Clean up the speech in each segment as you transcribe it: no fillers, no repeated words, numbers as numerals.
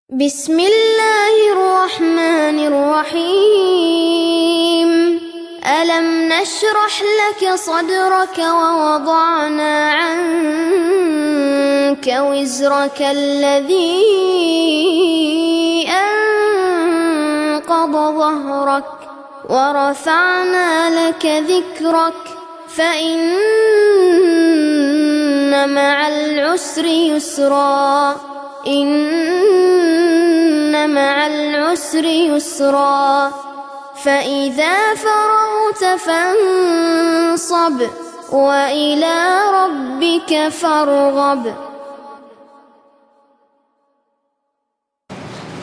بسم الله الرحمن الرحيم ألم نشرح لك صدرك ووضعنا عنك وزرك الذي أنقض ظهرك ورفعنا لك ذكرك فإن مع العسر يسرا إن مع العسر يسرا فإذا فرغت فانصب وإلى ربك فارغب.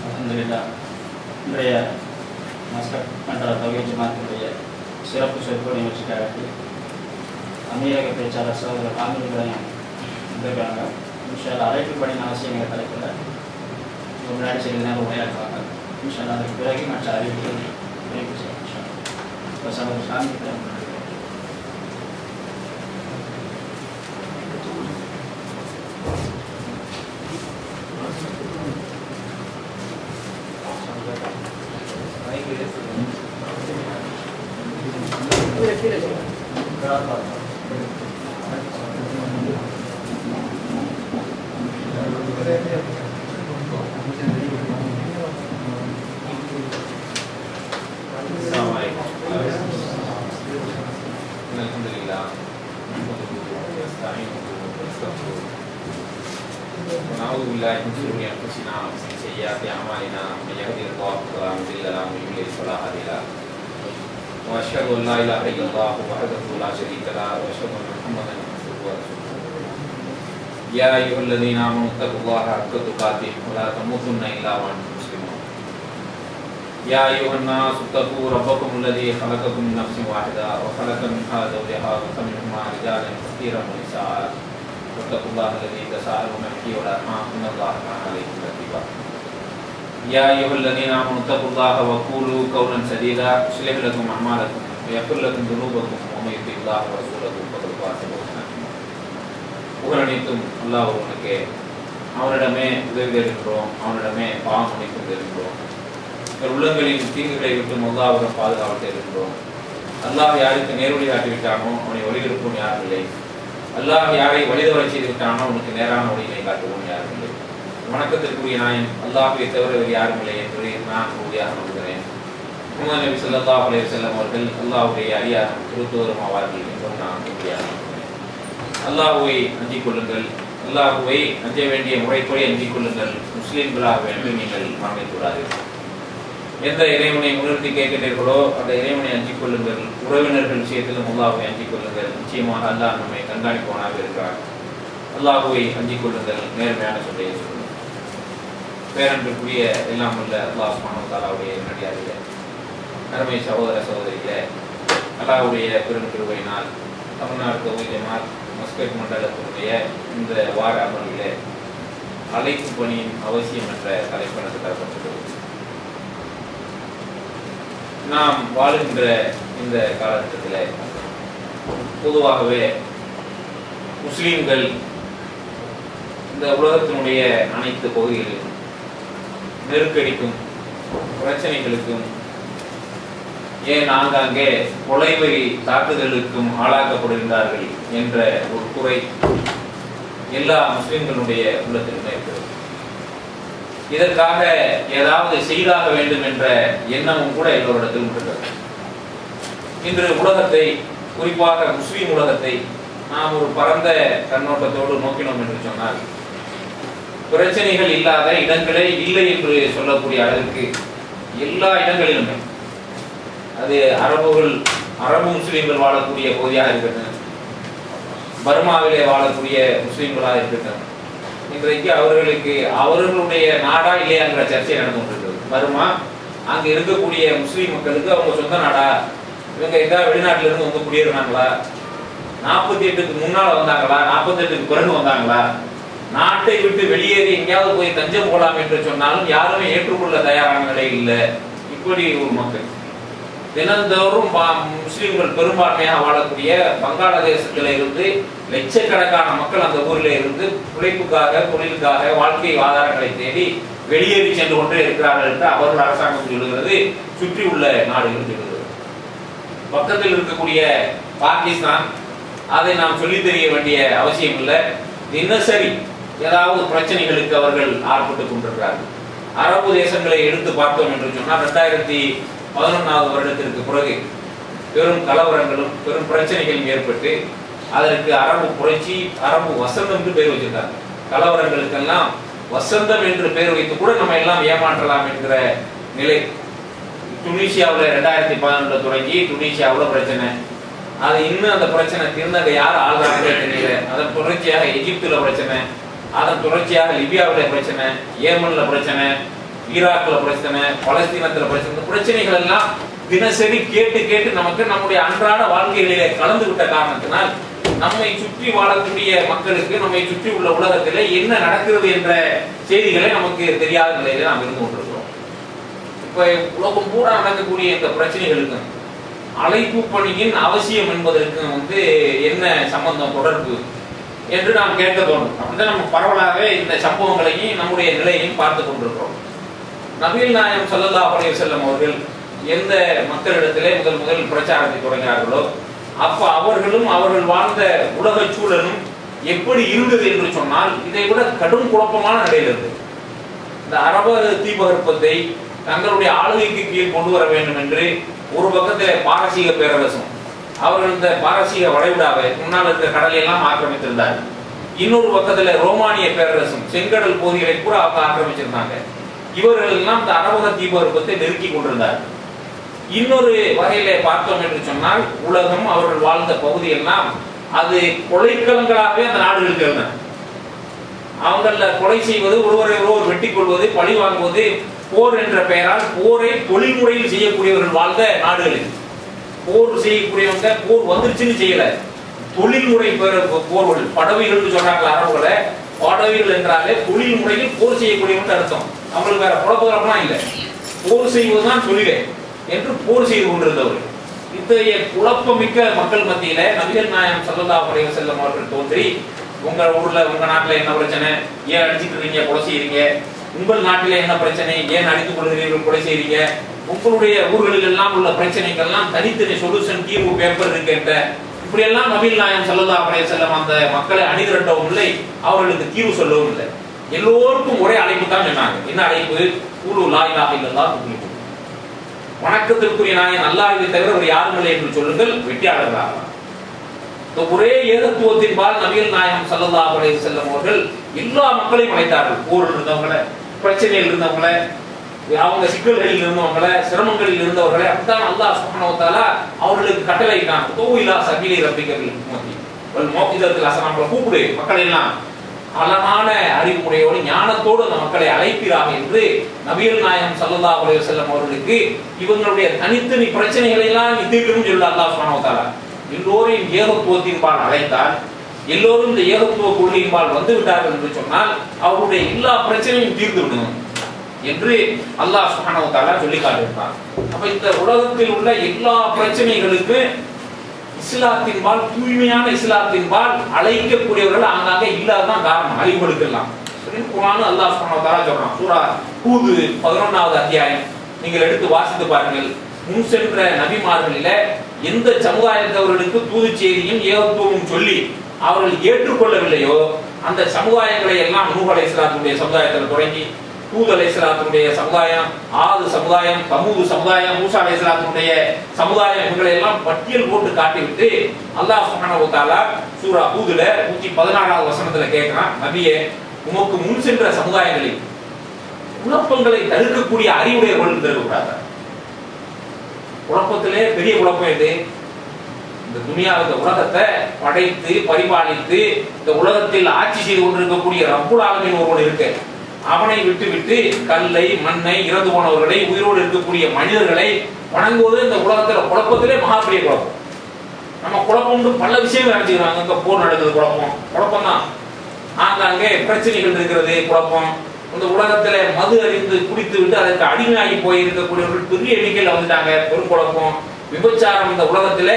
அல்ஹம்துலில்லாஹ். இன்றைய மஸ்கட் மண்டல தௌஹீத் ஜமாத்துடைய சிறப்பு சொற்பொழிவு நிகழ்ச்சிக்காக அமீரக பேச்சாளர் சகோதரர் ஆமீர் இப்ராஹிம் வந்திருக்காங்க. இன்ஷா அல்லாஹ் அழைப்புப்படி அவசியங்களை தலைப்பில் முன்னாடி சிறிது நேரம் உரையாற்றுவாங்க. இன்ஷா அல்லாஹ் அதற்கு பிறகு மற்ற அறிவிப்புகள் விரைவு செய்யும். இன்ஷா அல்லாஹ் சகோதரர் Aamir Ibrahim Alhamdulillah, nasta'inu wa nastaghfiruh. Wa na'udzu billahi min shururi anfusina wa min sayyiati a'malina. Man yahdihillahu fala mudilla lahu wa man yudlil fala hadiya lahu. Wa ashhadu an la ilaha illallah wahdahu la sharika lahu wa ashhadu anna Muhammadan abduhu wa rasuluh. Ya ayyuhalladzina amanu taqullaha haqqa tuqatih wa la tamutunna illa wa antum muslimun. يا أيها الناس اتقوا ربكم الذي خلقكم من نفس واحدة وخلق منها زوجها وبث منهما رجالا كثيرا ونساء واتقوا الله الذي تساءلون به والأرحام إن الله كان عليكم رقيبا. يا أيها الذين آمنوا اتقوا الله وقولوا قولا سديدا يصلح لكم أعمالكم ويغفر لكم ذنوبكم ومن يطع الله ورسوله فقد فاز فوزا عظيما. புகழனைத்தும் அல்லாஹ் ஒருவனுக்கே. அவனிடமே உதவி தேடுகின்றோம், அவனிடமே பாவம் மன்னிப்பு தேடுகின்றோம். உள்ளங்களின் தீங்குகளை விட்டு அல்லாஹ்விடம் பாதுகாவல் தேடுகின்றோம். அல்லாஹ் யாருக்கு நேர்வழி காட்டிவிட்டானோ அவனை வழிகெடுப்போம் யாரும் இல்லை. அல்லாஹ் யாரை வழிதவரை செய்து விட்டானோ அவனுக்கு நேரான வழிகளை காட்டுவோம் யாரும் இல்லை. வணக்கத்திற்குரிய நாயன் அல்லாஹ்வை தவிர வேறு யாரும் இல்லை என்று நான் உறுதியாக நம்புகிறேன். முஹம்மது நபி ஸல்லல்லாஹு அலைஹி வஸல்லம் அவர்கள் அல்லாஹ்வுடைய அடியாரும் திருத்தூதரும் ஆவார்கள் என்றும் நான் உறுதியாக நம்புகிறேன். அல்லாஹ்வை அஞ்சிக் கொள்ளுங்கள், அல்லாஹ்வை அஞ்ச வேண்டிய முறைப்படி அஞ்சிக் கொள்ளுங்கள். முஸ்லிம்களாக வேண்டும் நீங்கள் மறந்துவிடாதீர்கள். எந்த இறைவனை முன்னிறுத்தி கேட்கிறீர்களோ அந்த இறைவனை அஞ்சிக் கொள்ளுங்கள். உறவினர்கள் விஷயத்திலும் அல்லாஹ்வை அஞ்சிக் கொள்ளுங்கள். நிச்சயமாக அல்லாஹ் நம்மை கண்காணிப்பவனாக இருக்கிறார். அல்லாஹ்வை அஞ்சிக் கொள்ளுங்கள், நேர்மையான சொல்லை சொல்லுங்கள். பேரன்பிற்குரிய எல்லாம் உள்ள அல்லாஹ் சுப்ஹானஹு வ தஆலாவுடைய நடிகாரிலே அருமை சகோதர சகோதரிகளே, அல்லாஹ்வுடைய பெரும் கிருபையினால் தமிழ்நாடு தௌஹீத் ஜமாத் மஸ்கட் மண்டலத்தினுடைய இந்த வார அமர்விலே அழைப்பு பணியின் அவசியம் என்ற தலைப்பு எனக்கு தரப்பட்டுள்ளது. நாம் வாழுகின்ற இந்த காலகட்டத்தில் பொதுவாகவே முஸ்லீம்கள் இந்த உலகத்தினுடைய அனைத்து பகுதிகளிலும் நெருக்கடிக்கும் பிரச்சனைகளுக்கும் ஏன் ஆங்காங்கே கொலைவெறி தாக்குதலுக்கும் ஆளாக்கப்படுகின்றார்கள் என்ற ஒரு குறை எல்லா முஸ்லிம்களுடைய உள்ளத்திலுமே இருக்கிறது. இதற்காக ஏதாவது செய்தாக வேண்டும் என்ற எண்ணமும் கூட எல்லோரிடத்திலும் இருக்கிறது. இன்று உலகத்தை, குறிப்பாக முஸ்லீம் உலகத்தை நாம் ஒரு பரந்த கண்ணோட்டத்தோடு நோக்கினோம் என்று சொன்னால் பிரச்சனைகள் இல்லாத இடங்களே இல்லை என்று சொல்லக்கூடிய அளவிற்கு எல்லா இடங்களிலுமே, அது அரபு முஸ்லீம்கள் வாழக்கூடிய பகுதியாக இருக்கட்டும், பர்மாவிலே வாழக்கூடிய முஸ்லீம்களாக இருக்கட்டும், இன்றைக்கு அவர்களுடைய நாடா இல்லையாங்கிற சர்ச்சை நடந்து கொண்டிருக்கிறது. பர்மா அங்க இருக்கக்கூடிய முஸ்லீம் மக்களுக்கு அவங்க சொந்த நாடா, இவங்க எதாவது வெளிநாட்டில இருந்து வந்து குடியேறினாங்களா, 48க்கு முன்னால வந்தாங்களா, 48க்கு பிறகு வந்தாங்களா, நாட்டை விட்டு வெளியேறி எங்கேயாவது போய் தஞ்சம் போகலாம் என்று சொன்னாலும் யாருமே ஏற்றுக்கொள்ள தயாரான நிலை இல்லை. இப்படி ஒரு மக்கள் தினந்தோறும் முஸ்லிம்கள் பெரும்பான்மையாக வாழக்கூடிய பங்களாதேசத்தில் இருந்து லட்சக்கணக்கான மக்கள் அந்த ஊரில் இருந்து உழைப்புக்காக, தொழிலுக்காக, வாழ்க்கை ஆதாரங்களை தேடி வெளியேறி சென்று கொண்டே இருக்கிறார்கள் என்று அவர்கள் அரசாங்கம் சொல்லுகிறது, சுற்றி உள்ள நாடுகள் சொல்லுகிறது. பக்கத்தில் இருக்கக்கூடிய பாகிஸ்தான், அதை நாம் சொல்லி தெரிய வேண்டிய அவசியம் இல்லை. தினசரி ஏதாவது பிரச்சனைகளுக்கு அவர்கள் ஆர்ப்பட்டுக் கொண்டிருக்கிறார்கள். அரபு தேசங்களை எடுத்து பார்த்தோம் என்று சொன்னால் 2011 வருடத்திற்கு பிறகு பெரும் கலவரங்களும் பெரும் பிரச்சனைகளும் ஏற்பட்டு அதற்கு அரபு புரட்சி, அரபு வசந்தம் என்று பெயர் வச்சிருக்காங்க. கலவரங்களுக்கெல்லாம் வசந்தம் என்று பெயர் வைத்து கூட நம்ம எல்லாம் ஏமாற்றலாம் என்கிற நிலை. துனிசியாவில் 2011 தொடங்கி துனிசியாவில் பிரச்சனை, அது இன்னும் அந்த பிரச்சனை தீர்ந்தாங்க யார் ஆள்றாங்களே தெரியல. அதன் தொடர்ச்சியாக எகிப்துல பிரச்சனை, அதன் தொடர்ச்சியாக லிபியாவில் பிரச்சனை, ஏமன்ல பிரச்சனை, ஈராக்ல பிரச்சனை, பலஸ்தீனத்துல பிரச்சனை. இந்த பிரச்சனைகள் எல்லாம் தினசரி கேட்டு கேட்டு நமக்கு நம்முடைய அன்றாட வாழ்க்கைகளிலே கலந்து விட்ட காரணத்தினால் நம்மை சுற்றி வாழக்கூடிய மக்களுக்கு, நம்மை சுற்றி உள்ள உலகத்திலே என்ன நடக்கிறது என்ற செய்திகளை நமக்கு தெரியாத நிலையில நாம் இருந்து கொண்டிருக்கிறோம். இப்ப உலகம் பூரா நடக்கக்கூடிய இந்த பிரச்சனைகளுக்கு அழைப்பு பணியின் அவசியம் என்பதற்கு என்ன சம்பந்தம், தொடர்பு என்று நாம் கேட்க தோணும். அப்படிதான் நம்ம பரவலாகவே இந்த சம்பவங்களையும் நம்முடைய நிலையையும் பார்த்து கொண்டிருக்கிறோம். நபிகள் நாயகம் ஸல்லல்லாஹு அலைஹி வஸல்லம் அவர்கள் எந்த மக்களிடத்திலே முதல் பிரச்சாரத்தை தொடங்கினார்களோ அப்ப அவர்களும் அவர்கள் வாழ்ந்த உலக சூழலும் எப்படி இருந்தது என்று சொன்னால் இதை விட கடும் குழப்பமான நிலையில் இருந்தது. இந்த அரபு தீபகற்பத்தை தங்களுடைய ஆளுகைக்கு கீழ் கொண்டு வர வேண்டும் என்று ஒரு பக்கத்தில் பாரசீக பேரரசும், அவர்கள் இந்த பாரசீக வளைகுடாவை முன்னால் இருக்கிற கடலை எல்லாம் ஆக்கிரமித்திருந்தார். இன்னொரு பக்கத்தில் ரோமானிய பேரரசும் செங்கடல் பகுதிகளை கூட அவங்க ஆக்கிரமிச்சிருந்தாங்க. இவர்கள் எல்லாம் இந்த அரபக தீபகற்பத்தை நெருக்கி கொண்டிருந்தார். இன்னொரு வகையில பார்த்தோம் என்று சொன்னால் உலகம் அவர்கள் வாழ்ந்த பகுதி எல்லாம் அது கொலைக்களங்களாகவே அந்த நாடுகளுக்கு இருந்தன. அவங்கள கொலை செய்வது, ஒருவரை ஒருவர் வெட்டி கொள்வது, பழி வாங்குவது, போர் என்ற பெயரால் போரை தொழில்முறையில் செய்யக்கூடியவர்கள் வாழ்ந்த நாடுகளில். போர் செய்யக்கூடியவங்க போர் வந்துருச்சுன்னு செய்யல, தொழில்முறை போர்கள், படவிகள் சொல்றாங்க அரபுகளை. படவிகள் என்றாலே தொழில் முறையில் போர் செய்யக்கூடியவங்க அர்த்தம். அவங்களுக்கு வேற குழப்பலாம் இல்லை, போர் செய்வதுதான் தொழிலே என்று போர் செய்து கொண்டிருந்தவர்கள். இத்தகைய குழப்பமிக்க மக்கள் மத்தியில நபிகள் நாயகம் ஸல்லல்லாஹு அலைஹி வஸல்லம் அவர்கள் தோன்றி, உங்க ஊர்ல உங்க நாட்டுல என்ன பிரச்சனை, ஏன் அடிச்சுட்டு இருக்கீங்க, கொலை செய்யறீங்க, உங்கள் நாட்டில என்ன பிரச்சனை, ஏன் அடித்துக் கொள்கிறீர்கள், கொலை செய்யறீங்க, உங்களுடைய ஊர்களில் எல்லாம் உள்ள பிரச்சனைகள்லாம் தனித்தனி சொல்யூஷன், தீர்வு பேப்பர் இருக்கின்ற இப்படி எல்லாம் நபிகள் நாயகம் ஸல்லல்லாஹு அலைஹி வஸல்லம் அந்த மக்களை அணிதிரட்டவும் இல்லை, அவர்களுக்கு தீர்வு சொல்லவும் இல்லை. எல்லோருக்கும் ஒரே அழைப்பு தான் சொன்னாங்க. என்ன அழைப்பு? கூலு லா இலாஹ இல்லல்லாஹ் துஃப்லிஹூன், வணக்கத்திற்குரிய நாயன் அல்லாஹ்வை தவிர ஒரு யாரும் இல்லை என்று சொல்லுங்கள், வெற்றியாளர்களாக. ஒரே ஏகத்துவத்தின் பால் நபிகள் நாயகம் ஸல்லல்லாஹு அலைஹி வஸல்லம் அவர்கள் எல்லா மக்களையும் அழைத்தார்கள். ஊரில் இருந்தவங்களை, பிரச்சனையில் இருந்தவங்களை, அவங்க சிக்கல்களில் இருந்தவங்களை, சிரமங்களில் இருந்தவர்களை அப்படித்தான் அல்லாஹ் சுப்ஹானஹு வ தஆலா அவர்களுக்கு கட்டளையிட்டான். தூஇலா சபீலி ரப்பிக பில் ஹிக்மத்தி வல் மௌஇதத்தில் ஹஸனா, கூப்பிடு மக்களை எல்லாம் அழகான அறிவுமுறையோடு ஞானத்தோடு அந்த மக்களை அழைப்பீராக என்று நபிகள் நாயகம் ஸல்லல்லாஹு அலைஹி வஸல்லம் அவர்களுக்கு இவங்களுடைய தனித்தனி பிரச்சனைகளை எல்லாம் தீர்க்கணும்னு சொல்ல அல்லாஹ் சுப்ஹானஹு வ தஆலா எல்லோரையும் ஏகத்துவத்தின்பால் அழைத்தால், எல்லோரும் இந்த ஏகத்துவ கொள்கையின்பால் வந்து விட்டார்கள் என்று சொன்னால் அவருடைய எல்லா பிரச்சனையும் தீர்ந்து விடணும் என்று அல்லாஹ் சுப்ஹானஹு வ தஆலா சொல்லி காட்டியிருந்தார். அப்ப இந்த உலகத்தில் உள்ள எல்லா பிரச்சனைகளுக்கு இஸ்லாத்தின்பால், தூய்மையான இஸ்லாத்தின்பால் அழைக்கக்கூடியவர்கள் ஆங்காங்கே இல்லாதான் காரணம். அழிவுகளுக்கெல்லாம் குர்ஆன் அல்லாஹ் சுப்ஹானஹு வ தஆலா சொல்றான். சூரா ஹூத் 11வது அத்தியாயம் நீங்கள் எடுத்து வாசித்து பாருங்கள். முன் சென்ற நபிமார்களில எந்த சமுதாயத்தவர்களுக்கு தூது செய்தியும் ஏகத்துவமும் சொல்லி அவர்கள் ஏற்றுக்கொள்ளவில்லையோ அந்த சமுதாயங்களை எல்லாம் நூஹ் அலைஹிஸ்ஸலாத்துடைய சமுதாயத்தில் தொடங்கி, ஹூத் அலைஹிஸ்ஸலாத்துடைய சமுதாயம், ஆது சமுதாயம், தமூது சமுதாயம், மூசா அலைஹிஸ்ஸலாத்துடைய சமுதாயம், இவங்களை எல்லாம் பட்டியல் போட்டு காட்டிவிட்டு அல்லாஹ் சுப்ஹானஹு வ தஆலா சூரா ஹூத்ல 114வது வசனத்துல கேட்கிறான், நபியே உமக்கு முன் சென்ற சமுதாயங்களில் குழப்பங்களை தடுக்கக்கூடிய அறிவுடையவர்கள் இருக்கக்கூடாது. குழப்பத்திலே பெரிய குழப்பம் எது? இந்த துனியா, இந்த உலகத்தை படைத்து பரிபாலித்து இந்த உலகத்தில் ஆட்சி செய்து கொண்டிருக்கக்கூடிய ரப்புல் ஆலமீன் ஒருவன் இருக்கு. அவனை விட்டு விட்டு கல்லை, மண்ணை, இறந்து போனவர்களை, உயிரோடு இருக்கக்கூடிய மனிதர்களை வணங்குவது இந்த உலகத்துல குழப்பத்திலே மகாபெரிய குழப்பம். நம்ம குழப்பம் பல விஷயங்கள் நினைச்சுக்கிறாங்க. இங்க போர் நடக்குது, குழப்பம் தான். ஆங்காங்கே பிரச்சனைகள் இருக்கிறது, குழப்பம். இந்த உலகத்துல மது அறிந்து குடித்து விட்டு அதற்கு அடிமையாகி போய் இருக்கக்கூடியவர்கள் பெரிய எண்ணிக்கையில் வந்துட்டாங்க, பெரும் குழப்பம். விபச்சாரம் இந்த உலகத்துல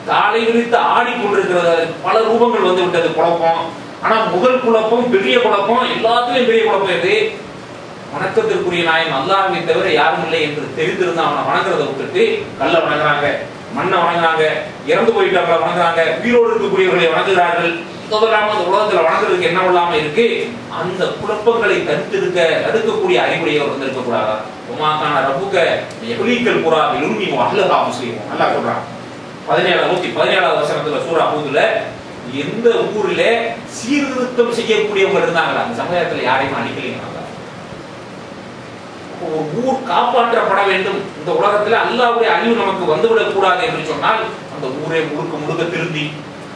காலை விரித்து ஆடிக்கொண்டிருக்கிறது, பல ரூபங்கள் வந்து விட்டது, குழப்பம். ஆனா முதல் குழப்பம், பெரிய குழப்பம், எல்லாத்துலயும் பெரிய குழப்பம் எது? வணக்கத்திற்குரிய நாயன் அல்லாஹ்வை தவிர யாரும் இல்லை என்று தெரிந்திருந்தா அவனை வணங்குறதை விட்டுட்டு கல்லை வணங்குறாங்க, மண்ணை வணங்குறாங்க, இறந்து போயிட்டவங்களை வணங்குறாங்க, உயிரோடு இருக்கக்கூடியவர்களை வணங்குகிறார்கள். முதலாம அந்த உலகத்துல வணங்குறதுக்கு என்ன இல்லாம இருக்கு? அந்த குழப்பங்களை தடுக்கக்கூடிய அறிவுடையவர் வந்து இருக்கக்கூடாதா? உமாக்கான ரப்புக்க எகுலீக்கல் புறா விரும்பி அஹ்லஹா முஸ்லிமும் அல்லாஹ் சொல்றான் 17வது வசனத்துல சூரா ஹூதுல, எந்த ஊரிலே சீர்திருத்தம் செய்யக்கூடியவங்க இருந்தாங்களா அந்த சமுதாயத்துல யாரையும் அழிக்கலைங்க. ஒரு ஊர் காப்பாற்றப்பட வேண்டும், இந்த உலகத்துல அல்லாஹ்வுடைய அழிவு நமக்கு வந்துவிடக் கூடாது என்று சொன்னால் அந்த ஊரே முழுக்க திருந்தி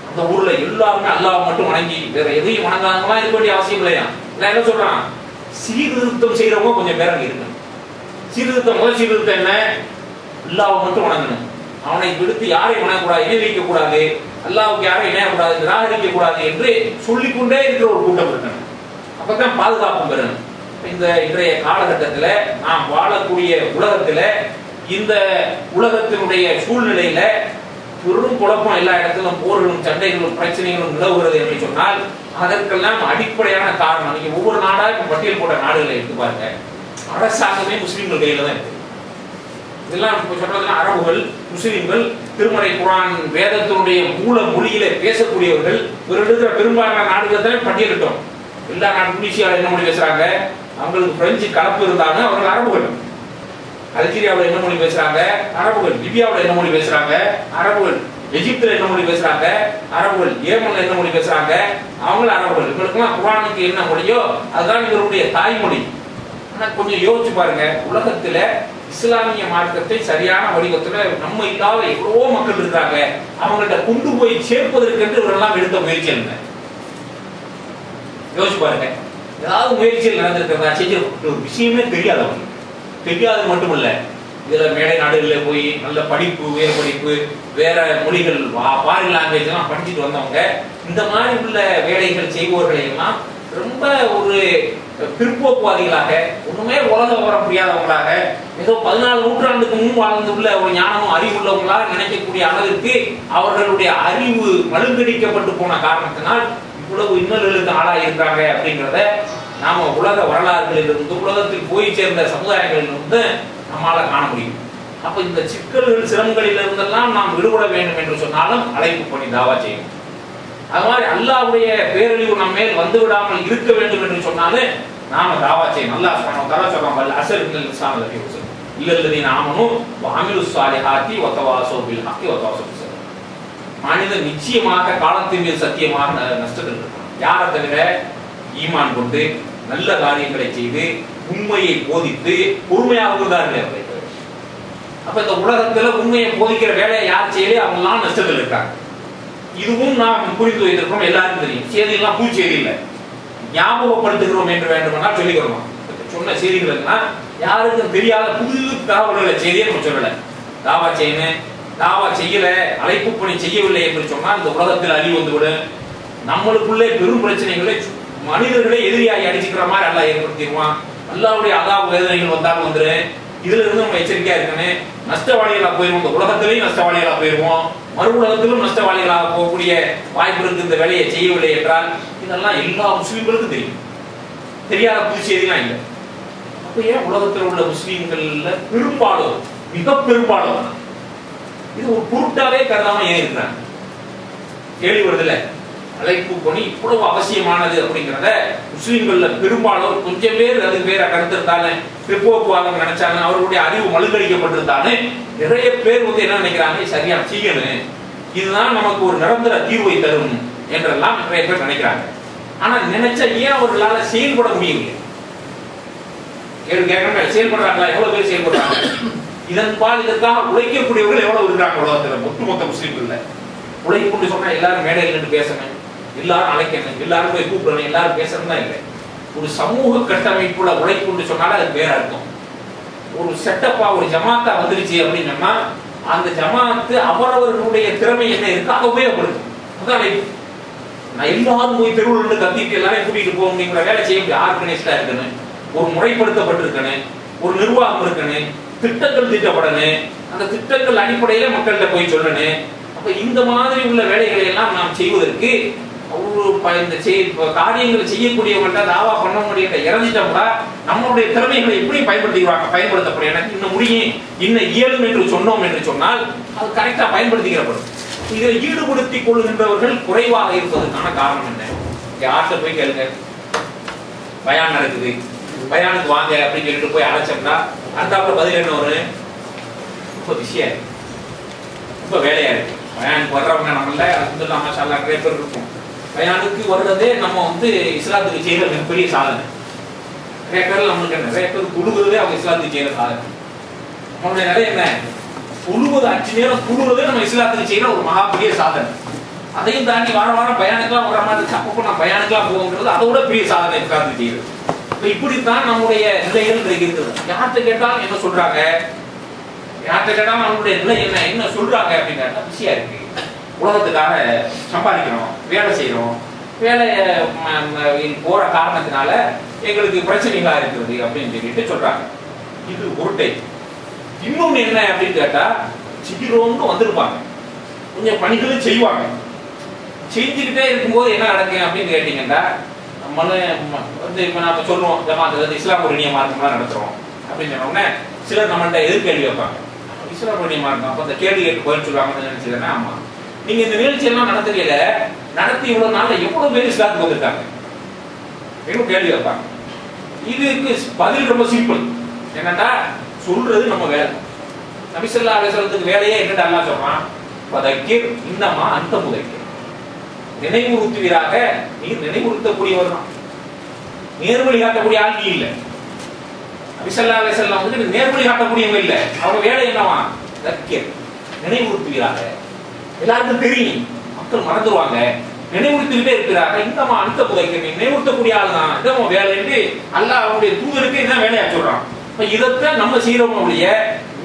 அந்த ஊர்ல எல்லாருமே அல்லாஹ் மட்டும் வணங்கி வேற எதையும் வணங்காதவங்களா இருக்க வேண்டிய அவசியம் இல்லையா? நான் என்ன சொல்றான், சீர்திருத்தம் செய்யறவங்க கொஞ்சம் பேர் அங்க இருக்கு. முதல் சீர்திருத்தம் என்ன? அல்லாஹ்வை மட்டும் வணங்கணும், அவனை விடுத்து யாரையும் வணங்கக்கூடாது, இணை வைக்க கூடாது, அல்லாஹ்வுக்கு யாரையும் இணையக்கூடாது, நிராகரிக்க கூடாது என்று சொல்லிக்கொண்டே இருக்கிற ஒரு கூட்டம் இருக்கணும். அப்பதான் பாதுகாப்பு பெறணும். இன்றைய காலகட்டத்தில் நாம் வாழக்கூடிய உலகத்துல இந்த உலகத்தினுடைய சூழ்நிலையில பெரும் குழப்பம், எல்லா இடத்திலும் போர்களும் சண்டைகளும் பிரச்சனைகளும் நிலவுகிறது என்று சொன்னால் அதற்கெல்லாம் அடிப்படையான காரணம் நீங்க ஒவ்வொரு நாடா இப்ப பட்டியல் போட்ட நாடுகளை எடுத்து பாருங்க, அரசாங்கமே முஸ்லிம்கள் கையில தான் இருக்கு. இதெல்லாம் இப்ப சொல்றதுன்னா அரபுகள், முஸ்லிம்கள், திருமறை குர்ஆன் வேதத்தினுடைய மூல மொழியில பேசக்கூடியவர்கள் இருக்கிற பெரும்பாலான நாடுகளை பட்டியலிட்டோம். எல்லா நாடு துனிசியாவில் என்ன மொழி பேசுறாங்க? அவங்களுக்கு பிரெஞ்சு கலப்பு இருந்தாங்க, அவர்கள் அரபுகள். அல்ஜீரியாவில் என்ன மொழி பேசுறாங்க? அரபுகள். லிபியாவில் என்ன மொழி பேசுறாங்க? அரபுகள். எகிப்துல என்ன மொழி பேசுறாங்க? அரபுகள். ஏமன்ல என்ன மொழி பேசுறாங்க? அவங்களும் அரபுகள். இவங்களுக்குலாம் குர்ஆனுக்கு என்ன மொழியோ அதுதான் இவருடைய தாய்மொழி. ஆனா கொஞ்சம் யோசிச்சு பாருங்க, உலகத்துல இஸ்லாமிய மார்க்கத்தை சரியான வடிவத்துல நம்ம இல்லாத எவ்வளவோ மக்கள் இருக்காங்க, அவங்கள்ட்ட கொண்டு போய் சேர்ப்பதற்கு இவரெல்லாம் எடுத்த முயற்சி என்ன? யோசிச்சு பாருங்க. ஏதாவது முயற்சிகள் நடந்திருக்கிறதா? செஞ்சிருக்க ஒரு விஷயமே தெரியாது மட்டுமல்ல, இதுல மேடை நாடுகளில் போய் நல்ல படிப்பு, வேற படிப்பு, வேற மொழிகள், ஃபாரின் லாங்குவேஜ் எல்லாம் படிச்சுட்டு வந்தவங்க இந்த மாதிரி உள்ள வேலைகள் செய்பவர்களை எல்லாம் ரொம்ப ஒரு பிற்போக்குவாதிகளாக, ஒண்ணுமே உலகம் வர முடியாதவங்களாக, ஏதோ 14 நூற்றாண்டுக்கு முன் வாழ்ந்துள்ள ஒரு ஞானமும் அறிவு உள்ளவங்களாக நினைக்கக்கூடிய அளவிற்கு அவர்களுடைய அறிவு மழுங்கடிக்கப்பட்டு போன காரணத்தினால் இவ்வளவு இன்னல்களுக்கு ஆளாக இருக்கிறாங்க அப்படிங்கிறத நாம உலக வரலாறுகளிலிருந்து, உலகத்தில் போய் சேர்ந்த சமுதாயங்களிலிருந்து நம்மால காண முடியும். அப்ப இந்த சிக்கல்கள், சிரமங்களில் இருந்தெல்லாம் நாம் விடுபட வேண்டும் என்று சொன்னாலும் அழைப்பு பண்ணி தாவா செய்யணும். அது மாதிரி அல்லாஹ்வுடைய பேரழிவு நம்ம மேல் வந்து விடாமல் இருக்க வேண்டும் என்று சொன்னாலும் நாம தாவா செய்யணும். அல்லாஹ் சுப்ஹானஹு வ தஆலா சொல்றான், அஸர் இன்னல் இன்சான லஃபீ ஸுர் இல்லல்லதீன ஆமனூ வ அமிலுஸ் ஸாலிஹாத்தி வ தவாஸவ் பில் ஹக்கி வ தவாஸவ் பிஸ் ஸப்ர். மனிதன் நிச்சயமாக காலத்தின் மீது சத்தியமாக நஷ்டத்தில் இருக்கிறான். யாரை தவிர? ஈமான் கொண்டு நல்ல காரியங்களை செய்து உண்மையை போதித்து பொறுமையாக இருந்தார்கள். அப்ப இந்த உலகத்துல உண்மையை போதிக்கிற வேலையை யார் செய்யலே அவங்களாம் நஷ்டத்தில் இருக்காங்க. இதுவும் நாம் புரிந்து வைத்திருக்கிறோம், எல்லாருக்கும் தெரியும். செய்தியெல்லாம் பூ செய்தி இல்லை, ஞாபகப்படுத்துகிறோம் என்று வேண்டுமானால் சொல்லிக்கிறோம். சொன்ன செய்திகள் யாருக்கும் தெரியாத புது தகவல்களை செய்தியை நம்ம சொல்லல. தாவா செய்யணும், தாவா செய்யல, அழைப்பு பணி செய்யவில்லை என்று சொன்னால் இந்த உலகத்தில் அழிவு வந்துவிடும். நம்மளுக்குள்ளே பெரும் பிரச்சனைகளை மனிதர்களே எதிரியாகி அடிச்சுக்கிற மாதிரி அல்லாஹ் ஏற்படுத்திடுவான். அல்லாஹ்வுடைய அதாப வேதனைகள் வந்தாலும் வந்துரு. இதுல இருந்து நம்ம எச்சரிக்கையா இருக்கணும். நஷ்டவாளிகளா போயிருவோம், இந்த உலகத்திலையும் நஷ்டவாளிகளா போயிருவோம், மறு உலகத்திலும் நஷ்டவாளிகளாக போகக்கூடிய வாய்ப்பு இருக்கு இந்த வேலையை செய்யவில்லை என்றால். இதெல்லாம் எல்லா முஸ்லீம்களுக்கும் தெரியும், தெரியாத புது செய்திலாம் இல்லை. அப்ப ஏன் உலகத்தில் உள்ள முஸ்லீம்கள்ல பெரும்பாலும், மிக பெரும்பாலும் இது ஒரு பொருட்டாவே கருதாம ஏன் இருக்கிறாங்க? கேள்வி வருதுல, அழைப்பு பணி இவ்வளவு அவசியமானது அப்படிங்கிறத முஸ்லீம்கள்ல பெரும்பாலும் கொஞ்சம் பேர் அதுக்கு வேற கருத்து இருந்தாலும், பிற்போக்குவாதம் நினைச்சாங்க, அவர்களுடைய அறிவு மழுங்கடிக்கப்பட்டிருந்தாலும் நிறைய பேர் என்ன நினைக்கிறாங்க, சரியா செய்யணும், இதுதான் நமக்கு ஒரு நிரந்தர தீர்வை தரும் என்றெல்லாம் நிறைய பேர் நினைக்கிறாங்க. ஆனா நினைச்சா ஏன் அவர்களால செயல்பட முடியவில்லை? கேட்கணும், செயல்படுறாங்களா? எவ்வளவு பேர் செயல்படுறாங்க? இதற்காக உழைக்கக்கூடியவர்கள் எவ்வளவு இருக்கிறாங்க உலகத்துல? ஒட்டுமொத்த முஸ்லீம்கள்ல உழைப்பு சொன்னா எல்லாரும் மேடையில் நின்று பேசணும், எல்லாரும் அழைக்கணும், எல்லாரும் போய் கூப்பிடணும், எல்லாரும் பேசணும் தான் இல்லை. ஒரு சமூக கட்டமைப்புல உழைப்பு சொன்னாலும் அது வேற இருக்கும். ஒரு செட்டப்பா ஒரு ஜமாத்தா வந்துருச்சு அப்படின்னு சொன்னா அந்த ஜமாத்து அவரவர்களுடைய திறமை என்ன இருக்கு அதை உபயோகப்படுத்தும். அதான் நான் எல்லாரும் போய் தெருவில் கத்திட்டு எல்லாரையும் கூட்டிட்டு போக முடியுங்கிற வேலை செய்ய முடியும். ஆர்கனைஸ்டா இருக்கணும், ஒரு முறைப்படுத்தப்பட்டிருக்கணும், ஒரு நிர்வாகம் இருக்கணும், திட்டங்கள் தீட்டப்படணும், அந்த திட்டங்கள் அடிப்படையில மக்கள்கிட்ட போய் சொல்லணும். அப்ப இந்த மாதிரி உள்ள வேலைகளை எல்லாம் நாம் செய்வதற்கு ஒரு இந்த காரியங்களை செய்யக்கூடியவங்கள்ட்ட தாவா பண்ணவங்கள்ட்ட இறந்துட்டோம்னா நம்மளுடைய திறமைகளை எப்படி பயன்படுத்தப்படும். எனக்கு இன்னும் முடியும் இன்னும் இயலும் என்று சொன்னோம் என்று சொன்னால் அது கரெக்டா பயன்படுத்திக்கிறப்படும். இதில் ஈடுபடுத்திக் கொள்கின்றவர்கள் குறைவாக இருப்பதற்கான காரணம் என்ன? யார்கிட்ட போய் கேளுங்க, பயான் நடக்குது, பயானுக்கு வாங்க அப்படின்னு சொல்லிட்டு போய் அழைச்சோம்னா அடுத்தாப்புல பதில் என்ன வரும்? ரொம்ப பிஸியா இருக்கு, ரொம்ப வேலையா இருக்கு. பயானுக்கு வர்றவங்க நம்மள அல்ஹம்துலில்லாஹ் மாஷாஅல்லாஹ் நிறைய பேர் இருக்கும். பயானுக்கு வர்றதே நம்ம இஸ்லாத்துக்கு செய்யற மிகப்பெரிய சாதனை. நிறைய பேர் நம்மளுக்கு நிறைய பேர் தொழுகிறதே அவங்க இஸ்லாத்துக்கு செய்யற சாதனை. நம்மளுடைய நிறைய என்ன தொழுவது 5 நேரம் தொழுவதே நம்ம இஸ்லாத்துக்கு செய்யற ஒரு மகாபெரிய சாதனை. அதையும் தாண்டி வாரம் பயானுக்கெல்லாம் வர மாதிரி அப்பப்போ நான் பயானுக்கெல்லாம் போகுங்கிறது அதை விட பெரிய சாதனை இஸ்லாத்துக்கு செய்யுது. இப்படித்தான் நம்முடைய நிலைகள் இருக்குது. யார்கிட்ட கேட்டாலும் என்ன சொல்றாங்க, யார்கிட்ட கேட்டாலும் நம்மளுடைய நிலை என்ன சொல்றாங்க அப்படின்னு கேட்டா பிஸியா இருக்கு, உலகத்துக்காக சம்பாதிக்கிறோம், வேலை செய்யறோம், வேலையை போற காரணத்தினால எங்களுக்கு பிரச்சனைகளா இருக்கிறது அப்படின்னு சொல்லிட்டு சொல்றாங்க. இது ஒரு டைப். இன்னொன்னு என்ன அப்படின்னு கேட்டா சிக்கிரோன்னு வந்திருப்பாங்க, கொஞ்சம் பணிகளும் செய்வாங்க. செஞ்சுக்கிட்டே இருக்கும்போது என்ன நடக்கும் அப்படின்னு கேட்டீங்கன்னா இப்ப நாம சொல்லுவோம் ஜமாத் இஸ்லாம் ஒரு இனிய மார்க்கம்லாம் நடத்துறோம் அப்படின்னு சொன்னோம்னா சிலர் நம்மள்ட்ட எதிர்கேள்வி வைப்பாங்க. இஸ்லாம் ஒரு இனிய மார்க்கம், அப்ப அந்த கேள்வி கேட்டு பதில் சொல்லுவாங்கன்னு நினைச்சதுன்னா ஆமா நீங்க இந்த நிகழ்ச்சி எல்லாம் நடத்துறீல, நடத்தி இவ்வளவு நாள்ல எவ்வளவு பேர் இஸ்லாத்துக்கு வந்திருக்காங்க கேள்வி வைப்பாங்க. இதுக்கு பதில் ரொம்ப சிம்பிள். என்னன்னா சொல்றது நம்ம வேலை. நபி ஸல்லல்லாஹு அலைஹி வஸல்லத்துக்கு வேலையே என்னன்னு அல்லாஹ் சொல்றான், ஃபதக்கிர் இன்னமா அன்த முதக்கிர். நினைவுறுத்துவீராக, நீ நினைவுறுத்தக்கூடியவர் தான், நேர்வழி காட்டக்கூடிய ஆள் நீ இல்லை. நபி ஸல்லல்லாஹு அலைஹி வஸல்லம் நேர்வழி காட்டக்கூடியவங்க இல்லை. அவங்க வேலை என்னவா, தக்கிர், நினைவுறுத்துவீராக. எல்லாருக்கும் தெரியும், மக்கள் மறந்துடுவாங்க, நினைவுறுத்திக்கிட்டே இருக்கிறாங்க. இன்னமா அன்த முதக்கிர், நீ நினைவுறுத்தக்கூடிய ஆள் தான், இதான் வேலை என்று அல்லாஹ் அவருடைய தூதருக்கு இதான் வேலையா சொல்றான். இதைத்தான் நம்ம செய்யறோம்.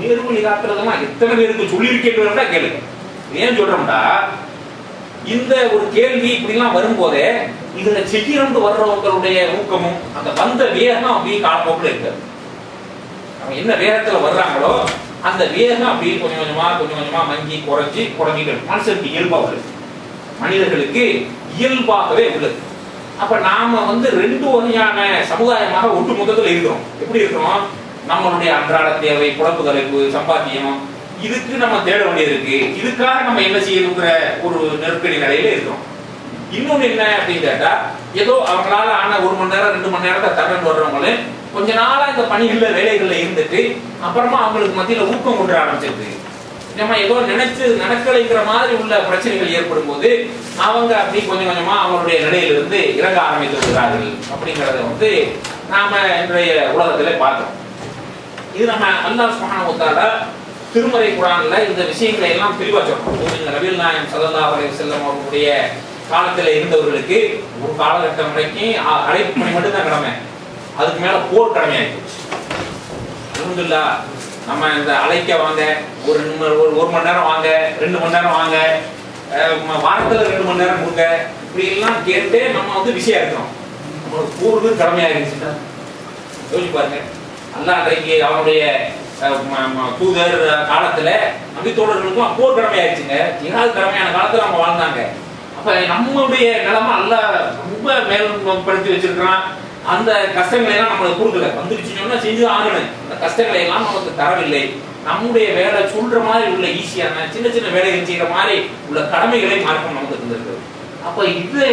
நேர்வழி காட்டுறதுலாம் எத்தனை பேருக்கு சொல்லியிருக்கேன் கேளுங்க. ஏன் சொல்றோம்டா, இந்த ஒரு கேள்வி இப்படி எல்லாம் வரும்போதே இதுல செய்யறோம்னு வர்றவங்களுடைய ஊக்கமும் அந்த வந்த வேகம் அப்படியே காலப்போக்கில் இருக்காது. அவங்க என்ன வேகத்துல வர்றாங்களோ அந்த வேகம் அப்படியே கொஞ்சம் கொஞ்சமா மங்கி குறைஞ்சிட்டு மனுஷனுக்கு இயல்பா உள்ளது, மனிதர்களுக்கு இயல்பாகவே உள்ளது. அப்ப நாம 2 வகையான சமுதாயமாக ஒட்டு மொத்தத்தில் இருக்கிறோம். எப்படி இருக்கிறோம், நம்மளுடைய அன்றாட தேவை, குழப்பு தலைப்பு, சம்பாத்தியம், இதுக்கு நம்ம தேட வேண்டியது இருக்கு. இதுக்காக நம்ம என்ன செய்யணுங்கிற ஒரு நெருக்கடி நிலையில இருக்கிறோம். இன்னொன்னு என்ன அப்படின்னு கேட்டா, ஏதோ அவங்களால ஆன 1 மணி நேரம் 2 மணி நேரத்தை தரன்னு வர்றவங்களே கொஞ்ச நாளா இந்த பணிகள்ல வேலைகள்ல இருந்துட்டு அப்புறமா அவங்களுக்கு மத்தியில ஊக்கம் கொண்டு ஆரம்பிச்சிருக்கு. நம்ம ஏதோ நினைச்சு நடக்கலைங்கிற மாதிரி உள்ள பிரச்சனைகள் ஏற்படும் போது அவங்க அப்படி கொஞ்சம் கொஞ்சமா அவங்களுடைய நிலையிலிருந்து இறங்க ஆரம்பித்து விடுகிறார்கள். அப்படிங்கறத நாம இன்றைய உலகத்திலே பார்த்தோம். இது நம்ம அல்லாஹ் சுப்ஹானஹு வ தஆலா திருமறை குர்ஆன்ல இந்த விஷயங்களை எல்லாம் தெளிவா சொல்றோம். நபிகள் நாயகம் ஸல்லல்லாஹு அலைஹி வஸல்லம் அவர்களுடைய காலத்துல இருந்தவர்களுக்கு ஒரு காலகட்டம் வரைக்கும் அழைப்பு பணி மட்டும் தான் கடமை, அதுக்கு மேல போர் கடமையாயிடுச்சு. அல்ஹம்துலில்லாஹ் நம்ம இந்த அழைக்க வாங்க, ஒரு மணி நேரம் வாங்க, 2 மணி நேரம் வாங்க, வாரத்துல 2 மணி நேரம் கொடுங்க, இப்படி எல்லாம் கேட்டு நம்ம பிஸியா இருக்கிறோம். நம்மளுக்கு போருக்கு கடமையாயிருச்சுன்னா யோசிச்சு பாருங்க. அல்லாஹ் அன்றைக்கு அவனுடைய தூதர் காலத்துல நபித்தோழர்களுக்கும் போர் கடமையாயிருச்சுங்க. ஜிஹாத் கடமையான காலத்துல அவங்க வாழ்ந்தாங்க. அப்ப நம்மளுடைய நிலைமை அல்லாஹ் ரொம்ப மேல்படுத்தி வச்சிருக்கிறான். அந்த கஷ்டங்களை எல்லாம் நம்மளுக்கு கொடுக்கல, வந்துருச்சுன்னா செஞ்சு ஆகணும். அந்த கஷ்டங்களை எல்லாம் நமக்கு தரவில்லை. நம்முடைய வேலை சொல்ற மாதிரி உள்ள ஈஸியான சின்ன சின்ன வேலைகள் செய்யற மாதிரி உள்ள கடமைகளை மார்க்கம் நமக்கு தந்திருக்கு. அப்ப இதை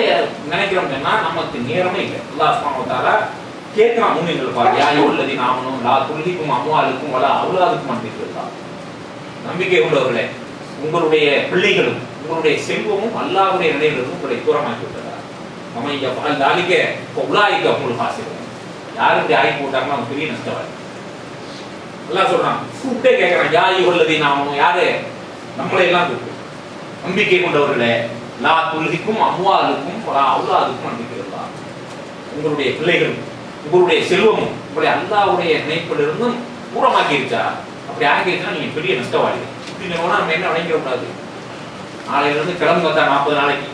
நினைக்கிறோம்னா நமக்கு நேரமே இல்லை. அல்லாஹ் சுப்ஹானஹு வ தஆலா கேட்கிறான் மூமின்கள் பாரு, யா அய்யுஹல்லதீன ஆமனூ லா துல்ஹிகும் அம்வாலுக்கும் வலா அவ்லாதுக்கும் அன் திக்ருல்லாஹ். நம்பிக்கை உள்ளவர்களே, உங்களுடைய பிள்ளைகளும் உங்களுடைய செல்வமும் அல்லாஹ்வுடைய நினைவிலிருந்து உங்களை தூரமாக்கி விட்டார். அமைய பகல் தாலிக்க உலாய்க்க உங்களுக்கு ஆசைப்படுறேன். யாரும் இப்படி ஆகி போட்டாங்கன்னா அவங்க பெரிய நஷ்டவாதி. எல்லாம் சொல்றான், கூப்பிட்டே கேட்கிறான், யா அய்யுஹல்லதீன ஆமனூ, யாரு? நம்மளை எல்லாம் கூப்பிட்டு, நம்பிக்கை கொண்டவர்களே, லா துல்ஹிகும் அம்வாலுக்கும் வலா அவ்லாதுக்கும் அன் திக்ருல்லாஹ். உங்களுடைய பிள்ளைகளும் உங்களுடைய செல்வமும் உங்களுடைய அல்லாஹ்வுடைய நினைப்பிலிருந்தும் தூரமாக்கிருச்சா? அப்படி ஆகிருச்சுன்னா நீங்க பெரிய நஷ்டவாதி. இப்படி நம்ம என்ன வணங்கிடக்கூடாது. நாளையில இருந்து கிளம்பு வந்தா 40 நாளைக்கு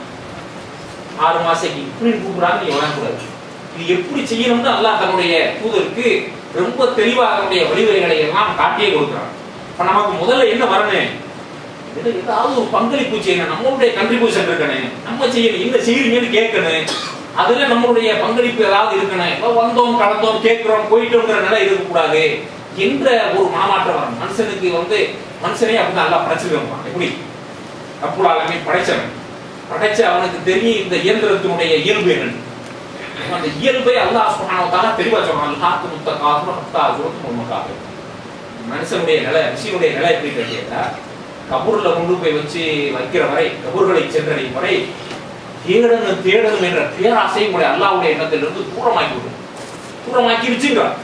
6 மாசத்துக்கு இப்படி கூப்பிடாம நீங்க வணங்கக்கூடாது. இது எப்படி செய்யணும்னு அல்லாஹ் தன்னுடைய தூதருக்கு ரொம்ப தெளிவாக அவருடைய வழிவகைகளை எல்லாம் காட்டியே கொடுக்குறான். இப்ப நமக்கு முதல்ல என்ன வரணும், ஏதாவது ஒரு பங்களிப்பு செய்யணும், நம்மளுடைய கண்ட்ரிபியூஷன் இருக்கணும், நம்ம செய்யணும், என்ன செய்யறீங்கன்னு கேட்கணும், அதுல நம்மளுடைய பங்களிப்பு ஏதாவது இருக்கணும். வந்தோம் கலந்தோம் கேட்கிறோம் போயிட்டோங்கிற நிலை இருக்கக்கூடாது என்ற ஒரு மனமாற்றம் வரும். மனுஷனுக்கு மனுஷனே அப்படிதான் எல்லாம் படைச்சிருக்கான். எப்படி ரப்புல் ஆலமீன் படைச்ச அவனுக்கு தெரியும் இந்த இயந்திரத்தினுடைய இயல்பு என்னன்னு. அந்த இயல்பை அல்லாஹ் சுப்ஹானஹு வ தஆலா தெளிவா சொல்றான். ஹாக்குமுத்த காஃபுர் ஹத்தா ஜுருத்துல் முகாஃபிர். மனுஷனுடைய நிலை, ரிஷியுடைய நிலை எப்படி கேட்டா, கபூர்ல கொண்டு போய் வைக்கிற வரை, கபூர்களை சென்றடையும் வரை தேடணும் என்ற பேராசை உடைய அல்லாஹ்வுடைய எண்ணத்திலிருந்து தூரமாக்கிருச்சுங்கிறார்.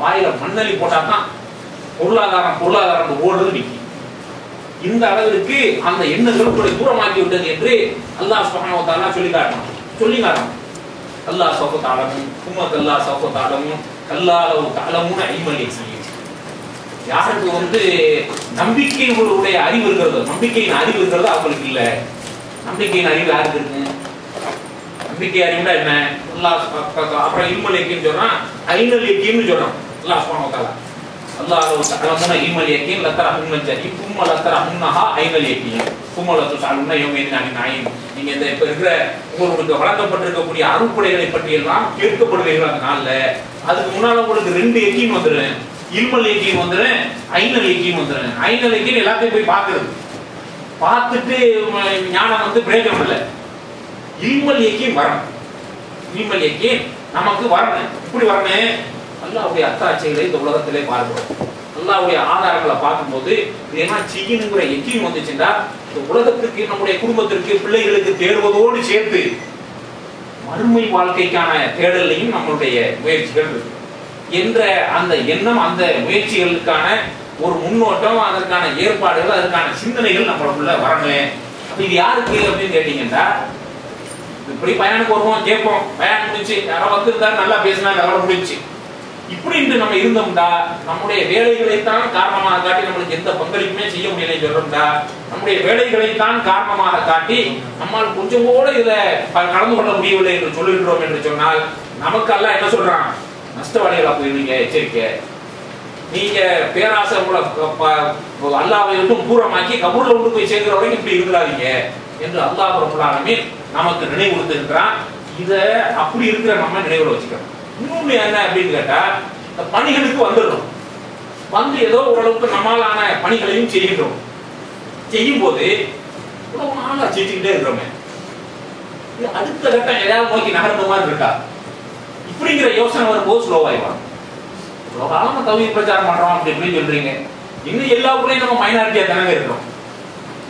வாயில மண்ணலி போட்டாதான் பொருளாதாரம் ஓடுறது நிற்கும். இந்த அளவிற்கு அந்த எண்ணங்கள் தூரமாக்கி விட்டது என்று அல்லாஹ் சுப்ஹானஹு வ தஆலா சொல்லி காட்டணும். அல்லாஹ் சௌஃப தஅலமுன் சும்ம கல்லா சௌஃப தஅலமுன் கல்லா லவ் தஅலமுன இல்மல் யகீன். யாருக்கு நம்பிக்கையுடைய அறிவு இருக்கிறதோ, நம்பிக்கையின் அறிவு இருக்கிறதோ அவங்களுக்கு இல்ல. நம்பிக்கையின் அறிவு யாருக்கு இருக்கு? நம்பிக்கை அறிவுனா என்ன? அல்லாஹ் அப்புறம் இல்மல் யகீன் சொன்னா ஐனல் யகீன் சொல்றான் அல்லாஹ் சுப்ஹானஹு வ தஆலா. அல்லாஹ் லவ் தஅலமுன இல்மல் யகீன் லத்தரஹுன்னல் ஜஹீம் சும்ம லத்தரஹுன்னஹா ஐனல் யகீன் சும்ம லத்துஸஅலுன யௌமைன் அனின் நயீம். நீங்க இந்த இப்ப இருக்கிற உங்களுக்கு வழங்கப்பட்டிருக்கக்கூடிய அருட்கொடைகளை பற்றி எல்லாம் கேட்கப்படுவீர்கள் அந்த நாள்ல. அதுக்கு முன்னால உங்களுக்கு 2 யகீன் வந்துரும். இல்மல் யகீன் வந்துரும், ஐனல் யகீன் வந்துரும். ஐனல் யகீன் எல்லாத்தையும் போய் பார்த்துட்டு ஞானம் பிரயோஜனம் இல்லை. இல்மல் யகீன் வரணும். இல்மல் யகீன் நமக்கு வரணும். இப்படி வரணும், அல்லாஹ்வுடைய அத்தாட்சிகளை இந்த உலகத்திலே பார்க்கிறோம். அல்லாஹ்வுடைய ஆதாரங்களை பார்க்கும்போது என்ன செய்யணுங்கிற யகீன் வந்துச்சுன்னா இந்த உலகத்துக்கு, நம்முடைய குடும்பத்திற்கு, பிள்ளைகளுக்கு தேடுவதோடு சேர்த்து மறுமை வாழ்க்கைக்கான தேடலையும் நம்மளுடைய முயற்சிகள் இருக்கு என்ற அந்த எண்ணம், அந்த முயற்சிகளுக்கான ஒரு முன்னோட்டம், அதற்கான ஏற்பாடுகள், அதற்கான சிந்தனைகள் நம்மளுக்குள்ள வரணும். அப்ப இது யாருக்கு அப்படின்னு கேட்டீங்கன்னா, இப்படி பயானுக்கு வருவோம், கேட்போம், பயான் முடிச்சு யாரோ வந்திருந்தாரு, நல்லா பேசினா அதோட முடிச்சு, இப்படின்ட்டு நம்ம இருந்தோம்டா நம்முடைய வேலைகளைத்தான் காரணமாக காட்டி நம்மளுக்கு எந்த பங்களிப்புமே செய்ய முடியலை சொல்றோம்டா, நம்முடைய வேலைகளைத்தான் காரணமாக காட்டி நம்மால் கொஞ்சம் கூட இதுல கலந்து கொள்ள முடியவில்லை என்று சொல்லுகிறோம் என்று சொன்னால், நமக்கு எல்லாம் என்ன சொல்றான்? நஷ்டவாளிகளா போயிருவீங்க, எச்சரிக்கை. நீங்க பேராசை அல்லாஹ்வை விட்டு தூரமாக்கி கபூர்ல கொண்டு போய் சேர்க்கிற வரைக்கும் இப்படி இருக்கிறாதீங்க என்று அல்லாஹ் ரப்பல் ஆலமீன் நமக்கு நினைவுறுத்தி இருக்கிறான். இத அப்படி இருக்கிற நம்ம நினைவுல வச்சுக்கிறோம். இன்னொன்னு என்ன அப்படின்னு கேட்டா, இந்த பணிகளுக்கு வந்துடுறோம். ஏதோ ஓரளவுக்கு நம்மளான பணிகளையும் செய்கின்றோம். செய்யும் போது நாளா செஞ்சுக்கிட்டே இருக்கிறோமே, அடுத்த கட்டம் எதாவது நோக்கி நகர்ந்த மாதிரி இருக்கா? இப்படிங்கிற யோசனை வரும்போது ஸ்லோவாயிடும். இவ்வளவு காலமா தௌஹீத் பிரச்சாரம் பண்றோம் அப்படின்னு சொல்றீங்க, இன்னும் எல்லா ஊர்லயும் நம்ம மைனாரிட்டியா தானே இருக்கிறோம்,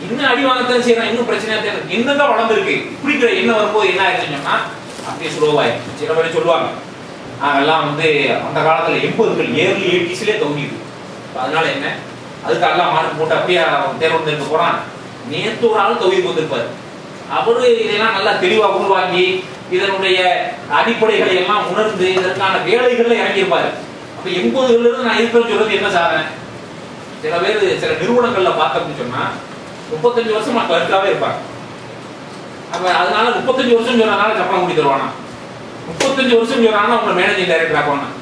இன்னும் அடி வாங்கத்தான் செய்யறோம், இன்னும் பிரச்சனையா தான் என்னதான் வளர்ந்துருக்கு. இப்படிங்கிற எண்ணம் வரும்போது என்ன ஆயிடுச்சுன்னு சொன்னா அப்படியே ஸ்லோவாயிடும். சில பேர் சொல்லுவாங்க, நாங்கெல்லாம் அந்த காலத்துல 80கள் ஏர்லி 80ஸ்லயே தௌஹீத், அதனால என்ன அதுக்கு எல்லாம் மார்க் போட்டு அப்படியே தேர்வு இருக்க போறான். நேற்று ஒரு ஆள் தௌஹீத் வந்திருப்பாரு, அவரு இதெல்லாம் நல்லா தெளிவா உருவாக்கி இதனுடைய அடிப்படைகளை எல்லாம் உணர்ந்து இதற்கான வேலைகள்ல இறங்கியிருப்பாரு. அப்ப 80கள்ல இருந்து நான் இருக்கிறேன்னு சொல்றது என்ன சாதனை? சில பேர் சில நிறுவனங்கள்ல பார்த்தோம்னு சொன்னா 35 வருஷமா கருத்தாவே இருப்பாங்க. அப்ப அதனால 35 வருஷம் சொன்னதுனால சம்பளம் கூடி தருவானா? 35 வருஷம் சொன்னாங்கன்னா உங்களை மேனேஜிங் டைரக்டர் ஆகணும்.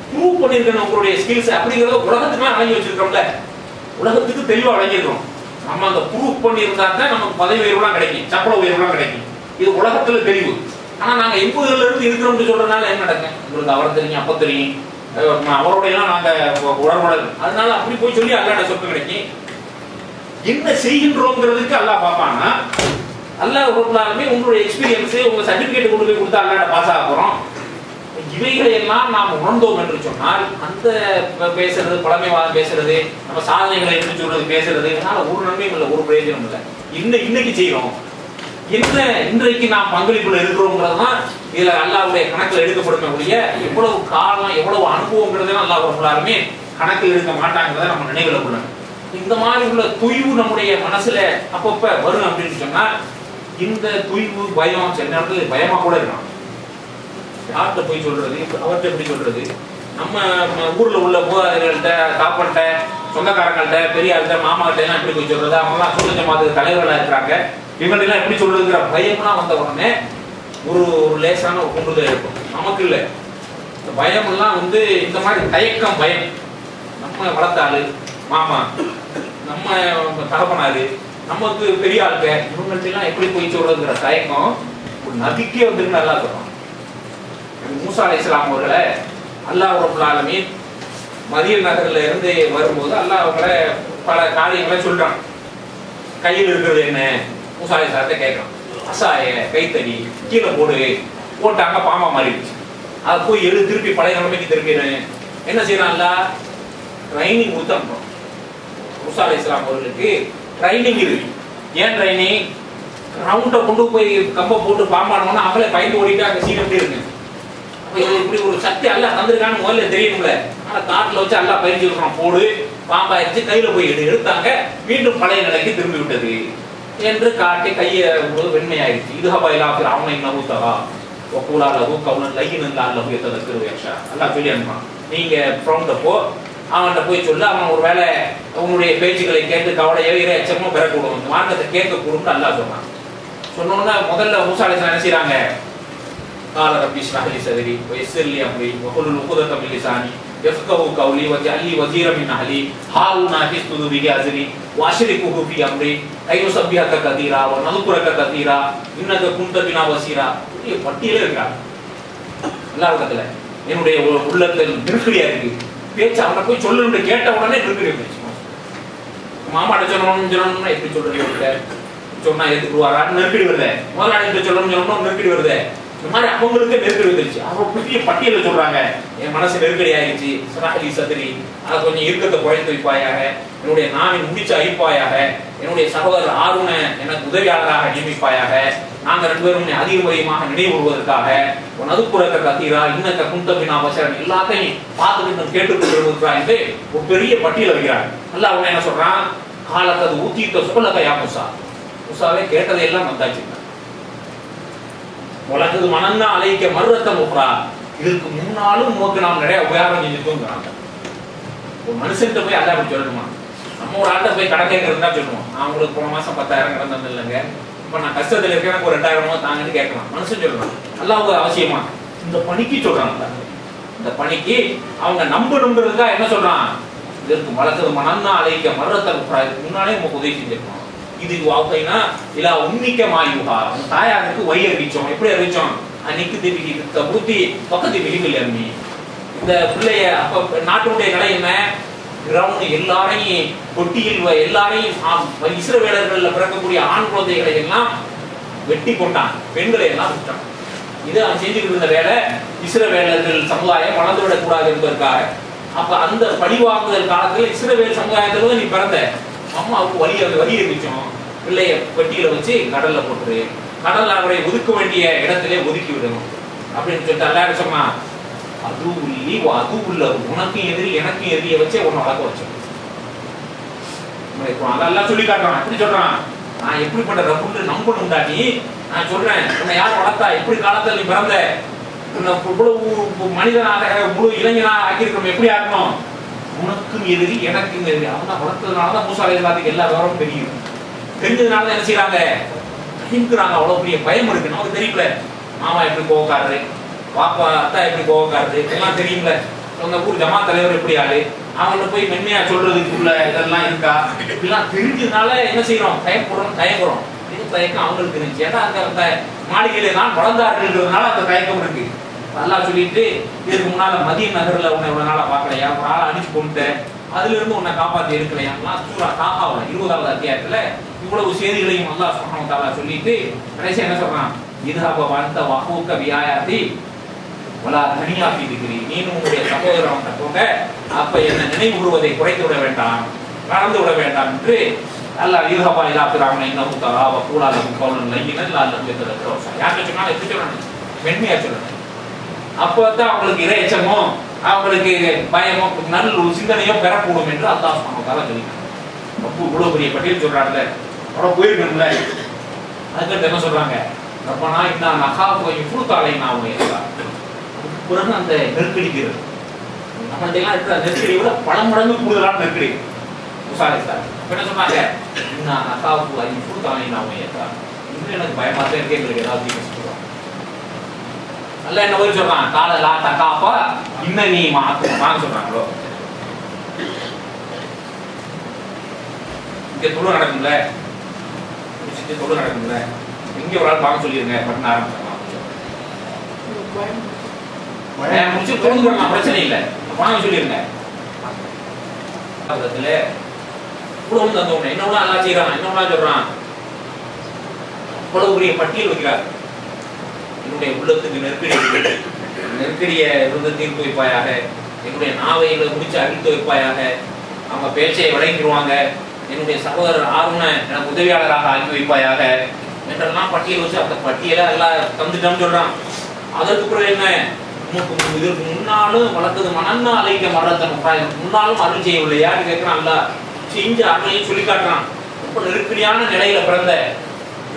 ப்ரூவ் பண்ணிருக்கணும் உங்களுடைய ஸ்கில்ஸ் அப்படிங்கறத உலகத்துக்குலாம் வழங்கி வச்சிருக்கோம்ல, உலகத்துக்கு தெளிவா வழங்கிருக்கோம். நம்ம அந்த ப்ரூவ் பண்ணியிருந்தா தான் நமக்கு பதவி உயர்வுலாம் கிடைக்கும், சம்பள உயர்வுலாம் கிடைக்கும். இது உலகத்துல தெளிவு. ஆனா நாங்க 80ல இருந்து இருக்கிறோம்னு சொல்றதுனால என்ன நடக்கும்? உங்களுக்கு அவரை தெரியும், அப்ப தெரியும், அவரோட எல்லாம் நாங்க உடன்பட, அதனால அப்படி போய் சொல்லி அல்லாஹ்ட்ட சொத்து கிடைக்கும். என்ன செய்கின்றோங்கிறதுக்கு அல்லாஹ் பார்ப்பானா? அல்லாஹ் ஒருவருமே உங்களுடைய எக்ஸ்பீரியன்ஸ், உங்க சர்டிபிகேட் கொண்டு போய் கொடுத்தா அல்லாஹ்ட்ட பாஸ் ஆக போறோம். இவைகளை எல்லாம் நாம் உணர்ந்தோம் என்று சொன்னால், அந்த பேசுறது, பழமைவாதம் பேசுறது, நம்ம சாதனைகளை எடுத்து சொல்றது, பேசுறது, அதனால ஒரு நன்மையும் இல்லை, ஒரு பிரயோஜனம் இல்லை. இன்னைக்கு செய்யறோம் என்ன, இன்றைக்கு நாம் பங்களிப்புல இருக்கிறோங்கிறதுதான் இதுல அல்லாஹ்வுடைய கணக்கில் எடுக்கப்படுமே ஒழிய, எவ்வளவு காலம் எவ்வளவு அனுபவங்கிறதெல்லாம் அல்லாஹ் எல்லாருமே கணக்கில் எடுக்க மாட்டாங்கிறத நம்ம நினைவுல கொள்ளணும். இந்த மாதிரி உள்ள துய்வு நம்முடைய மனசுல அப்பப்ப வரும் அப்படின்னு சொன்னா, இந்த துய்வு பயம் சில நேரத்தில் பயமா கூட இருக்கலாம். யார்கிட்ட போய் சொல்றது, அவர்கிட்ட எப்படி சொல்றது, நம்ம ஊர்ல உள்ள மூதாதைகள்கிட்ட, தாப்பன்ட்ட, சொந்தக்காரங்கள்ட்ட, பெரியார்கிட்ட, மாமாக்கிட்ட எல்லாம் எப்படி போய் சொல்றது, அவங்க எல்லாம் சுதந்திர மாத தலைவர்களா இருக்கிறாங்க, இவங்களெல்லாம் எப்படி சொல்றதுங்கிற பயம்லாம் வந்த உடனே ஒரு லேசான ஒரு குண்டுதல் இருக்கும். நமக்கு இல்லை, இந்த பயம் எல்லாம் இந்த மாதிரி தயக்கம், பயம் நம்ம வளர்த்தாரு மாமா, நம்ம தகப்பனாரு, நமக்கு பெரிய ஆளுக்க, இவங்கள்ட்ட எல்லாம் எப்படி போய் சொல்றதுங்கிற தயக்கம் ஒரு நபிக்கே வந்துருக்கு. நல்லா சொல்றோம். மூசா அலைஹிஸ்ஸலாம் அவர்களை அல்லாஹ் ரப்பல் ஆலமீன் மதியன் நகர்ல இருந்து வரும்போது அல்லாஹ் அவங்கள பல காரியங்களை சொல்றான். கையில் இருக்கிறது என்ன? மூசா அலைஹிஸ்ஸலாத்தை கேட்கறான். அசாய கைத்தடி கீழே போட்டாங்க, பாம்பா மாறிடுச்சு. அதை போய் திருப்பி பழைய நிலைமைக்கு திருப்பிடுறேன். என்ன செய்யறான்ல? ட்ரைனிங் கொடுத்தோம். மூசா அலைஹிஸ்ஸலாம் அவர்களுக்கு ட்ரைனிங் இருக்கு. ஏன் ட்ரைனிங்? ரவுண்டை கொண்டு போய் கம்பை போட்டு பாம்பானோன்னா அவங்களே பயந்து ஓடிட்டு அங்கே சீன் எப்படி இருக்கு. அப்போ இது இப்படி ஒரு சக்தி எல்லாம் தந்திருக்கான்னு முதல்ல தெரியணும்ல. ஆனால் காட்டில் வச்சு எல்லாம் பயிற்சி இருக்கிறோம், போடு பாம்பாயிருச்சு, கையில் போய் எடுத்தாங்க, மீண்டும் பழைய நிலைக்கு திரும்பி விட்டது என்று காட்டி கையை வெண்மையாயிருச்சு. இதுஹபாயிலாஃபிர் அவனை நகுத்தவா ஒக்கூலாலகு கவுனன் லையினன் லாலகு எத்ததற்கு வேஷா எல்லாம் சொல்லி அனுப்பான். நீங்க ஃப்ரௌண்டப்போ அவன்கிட்ட போய் சொல்ல, அவன் ஒரு வேலை உன்னுடைய பேச்சுக்களை கேட்டு கவலையோ இறைச்சமோ பெறக்கூடும், இந்த மார்க்கத்தை கேட்கக்கூடும் அல்லா சொன்னான். சொன்னோன்னா முதல்ல மூசா அலைஹிஸ்ஸலாம் என்ன செய்யறாங்க? கால ரப்பி இஷ்ரஹ் லி சத்ரி வயஸ்ஸிர் லி அம்ரி வஹ்லுல் உக்தத மின் லிசானி யஃப்கஹு கௌலி வஜ்அல் லி வஸீரன் மின் அஹ்லி ஹாரூன அஹ்துது பிஹி அஸ்ரி வஅஷ்ரிகுஹு ஃபீ அம்ரி கை நுஸப்பிஹக கதீரா வ நذ்குரக கதீரா இன்னக குன்த பினா வஸீரா. இது பட்டியலே இருக்கா எல்லா இடத்துல. என்னுடைய உள்ளத்தில் நெருக்கடியா இருக்கு, பேச்சு அவனை போய் சொல்லணும்னு கேட்ட உடனே நெருக்கடி போயிடுச்சு. மாமாட்ட சொல்லணும்னா எப்படி சொல்றது? சொன்னா எதுக்குவாரான்னு நெருக்கடி வருது. முதலாளிகிட்ட சொல்லணும்னு நெருக்கடி வருது. இந்த மாதிரி அவங்களுக்கு நெருக்கடி வந்துருச்சு. அவங்க பெரிய பட்டியல சொல்றாங்க, என் மனசு நெருக்கடி ஆயிடுச்சு, சராஹலி சதுரி, அதை கொஞ்சம் இறுக்கத்தை குறைத்து வைப்பாயாக, என்னுடைய நாவின் முடிச்சு அழிப்பாயாக, என்னுடைய சகோதரர் ஆர்வன எனக்கு உதவியாளராக நியமிப்பாயாக, நாங்கள் 2 பேரும் அதிகம் அதிகமாக நினைவுறுவதற்காக நதுக்குறக்க கத்தீரா இன்னக்க குந்தபினா வசரன் எல்லாத்தையும் பார்த்துக்கிட்டு கேட்டுக்கொண்டிருக்கிறா என்று ஒரு பெரிய பட்டியலை வைக்கிறார். அல்ல அவன் என்ன சொல்றான்? காலத்தது ஊத்திட்ட சொல்லக யா மூசா, மூசாவே கேட்டதையெல்லாம் வந்தாச்சு. உலகது மனன்னா அழைக்க மறுரத்த முப்ரா, இதற்கு முன்னாலும் உமக்கு நாம் நிறைய உபகாரம் செஞ்சுட்டோங்கிறாங்க. ஒரு மனுஷன்கிட்ட போய் அல்ல அப்படி சொல்லணுமா? நம்ம ஒரு ஆள்கிட்ட போய் கடன் கேட்கறதுனா சொல்லுவோம், நான் உங்களுக்கு போன மாசம் 10,000 கடன் தந்து இல்லைங்க, இப்ப நான் கஷ்டத்துல இருக்கேன், எனக்கு ஒரு 2,000 தாங்கன்னு கேட்கலாம். மனுஷன் சொல்லலாம். அல்லாஹ் அவசியமா இந்த பணிக்கு சொல்றாங்க. இந்த பணிக்கு அவங்க நம்பணுங்கிறதுக்காக என்ன சொல்றான்? இதற்கு வளர்த்தது மனன்னா அழைக்க மறுரத்த முப்ரா, இதுக்கு முன்னாலே உமக்கு உதவி செஞ்சிருக்கோம். இது வாக்கைனா இல்ல உன்னிக்க மாயுகா, தாயாருக்கு வை அறிவிச்சோம். எப்படி அறிவிச்சோம்? அன்னைக்கு திபிகி பூத்தி பக்கத்து விளிம்பில் இறங்கி இந்த பிள்ளைய. அப்ப நாட்டுடைய நிலை என்ன? கிரவுண்ட் எல்லாரையும் கொட்டியில் எல்லாரையும் இஸ்ரவேலர்கள்ல பிறக்கக்கூடிய ஆண் குழந்தைகளை எல்லாம் வெட்டி கொண்டான், பெண்களை எல்லாம் விட்டான். இது அவன் செஞ்சுக்கிட்டு இருந்த வேலை. இஸ்ரவேலர்கள் சமுதாயம் வளர்ந்து விடக்கூடாது என்பதற்காக. அப்ப அந்த பழிவாங்குதல் காலத்துல இஸ்ரவேல் சமுதாயத்துல நீ பிறந்த அம்மாவுக்கு வலி இருந்துச்சோம். பிள்ளைய பெட்டியில வச்சு கடல்ல போட்டுரு, கடல்ல அவரை ஒதுக்க வேண்டிய இடத்திலே ஒதுக்கி விடணும் அப்படின்னு சொல்லிட்டு எல்லாரும் சொன்னா, அது உள்ளி அது உள்ள உனக்கும் எதிரி எனக்கும் எதிரியை வச்சு உன்னை வளர்க்க வச்சோம். அதெல்லாம் சொல்லி காட்டுறான். எப்படி சொல்றான்? நான் எப்படிப்பட்ட ரப்புன்னு நம்பணும் தாண்டி நான் சொல்றேன். உன்னை யார் வளர்த்தா? எப்படி காலத்தில் நீ பிறந்த? உன்னை இவ்வளவு மனிதனாக முழு இளைஞனாக ஆக்கியிருக்கணும். எப்படி ஆக்கணும்? உனக்கும் எதிரி எனக்கும் எதிரி. அவன் வளர்த்ததுனாலதான் மூசா அலைஹிஸ்ஸலாத்துக்கு எல்லா விவரமும் தெரியும். தெரிஞ்சதுனால என்ன செய்யறாங்க? பயந்துக்கிறாங்க. அவ்வளவு பெரிய பயம் இருக்கு. நமக்கு தெரியல, மாமா எப்படி கோவக்காரரு, பாப்பா அத்தா எப்படி கோவக்காரரு எல்லாம் தெரியும்ல. உங்க ஊர் ஜமா தலைவர் எப்படி ஆளு, அவங்கள்ட்ட போய் மென்மையா சொல்றதுக்குள்ள இதெல்லாம் இருக்கா? இப்படிலாம் தெரிஞ்சதுனால என்ன செய்யறோம்? தயங்குறோம். இது தயக்கம் அவங்களுக்கு இருந்துச்சு. ஏன்னா அந்த மாளிகையில தான் வளர்ந்தார்கள்ன்றதுனால அந்த தயக்கம் இருக்கு. நல்லா சொல்லிட்டு, இதுக்கு முன்னால மதிய நகர்ல உன்னை இவ்வளவு நாளா பாக்கலையா, ஒரு ஆளை அடிச்சு கொண்டுட்டேன், அதுல இருந்து உன்னை காப்பாத்தி எடுக்கலையாம்லாம் சூரா தாஹாவுல 20வது அத்தியாயத்துல இவ்வளவு செய்திகளையும் அல்லாஹ் சுப்ஹானஹு வ தஆலா சொல்லிட்டு கடைசி என்ன சொல்றான்? இதுஹப வந்த வஹூக பிஆயாதி வலா தனியா ஃபீ திக்ரி, நீனும் உன்னுடைய சகோதரன் போங்க, அப்ப என்ன நினைவு கூறுவதை குறைத்து விட வேண்டாம், மறந்து விட வேண்டாம் என்று அல்லாஹ் இதுஹபா இலா ஃபிரௌன இன்னஹு தஆ வ கூலா லஹு கௌலன் லய்யினன் லஅல்லஹு யததக்கரூன். யார்கிட்ட சொன்னாலும் எப்படி சொல்லணும்? மென்மையா சொல்லணும். அப்பதான் அவங்களுக்கு இறையச்சமோ அவங்களுக்கு பயமோ நல்ல சிந்தனையோ பெறக்கூடும் என்று அல்லாஹ் சுப்ஹானஹு வ தஆலா சொல்லிட்டான். அப்போ இவ்வளவு பெரிய பட்டியல் சொல்றாங்கல்ல, அவ்வளோ போயிருக்கணும்ல. அதுக்கு என்ன சொல்றாங்க? ரப்பனா இன்னா நகாஃபு யுஃப்ருத அலைனா வயஸா. பிறகு அந்த நெருக்கடிக்கிறது நம்மள்ட்ட எல்லாம் இருக்கிற நெருக்கடியை விட பல மடங்கு கூடுதலான நெருக்கடி மூசா அலைஹிஸ்ஸலாம். என்ன சொன்னாங்க? இன்னா நகாஃபு யுஃப்ருத அலைனா வயஸா. இன்னும் எனக்கு பயமாத்தான் இருக்கு, எங்களுக்கு ஏதாவது சொல்லுவாங்க. அல்ல என்ன பதில் சொல்றான்? கால லா தகாஃபா இன்னனி மாஅக்கும் சொல்றாங்களோ. இங்கே தொழில் நடக்கும்ல, முடிச்சுட்டு தொழில் நடக்கும்ல, இங்கே ஒரு ஆள் பார்க்க சொல்லிடுங்க பட்டன் ஆரம்பிச்சிடலாம். முடிச்சு தொழுதுலாம் பிரச்சனை இல்லை, வாங்க சொல்லிருங்க. குடும்பம் தந்தவங்க என்னவெல்லாம் நல்லா செய்யறான், என்னவெல்லாம் சொல்றான், அவ்வளவு பெரிய பட்டியல் வைக்கிறார். என்னுடைய உள்ளத்துக்கு நெருக்கடியை இருந்து தீர்த்து வைப்பாயாக, என்னுடைய நாவையில முடிச்சு அழித்து வைப்பாயாக, அவங்க பேச்சை விளங்கிடுவாங்க, என்னுடைய சகோதரர் ஆர்வனை எனக்கு உதவியாளராக ஆக்கி வைப்பாயாக என்றெல்லாம் பட்டியல் வச்சு அந்த பட்டியலை எல்லாம் தந்துட்டோம்னு சொல்றான். அதற்கு பிறகு என்ன, இதற்கு முன்னாலும் வளர்த்தது மனன்னா அழைக்க மறத்தன் முன்னாலும் அருள் செய்யவில்லை யாரு கேட்கிறான், அல்ல செஞ்ச அருளையும் சொல்லி காட்டுறான். ரொம்ப நெருக்கடியான நிலையில பிறந்த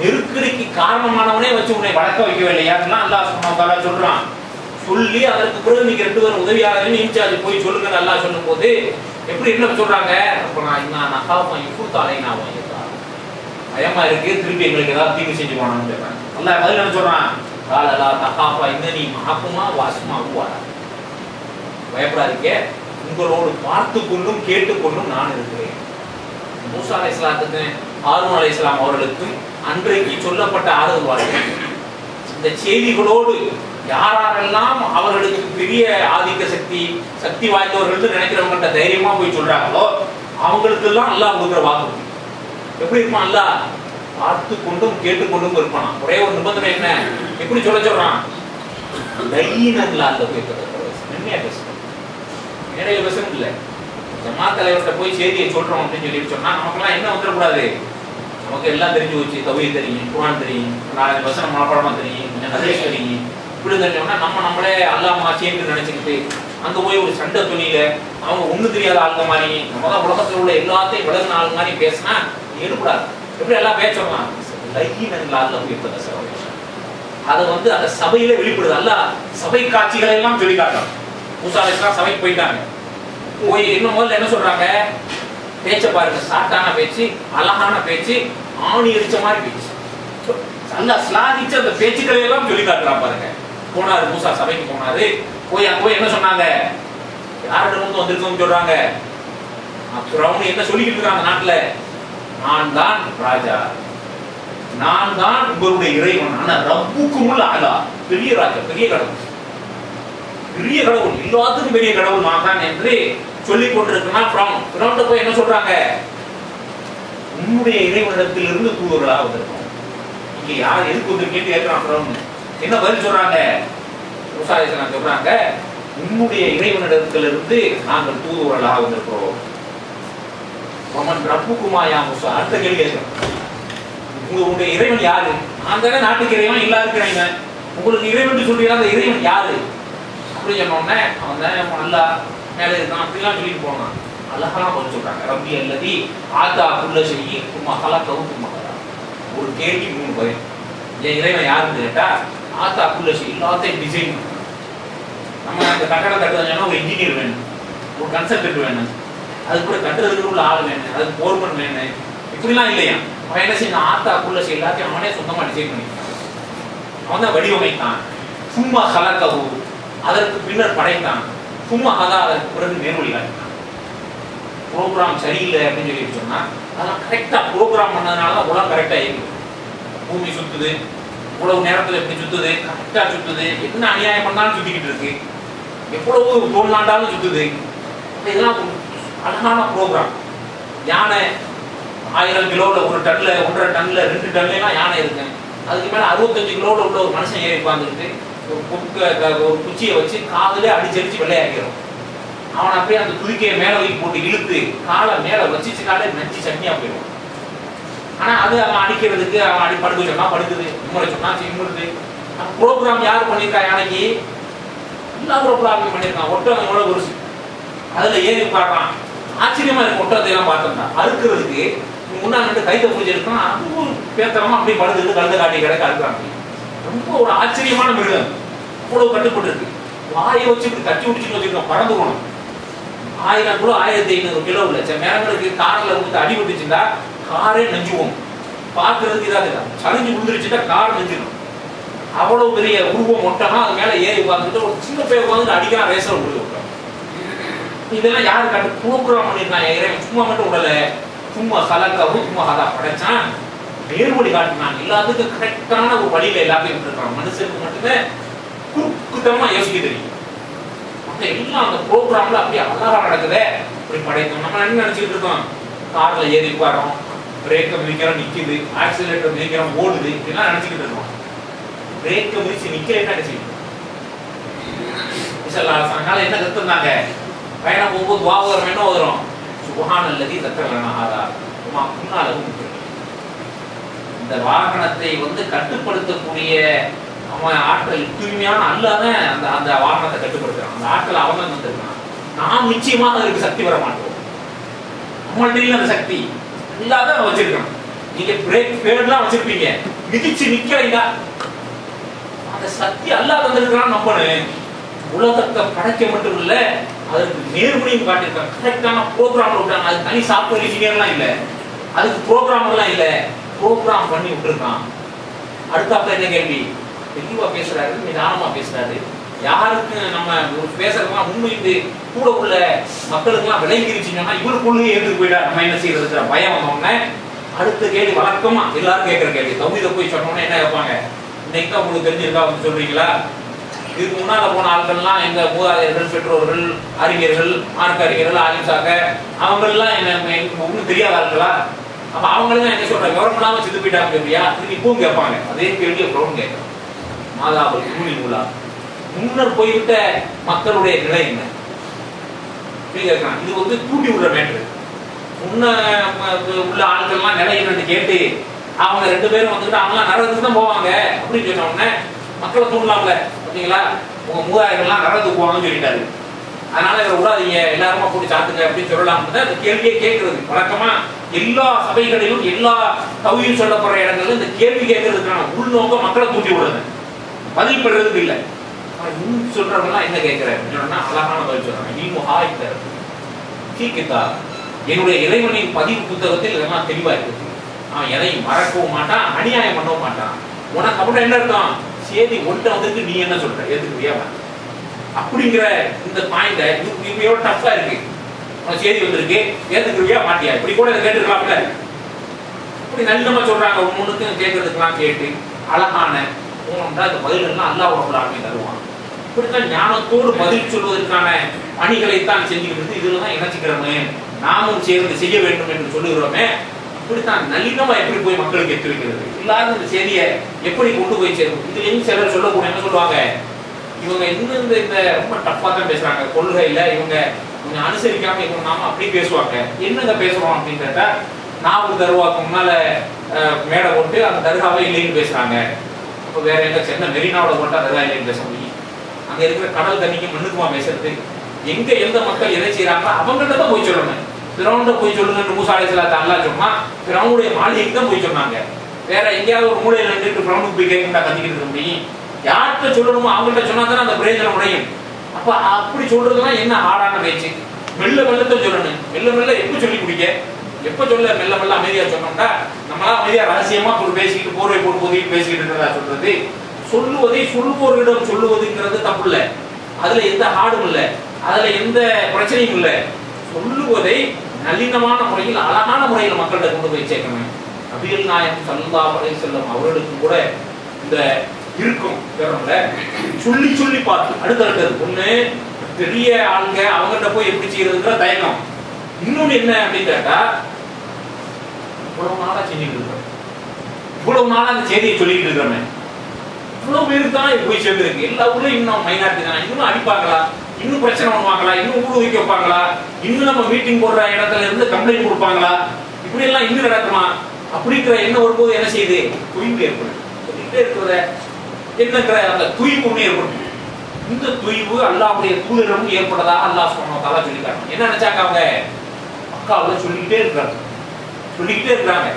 நெருக்கடிக்கு காரணமானவனே வச்சு உன்னை வளர்க்க வைக்கவில்லை யாருன்னா அல்லா சுப்ஹானஹு சொல்றான். சொல்லி அதற்கு பிறகு நீங்க 2 பேரும் உதவியாளர்கள் இன்சார்ஜ் போய் சொல்லுங்க நல்லா சொல்லும் போது எப்படி என்ன சொல்றாங்க, அப்ப நான் நகாஃபா யுஃபுத் அலைனா பயமா இருக்கு, திருப்பி எங்களுக்கு ஏதாவது தீங்கு செஞ்சு போனான்னு சொல்றாங்க. அல்லாஹ் பதில் என்ன சொல்றான், காலலா தகாஃபா இன்னனி மஹகுமா வாஸ்மா ஹுவா, பயப்படாதீங்க, உங்களோடு பார்த்து கொண்டும் கேட்டுக்கொண்டும் நான் இருக்கிறேன். மூசா அலைஹிஸ்ஸலாத்துக்கு ஹாரூன் அலைஹிஸ்ஸலாம் அவர்களுக்கும் அன்றைக்கு சொல்லப்பட்ட ஆறுதல் வார்த்தை. இந்த செய்திகளோடு யாரெல்லாம் அவர்களுக்கு பெரிய ஆதிக்க சக்தி வாய்ந்தவர்கள் நினைக்கிறவங்கள்ட்ட தைரியமா போய் சொல்றாங்களோ அவங்களுக்கு எல்லாம் அல்லாஹ் கொடுக்குற வாக்கு எப்படி இருப்பான், அல்லாஹ் பார்த்து கொண்டும் கேட்டுக்கொண்டும் இருப்பான். ஒரே ஒரு நிபந்தனை என்ன, எப்படி சொல்றான், மென்மையா பேசுறோம், மேடையில பேசணும் இல்லை, ஜமாத் தலைவர்கிட்ட போய் செய்தியை சொல்றோம் அப்படின்னு சொல்லி சொன்னா நமக்கெல்லாம் என்ன வந்துடக்கூடாது, நமக்கு எல்லாம் தெரிஞ்சு வச்சு தௌஹீத் தெரியும், குர்ஆன் தெரியும், 4 வசனம் மனப்பாடமா தெரியும், கொஞ்சம் ஹதீஸ் தெரியும், இப்படி தெரிஞ்சோம்னா நம்மளே அல்லாஹ் சேர்ந்து நினைச்சுக்கிட்டு அங்க போய் ஒரு சண்டை துணியில அவங்க ஒண்ணு தெரியாத ஆளுங்க மாதிரி நம்ம தான் உலகத்தில் உள்ள எல்லாத்தையும் விலகின ஆள் மாதிரி பேசினா எடுக்கூடாது. எப்படி எல்லாம் பேசலாம், அதை அந்த சபையில வெளிப்படுது. அல்ல சபை காட்சிகளை எல்லாம் சொல்லி காட்டணும். மூசா அலைஹிஸ்ஸலாம் சபைக்கு போயிட்டாங்க, போய் இன்னும் முதல்ல என்ன சொல்றாங்க, பேச்ச பாருங்க, சாட்டான பேச்சு, அழகான பேச்சு, ஆணி அடிச்ச மாதிரி பேச்சு, நல்லா ஸ்லாகிச்சு அந்த பேச்சுக்களை எல்லாம் சொல்லி காட்டுறான் பாருங்க. போனாரு மூசா, சபைக்கு போனாரு, போய் அங்க போய் என்ன சொன்னாங்க, யார்கிட்ட இருந்து வந்திருக்கோம்னு சொல்றாங்க, ஃபிரௌன் என்ன சொல்லிக்கிட்டு இருக்காங்க நாட்டுல, நான் தான் ராஜா, நான் தான் உங்களுடைய இறைவன், ஆனா ரப்புக்குமுல் அலா, பெரிய ராஜா, பெரிய கடவுள், பெரிய கடவுள், எல்லாத்துக்கும் பெரிய கடவுள் நான் தான் என்று சொல்லிக் கொண்டிருக்கிறான் ஃபிரௌன். ஃபிரௌன்ட்ட போய் என்ன சொல்றாங்க, உன்னுடைய இறைவனிடத்தில் இருந்து தூதர்களாக வந்திருக்கோம், இங்க யார் எதுக்கு வந்திருக்கேன்னு கேட்கிறான் ஃபிரௌன். என்ன பதில் சொல்றாங்க, மூசா அலைஹிஸ்ஸலாம் சொல்றாங்க, உன்னுடைய இறைவனிடத்திலிருந்து நாங்கள் தூதுவர்களாக வந்திருக்கிறோம். மமன் ரப்புக்குமா யா மூசா, அடுத்த கேள்வி கேட்கிறோம், உங்களுடைய இறைவன் யாரு, நான் தானே நாட்டுக்கு இறைவன், எல்லாருக்கும் இறைவன், உங்களுக்கு இறைவன் சொல்றீங்களா, அந்த இறைவன் யாரு அப்படின்னு சொன்னோடனே அவன் தான் அல்லாஹ் மேலே இருக்கான் அப்படிலாம் சொல்லிட்டு போனான். அழகெல்லாம் பதில் சொல்றாங்க, ரப்பி அல்லதி ஆத்தா குல்ல ஷைஇ சும்மா ஹலகஹு சும்மா ஹதா. ஒரு கேள்வி 3 பதில். என் இறைவன் யாருன்னு கேட்டா, ஆத்தா குல்ல ஷைஇ, எல்லாத்தையும் டிசைன். நம்ம அந்த கட்டடம் கட்டுறதுனா ஒரு இன்ஜினியர் வேணும், ஒரு கன்சல்டன்ட் வேணும், அது கூட கட்டுறதுக்கு உள்ள ஆள் வேணும், அதுக்கு போர்மன் வேணும், இப்படிலாம் இல்லையா. அவன் என்ன செய்ய, ஆத்தா குல்ல ஷைஇ எல்லாத்தையும் அவனே சொந்தமா டிசைன் பண்ணிட்டான், அவன் தான் வடிவமைத்தான். சும்மா ஹலகஹு, அதற்கு பின்னர் படைத்தான். சும்மா ஹதா, அதற்கு பிறகு நேர்வழி காட்டினான். ப்ரோக்ராம் சரியில்லை அப்படின்னு சொல்லி சொன்னா அதெல்லாம் கரெக்டா ப்ரோக்ராம் பண்ணதுனால தான் உலகம் கரெக்டா இருக்குது. பூமி சுத்துது, இவ்வளவு நேரத்துல எப்படி சுத்துது, கரெக்டா சுத்துது, என்ன அநியாயம் பண்ணாலும் சுத்திக்கிட்டு இருக்கு, எவ்வளவு தோல்நாண்டாலும் சுத்துது. இதெல்லாம் அழகான ப்ரோக்ராம். யானை 1000 கிலோல, 1 டன்ல, 1.5 டன்ல, 2 டன்லாம் யானை இருக்கு. அதுக்கு மேல 65 கிலோல உள்ள ஒரு மனுஷன் ஏறி உட்கார்ந்துருக்கு, ஒரு குச்சியை வச்சு காதுல அடிச்சடிச்சு வெள்ளையாக்கிறோம். அவன் அப்படியே அந்த துதிக்கையை மேல வைக்க போட்டு இழுத்து காலை மேல வச்சிச்சு, காலை நச்சு சட்னியா போயிடும். ஆனா அது அவன் அடிக்கிறதுக்கு, அவன் அடி படுக்க சொன்னா படுக்குது, இம்முறை சொன்னா இம்முறது. ப்ரோக்ராம் யார் பண்ணிருக்கா, யானைக்கு எல்லா ப்ரோக்ராமும் பண்ணிருக்கான். ஒட்டகம் எவ்வளவு பெருசு, அதுல ஏறி உட்காடுறான். ஆச்சரியமா இருக்கு, ஒட்டகத்தை எல்லாம் பார்த்தோம்னா அறுக்கிறதுக்கு முன்னா நின்று கைத்தை பிடிச்சி இருக்கான், அதுவும் பேத்தரமா அப்படியே படுக்குது, கழுத காட்டி கிடக்க அறுக்கிறாங்க. ரொம்ப ஒரு ஆச்சரியமான மிருகம், அவ்வளவு கட்டுப்பட்டு இருக்கு. வாயை வச்சு இப்படி கட்டி பிடிச்சிட்டு வச்சிருக்கோம், பறந்து போகணும். 1000 கிலோ 1500 கிலோ உள்ள மேலங்களுக்கு காரில் வந்து அடிபட்டுச்சுன்னா காரே நெஞ்சுவோம். பார்க்கறதுக்கு இதாக சளிஞ்சு விழுந்துருச்சுட்டா கார் நெஞ்சிடும். அவ்வளவு பெரிய உருவம் ஒட்டனா அது மேல ஏறி உட்காந்துட்டு ஒரு சின்ன பேர் உட்காந்து அடிக்கலாம், ரேசர் விட்டு விட்டோம். இதெல்லாம் யாரு கண்டு ப்ரோக்ராம் பண்ணிருக்காங்க, இறைவன் சும்மா மட்டும் உடல சும்மா கலக்கவும் சும்மா ஹதா படைச்சான், நேர்வழி காட்டினான். எல்லாத்துக்கும் கரெக்டான ஒரு வழியில எல்லாத்தையும் விட்டுருக்கான். மனுஷனுக்கு மட்டுமே குறுக்குத்தனமா யோசிக்க தெரியும். மற்ற எல்லாம் அந்த ப்ரோக்ராம்ல அப்படியே அழகா நடக்குதே. அப்படி படைத்தோம். நம்ம என்ன நினைச்சுட்டு இருக்கோம்? கார்ல ஏறி உட்காரோம், பிரேக்கை மிதிக்கிறோம் நிக்குது, ஆக்சிலேட்டர் மிதிக்கிறோம் ஓடுது, இப்படிலாம் நினைச்சுக்கிட்டு இருக்கோம். பிரேக்கை மிதிச்சு நிக்கலைன்னா நினைச்சுக்கிட்டு அதனால என்ன கத்துனாங்க? பயணம் போகும்போது வாவரம் என்ன ஓதுறோம்? சுபஹான் அல்லதி தக்கலனா ஆதா முன்னாலும். இந்த வாகனத்தை வந்து கட்டுப்படுத்தக்கூடிய அவன் ஆற்றல் தூய்மையான அல்லாத அந்த அந்த வாகனத்தை கட்டுப்படுத்துறான். அந்த ஆற்றல் அவன் தான் வந்திருக்கான். நாம் நிச்சயமாக அதுக்கு சக்தி வர மாட்டோம். நம்மள்ட்ட அந்த சக்தி இல்லாத வச்சிருக்கோம். நீங்க பிரேக் பேர்லாம் வச்சிருப்பீங்க, மிதிச்சு நிக்கிறீங்க, அந்த சக்தி அல்லாத வந்திருக்கான்னு நம்பணும். உலகத்தை படைக்க மட்டும் இல்ல, அதுக்கு நேர்மணியும் காட்டியிருக்காங்க. கரெக்டான ப்ரோக்ராம் விட்டாங்க. அது தனி சாஃப்ட்வேர் இன்ஜினியர்லாம் இல்லை, அதுக்கு ப்ரோக்ராம் எல்லாம் இல்லை, ப்ரோக்ராம் பண்ணி விட்டுருக்கான். அடுத்தாப்புல என்ன கேள்வி? தெளிவா பேசுறாரு, நிதானமா பேசுறாரு. யாருக்கு நம்ம பேசுறதுலாம் உண்மைக்கு கூட உள்ள மக்களுக்கெல்லாம் விளைவிச்சுன்னா இவருக்குள்ளே எடுத்துட்டு போயிட்டா நம்ம என்ன செய்யறதுங்கிற பயம் வந்தோம்னா அடுத்த கேள்வி வழக்கமா எல்லாரும் கேட்கிற கேள்வி. தௌஹீத போய் சொன்னோம்னா என்ன கேட்பாங்க? இன்னைக்கு தான் உங்களுக்கு தெரிஞ்சிருக்கா அப்படின்னு சொல்றீங்களா? இதுக்கு முன்னால போன ஆட்கள்லாம் எங்க மூதாதையர்கள், பெற்றோர்கள், அறிஞர்கள், மார்க்க அறிஞர்கள், ஆலிம்சாக்க அவங்கெல்லாம் என்ன ஒன்றும் தெரியாத ஆட்களா? அப்ப அவங்களும் என்ன சொல்றாங்க? விவரம் இல்லாம செத்து போயிட்டாங்க கேட்பியா? இப்பவும் கேட்பாங்க. அதே கேள்வி அப்புறம் கேட்கணும். மாதாபுல் கூலி நூலா முன்னர் போய்விட்ட மக்களுடைய நிலை என்ன கேட்கிறான். இது வந்து கூட்டி விடுற மேட்ரு. முன்ன உள்ள ஆட்கள்லாம் நிலை என்னன்னு கேட்டு அவங்க 2 பேரும் வந்துட்டு அவங்களாம் நரகத்துக்கு தான் போவாங்க அப்படின்னு சொன்ன உடனே மக்களை தூண்டலாம்ல. பார்த்தீங்களா, உங்க மூதாயிரங்கள்லாம் நரகத்துக்கு போவாங்கன்னு சொல்லிட்டாரு. அதனால இதை விடாதீங்க, எல்லாருமா போட்டு சாத்துங்க அப்படின்னு சொல்லலாம். அந்த கேள்வியே கேட்கறது வழக்கமா எல்லா சபைகளிலும் எல்லா தௌஹீத் சொல்லப்படுற இடங்கள்ல இந்த கேள்வி கேட்கறதுக்கான உள்நோக்கம் மக்களை தூண்டி விடுறது, பதில் பெறுறதுக்கு இல்லை. சொல்றவங்கலாம் என்ன கேட்கிறேன் அழகான பதில் சொல்றாங்க. என்னுடைய இறைவனின் பதிவு புத்தகத்தில் இதெல்லாம் தெளிவா இருக்கு. அவன் எதையும் மறக்கவும் மாட்டான், அநியாயம் பண்ணவும் மாட்டான். உனக்கு அப்படி என்ன அர்த்தம்? சேதி ஒன்றை வந்துட்டு நீ என்ன சொல்ற ஏத்துக்குவியா அப்படிங்கிற இந்த பாயிண்ட எவ்வளவு டஃபா இருக்கு. உனக்கு சேதி வந்திருக்கு, ஏத்துக்குவியா மாட்டியா? இப்படி கூட இதை கேட்டுக்கலாம்ல. இப்படி நல்லமா சொல்றாங்க. ஒண்ணுக்கும் கேட்கறதுக்கெல்லாம் கேட்டு அழகான இந்த பதில்கள்லாம் அல்லாஹ் ரப்பல் ஆலமீன் தருவான். இப்படித்தான் ஞானத்தோடு பதில் சொல்வதற்கான பணிகளைத்தான் செஞ்சுக்கிறது. இதுலதான் இணைச்சிக்கிறோமே, நாமும் சேர்ந்து செய்ய வேண்டும் என்று சொல்லுகிறோமே. இப்படித்தான் நளினமா எப்படி போய் மக்களுக்கு எத்தி வைக்கிறது, இல்லாத இந்த செய்தியை எப்படி கொண்டு போய் சேரும். இதுலயும் சிலர் சொல்லக்கூடிய என்ன சொல்லுவாங்க? இவங்க இன்னும் இந்த ரொம்ப டஃபா தான் பேசுறாங்க கொள்கையில, இவங்க கொஞ்சம் அனுசரிக்காம இவங்க நாம அப்படி பேசுவாங்க. என்னங்க பேசுறோம் அப்படின்னு கேட்டா, நான் ஒரு தர்காவுக்கு முன்னால மேடை போட்டு அந்த தர்காவே இல்லைன்னு பேசுறாங்க. இப்போ வேற எங்க சென்னை மெரினாவோட போட்டா தர்கா இல்லைன்னு பேச முடியும்? அங்க இருக்கிற கடல் தண்ணிக்கு மண்ணுக்குமா பேசுறது? எங்க எந்த மக்கள் எதை செய்யறாங்களோ அவங்கள்ட்ட தான் போய் சொல்லணும். பிறவுண்ட போய் சொல்லுங்கன்னு மூசா அலைஹிஸ்ஸலாத்து அல்லாஹ் சொன்னா பிறவுடைய மாளிகைக்கு தான் போய் சொன்னாங்க. வேற எங்கேயாவது ஒரு மூலையில நின்றுட்டு பிறவுக்கு போய் கேட்கா கத்திக்கிட்டு இருக்க முடியும்? யார்கிட்ட சொல்லணுமோ அவங்கள்ட்ட சொன்னா தானே அந்த பிரயோஜனம் உடையும். அப்ப அப்படி சொல்றதுலாம் என்ன ஆடான பேச்சு? மெல்ல மெல்லத்தான் சொல்லணும். மெல்ல மெல்ல எப்ப சொல்லி குடிக்க, எப்ப சொல்ல மெல்ல மெல்ல அமைதியா சொன்னோம்னா நம்மளா அமைதியா ரகசியமா பேசிக்கிட்டு போர்வை போட்டு போதிட்டு பேசிக்கிட்டு இருக்கிறதா சொல்றது? சொல்லுவதை சொல்லுவோரிடம் சொல்லுவதுங்கிறது தப்பு இல்லை, அதுல எந்த ஹார்டும் இல்லை, அதுல எந்த பிரச்சனையும் இல்லை. சொல்லுவதை நளினமான முறையில் அழகான முறையில் மக்கள்கிட்ட கொண்டு போய் சேர்க்கணும். நபிகள் நாயகம் ஸல்லல்லாஹு அலைஹி வஸல்லம் அவர்களுக்கு கூட இந்த இருக்கும் சொல்லி சொல்லி பார்த்து அடுத்தடுத்தது ஒண்ணு பெரிய ஆளுங்க அவங்ககிட்ட போய் எப்படி செய்யறதுங்கிற தயக்கம். இன்னொன்னு என்ன அப்படின்னு கேட்டா, இவ்வளவு நாளா செஞ்சுட்டு இருக்கிறோம், இவ்வளவு நாளா அந்த செய்தியை சொல்லிட்டு இருக்கிறோமே, இவ்வளவு பேருக்கு தான் போய் சேர்ந்துருக்கு. எல்லா ஊர்லயும் இன்னும் மைனாரிட்டி தானே, இன்னும் அடிப்பாங்களா, இன்னும் பிரச்சனை பண்ணுவாங்களா, இன்னும் ஊடு வைக்க வைப்பாங்களா, இன்னும் நம்ம மீட்டிங் போடுற இடத்துல இருந்து கம்ப்ளைண்ட் கொடுப்பாங்களா, இப்படி எல்லாம் இன்னும் நடக்குமா அப்படிங்கிற எண்ணம் வரும்போது என்ன செய்யுது? தொய்வு ஏற்படும். சொல்லிட்டே இருக்கிறத என்னங்கிற அந்த தொய்வு ஒண்ணு ஏற்படும். இந்த தொய்வு அல்லாஹ்வுடைய தூதரிடமும் ஏற்பட்டதாக அல்லாஹ் சுப்ஹானஹு வ தஆலா சொல்லிட்டாங்க. என்ன நினைச்சாங்க அவங்க? அக்காவுல சொல்லிக்கிட்டே இருக்காங்க, சொல்லிக்கிட்டே இருக்காங்க.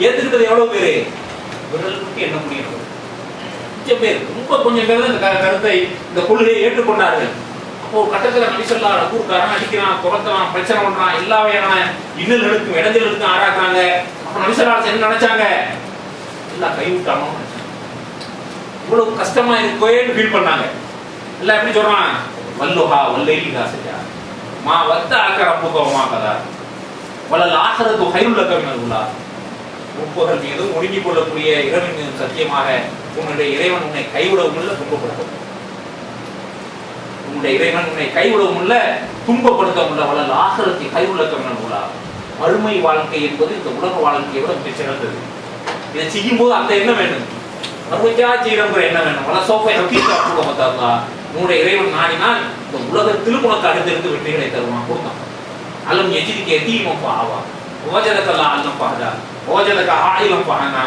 ஏத்துக்கிட்டது எவ்வளவு பேரு? விரலுக்கு என்ன முடியும்? கொஞ்சம் பேர், ரொம்ப கொஞ்சம் பேர் தான் இந்த கருத்தை இந்த கொள்கையை ஏற்றுக்கொண்டார்கள். அப்போ கட்டத்துல நபி ஸல்லல்லாஹு அலைஹி வஸல்லம் ஊர்க்காரன் அடிக்கிறான், துரத்துறான், பிரச்சனை பண்றான், எல்லா வகையான இன்னல்களுக்கும் இடைஞ்சல்களுக்கும் ஆராக்குறாங்க. அப்ப நபி ஸல்லல்லாஹு அலைஹி வஸல்லம் என்ன நினைச்சாங்க? எல்லாம் கைவிட்டானோ, இவ்வளவு கஷ்டமா இருக்கேன்னு ஃபீல் பண்ணாங்க. எல்லாம் எப்படி சொல்றான்? வல்லுஹா வல்லைலி காசையா மா வத்த ஆக்கற புகமா கதா, வலல் ஆஹிரத்து கைருல் லக மினல் ஊலா. முற்பகல் மீதும் ஒடுங்கிக் கொள்ளக்கூடிய இரவின் மீதும் சத்தியமாக உன்னுடைய இறைவன் உன்னை கைவிடவும் இல்லை, துன்பப்படுத்தவும். உன்னுடைய இறைவன் உன்னை கைவிடவும் இல்லை, துன்பப்படுத்தவும் இல்லை. வலல் ஆஹிரத்து கைருல் லக மினல் ஊலா. மறுமை வாழ்க்கை என்பது இந்த உலக வாழ்க்கையை விட மிக சிறந்தது. இதை செய்யும் போது அந்த எண்ணம் வேண்டும், மறுமைக்கா செய்யறங்கிற எண்ணம் வேண்டும். வல சோஃபை ஹக்கீகா பார்த்தா உன்னுடைய இறைவன் நாடினால் இந்த உலகத்திலும் உனக்கு அடுத்திருந்து வெற்றிகளை தருவான், கொடுத்தான். அலம் எஜிரிக்க எதீமம் ஆவா ஓஜலக்கல்லா அல்லம் பாதா ஓஜலக்க ஆயிரம் பானா.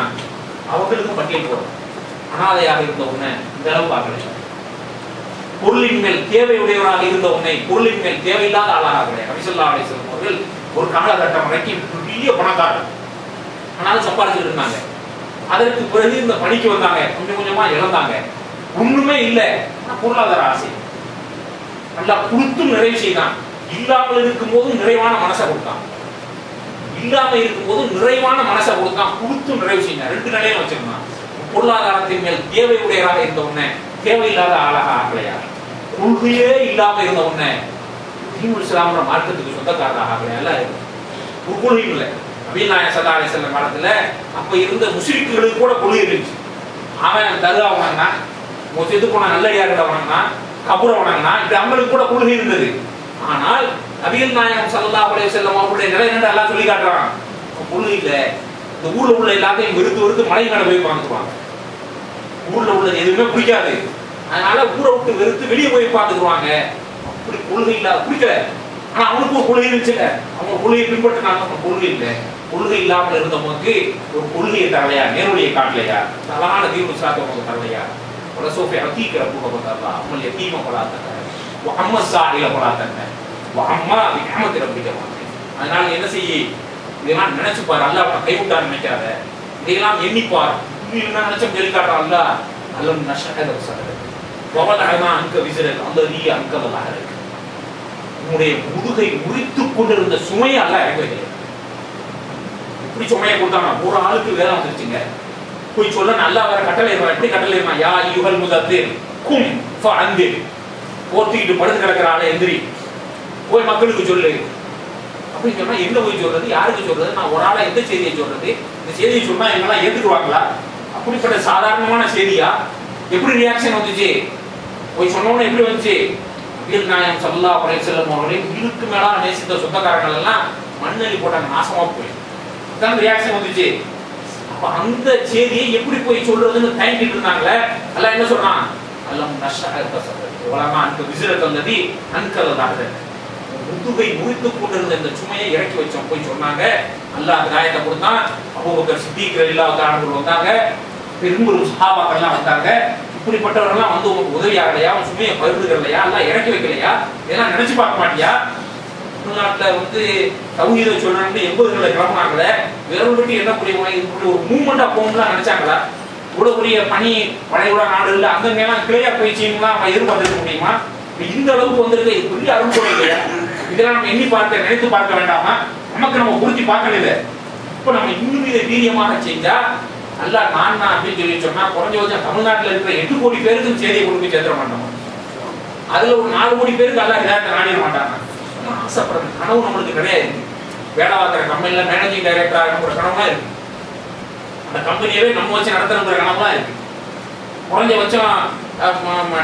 அவர்களுக்கும் பட்டியல் போடும். அனாதையாக இருந்த உன்னை இந்த அளவு பார்க்கல. பொருளின் மேல் தேவையுடையவராக இருந்த உன்னை பொருளின் மேல் தேவையில்லாத ஆளாக கிடையாது. நபிசல்லா அலைஹிஸ்ஸலாம் அவர்கள் ஒரு காலகட்டம் வரைக்கும் பெரிய பணக்காரர், ஆனாலும் சம்பாதிச்சுட்டு இருந்தாங்க. அதற்கு பிறகு இந்த பணிக்கு வந்தாங்க, கொஞ்சம் கொஞ்சமா இழந்தாங்க. ஒண்ணுமே இல்லை, பொருளாதார ஆசை. நல்லா கொடுத்தும் நிறைவு செய்தான். இல்லாமல் இருக்கும் போது நிறைவான மனசை கொடுத்தான், இல்லாம இருக்கும் போது நிறைவான மனசை கொடுத்தான், கொடுத்தும் நிறைவு செய்தான். ரெண்டு நிலையும் வச்சிருந்தான். பொருளாதாரத்தின் மேல் தேவை உடையராக இருந்த உடனே தேவையில்லாத ஆளாக ஆகலையா, கொள்கையே இல்லாம இருந்த உடனே தீனுல் இஸ்லாம்ன்ற மார்க்கத்துக்கு சொந்தக்காரராக ஆகலையா. ஒரு கொள்கையும் இல்லை. நபிகள் நாயகம் ஸல்லல்லாஹு அலைஹி வஸல்லம் காலத்துல அப்ப இருந்த முஸ்லிம்களுக்கு கூட கொள்கை இருந்துச்சு. அவன் தர்கா வணங்கினா, செத்து போன நல்லடியார்களை வணங்கினா, கபூரை வணங்கினா, இப்படி அவங்களுக்கு கூட கொள்கை இருந்தது. ஆனால் நபிகள் நாயகம் ஸல்லல்லாஹு அலைஹி வஸல்லம் அவருடைய நிலை என்ன எல்லாம் சொல்லி காட்டுறான். கொள்கை இல்லை. இந்த ஊர்ல உள்ள எல்லாத்தையும் வெறுத்து மலை மேல போய் பார்த்துக்குவாங்க. ஊர்ல உள்ளது எதுவுமே பிடிக்காது, அதனால ஊரை விட்டு வெறுத்து வெளியே போய் பார்த்துக்குவாங்க. அப்படி கொள்கை இல்லாத பிடிக்கல. ஆனா அவனுக்கு ஒரு கொள்கை இருந்துச்சு, அவங்க கொள்கையை பின்பற்றினாங்க. கொள்கை இல்லை. கொள்கை இல்லாமல் இருந்தவங்களுக்கு ஒரு கொள்கையை தரலையா, நேர்வழியை காட்டலையா, தவறான தீர்வு சாத்தவங்க தரலையா. ஒரு சோஃபை ஹக்கீகா புகபதல்லா அம்மல் யதீம பலாத்தக வ அம்மா சாயில பலாத்தக வ அம்மா பிஹமத் ரப்பிக. அதனால என்ன செய்ய, இதெல்லாம் நினைச்சு பாரு. அல்லாஹ் உன்னை கைவிட்டான்னு நினைக்காத, இதையெல்லாம் எண்ணிப்பார். என்ன நினைச்சும் சொல்லி காட்டுறான் அல்லாஹ். அலம் நஷஹத வஸலத வவலஅனா அன்க விஸ்ரக அல்லதி அன்கலல்லாஹ் இருக்கு. உன்னுடைய முதுகை முறித்துக் கொண்டிருந்த சுமையை அல்லாஹ் இறக்கி வைக்கல. இப்படி சுமையை கொடுத்தாங்க. ஒரு ஆளுக்கு வேலை வந்துருச்சுங்க, போய் சொல்ல நல்லா வேற கட்டளை இருப்பான். எப்படி கட்டளை இருப்பான்? யா யுகல் முதத்திர் கும் ஃபஅந்திர். போர்த்திக்கிட்டு படுத்து கிடக்கிற ஆளை எந்திரி, போய் மக்களுக்கு சொல்லு அப்படின்னு சொன்னா எங்க போய் சொல்றது, யாருக்கு சொல்றது? நான் ஒரு ஆளா எந்த செய்தியை சொல்றது? இந்த செய்தியை சொன்னா எங்கெல்லாம் ஏத்துக்குவாங்களா? அப்படிப்பட்ட சாதாரணமான செய்தியா? எப்படி ரியாக்ஷன் வந்துச்சு? போய் சொன்னோன்னு எப்படி வந்துச்சு? நபிகள் நாயகம் ஸல்லல்லாஹு அலைஹி வஸல்லம் அவர்களே இதுக்கு மேல நேசித்த சொந்தக்காரர்கள் எல்லாம் மண்ணெளி போட்டாங்க, நாசமா போய். அதான் ரியாக்ஷன் வந்துச்சு. அப்ப அந்த செய்தியை எப்படி போய் சொல்றதுன்னு தயங்கிட்டு இருந்தாங்களே. அல்லாஹ் என்ன சொல்றான்? அலம் நஷஹத வஸலத வலமா அன்க விஸ்ரக அல்லதி அன்கலல்லாஹ். முதுகை முறித்துக் கொண்டிருந்த இந்த சுமையை இறக்கி வச்சோம், போய் சொன்னாங்க. அல்லாஹ் ஹிதாயத்தை கொடுத்தான். அபூபக்கர் சித்திக் ரலியல்லாஹு தஆலா வந்தாங்க, பெரும்பெரும் சஹாபாக்கள்லாம் வந்தாங்க. இப்படிப்பட்டவர்கள்லாம் வந்து உங்களுக்கு உதவியாகலையா, உன் சுமையை பகிர்ந்துக்கலையா, எல்லாம் இறக்கி வைக்கலையா? இதெல்லாம் நினைச்சு பார்க்க மாட்டியா? தமிழ்நாட்டுல வந்து தௌஹீதை சொல்லணும்னு 80களில் கிளம்புனாங்களே, விரல் விட்டு என்ன புரியுமா, இப்படி ஒரு மூவ்மெண்டா போகணும்லாம் நினைச்சாங்களா? இவ்வளவு பெரிய பணி படையுள்ள நாடு இல்லை, அங்கெல்லாம் கிளியா போய் செய்யணும்லாம் நம்ம எதிர்பார்த்துக்க முடியுமா? இந்த அளவுக்கு வந்திருக்க இது பெரிய அருள்கொடை இல்லையா? இதெல்லாம் நம்ம எண்ணி பார்க்க நினைத்து பார்க்க வேண்டாமா? நமக்கு நம்ம குறிச்சி பார்க்கல. இப்ப நம்ம இன்னும் இதை வீரியமாக செஞ்சா அல்லாஹ் நான் அப்படின்னு சொல்லி சொன்னா குறைஞ்சபட்சம் தமிழ்நாட்டில் இருக்கிற 8 கோடி பேருக்கு செய்தியை கொடுக்க சேர்த்துட மாட்டோம். அதுல ஒரு 4 கோடி பேருக்கு அல்லாஹ் ஹிதாயத்தை நாடிட மாட்டாங்க. ஆசைப்படுற கனவு நம்மளுக்கு கிடையாது. வேலை பார்க்குற கம்பெனில மேனேஜிங் டைரக்டர் ஒரு கனவுலாம் இருக்கு. அந்த கம்பெனியவே நம்ம வச்சு நடத்தணுங்கிற கனவுலாம் இருக்கு. குறைஞ்சபட்சம்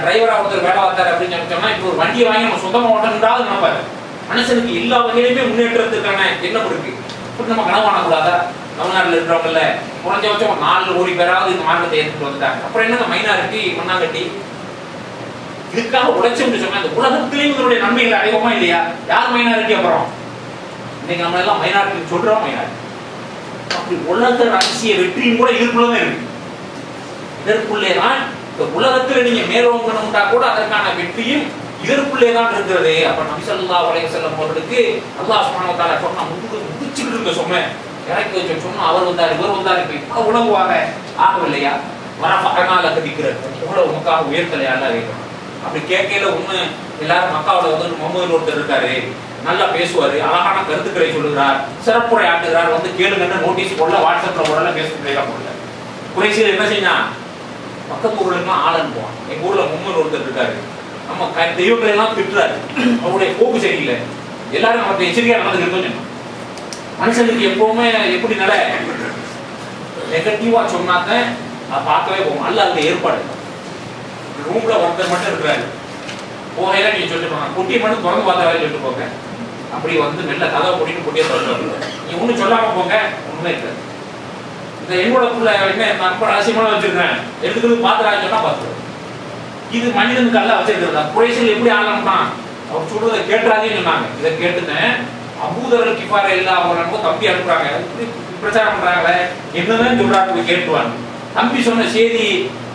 டிரைவரா ஒருத்தர் வேலை பார்த்தாரு அப்படின்னு சொன்னா இப்போ ஒரு வண்டியை வாங்கி நம்ம சொந்தமாக ஓட்டணுன்றாவது நினைப்பாரு. மனுஷனுக்கு எல்லா வகையிலுமே முன்னேற்றத்துக்கான எண்ணம் இருக்கு. இப்படி நம்ம கனவு காணக்கூடாதா? தமிழ்நாட்டில் இருக்கிறவங்கல்ல குறைஞ்சபட்சம் 4 கோடி பேராவது இந்த மார்க்கத்தை ஏற்றுட்டு வந்துட்டாங்க. அப்புறம் என்னங்க மைனாரிட்டி மண்ணாங்கட்டி இதுக்காக உழைச்சோம்னு சொன்னா இந்த உலகத்திலேயும் இதனுடைய நன்மைகளை அடைவோமா இல்லையா? யார் மைனாரிட்டி? அப்புறம் இன்னைக்கு நம்ம எல்லாம் மைனாரிட்டி சொல்றோம். மைனாரிட்டி அப்படி உலக ரகசிய வெற்றியும் கூட இதுக்குள்ளதான் இருக்கு. இதற்குள்ளேதான் இந்த உலகத்துல நீங்க மேலோங்கணும்னா கூட அதற்கான வெற்றியும் இதற்குள்ளேதான் இருக்கிறது. அப்ப நபி ஸல்லல்லாஹு அலைஹி வஸல்லம் அவர்களுக்கு அல்லாஹ் சுப்ஹானஹு வ தஆலா சொன்னா முதிச்சுக்கிட்டு இருக்க சொன்ன இறக்கி வச்ச சொன்னா அவர் வந்தார் இவர் வந்தார் இப்ப உணவுவாங்க ஆகவில்லையா? வரஃபஅனா லக திக்ரக் உங்களை உமக்காக உயர்த்தலையா? அல்லாஹ் கேட்கணும். அப்படி கேட்கல ஒண்ணு எல்லாரும் மக்காவில் வந்து முகமது ஒருத்தர் இருக்காரு, நல்லா பேசுவாரு, அழகான கருத்துக்களை சொல்லுகிறார், சிறப்புரை ஆட்டுகிறார், வந்து கேளுங்கன்னு நோட்டீஸ் போடல, வாட்ஸ்அப்ல போடல, பேஸ்புக்ல போடல. குறைசியில் என்ன செஞ்சான்? பக்கத்து ஊர்லாம் ஆள் அனுப்புவான். எங்க ஊர்ல முகமது ஒருத்தர் இருக்காரு, நம்ம தெய்வங்களை எல்லாம் திட்டுறாரு, அவருடைய போக்கு சரியில்லை, எல்லாரும் நமக்கு எச்சரிக்கையா நடந்துக்கிட்டு மனுஷனுக்கு எப்பவுமே எப்படி நிலை, நெகட்டிவா சொன்னாதான் பார்க்கவே போகும். அல்ல அதுக்கு ஏற்பாடு. ரூம்ல ஒருத்தர் மட்டும் இருக்கிறாரு, போகையில நீங்க சொல்லிட்டு போங்க, குட்டியை மட்டும் திறந்து பார்த்த வேலை சொல்லிட்டு போங்க. அப்படி வந்து மெல்ல கதவை போட்டிட்டு குட்டியை திறந்து நீ ஒன்றும் சொல்லாம போங்க, ஒண்ணுமே இருக்காது. இந்த என்னோட புள்ள என்ன ரொம்ப ரகசியமான வச்சிருக்கேன், எடுத்துக்கிறது பாத்துறாங்க சொன்னா பார்த்துருவோம். இது மனிதனுக்கு அல்ல வச்சிருக்கிறதா. குறைசல் எப்படி ஆகணும்னா அவர் சொல்றதை கேட்டுறாங்கன்னு சொன்னாங்க. இதை கேட்டுனேன் அபூதர் கிஃபார இல்லா அவங்க தம்பி அனுப்புறாங்க, பிரச்சாரம் பண்றாங்களே என்னதான் சொல்றாங்க கேட்டுவாங்க. தம்பி சொன்ன செய்தி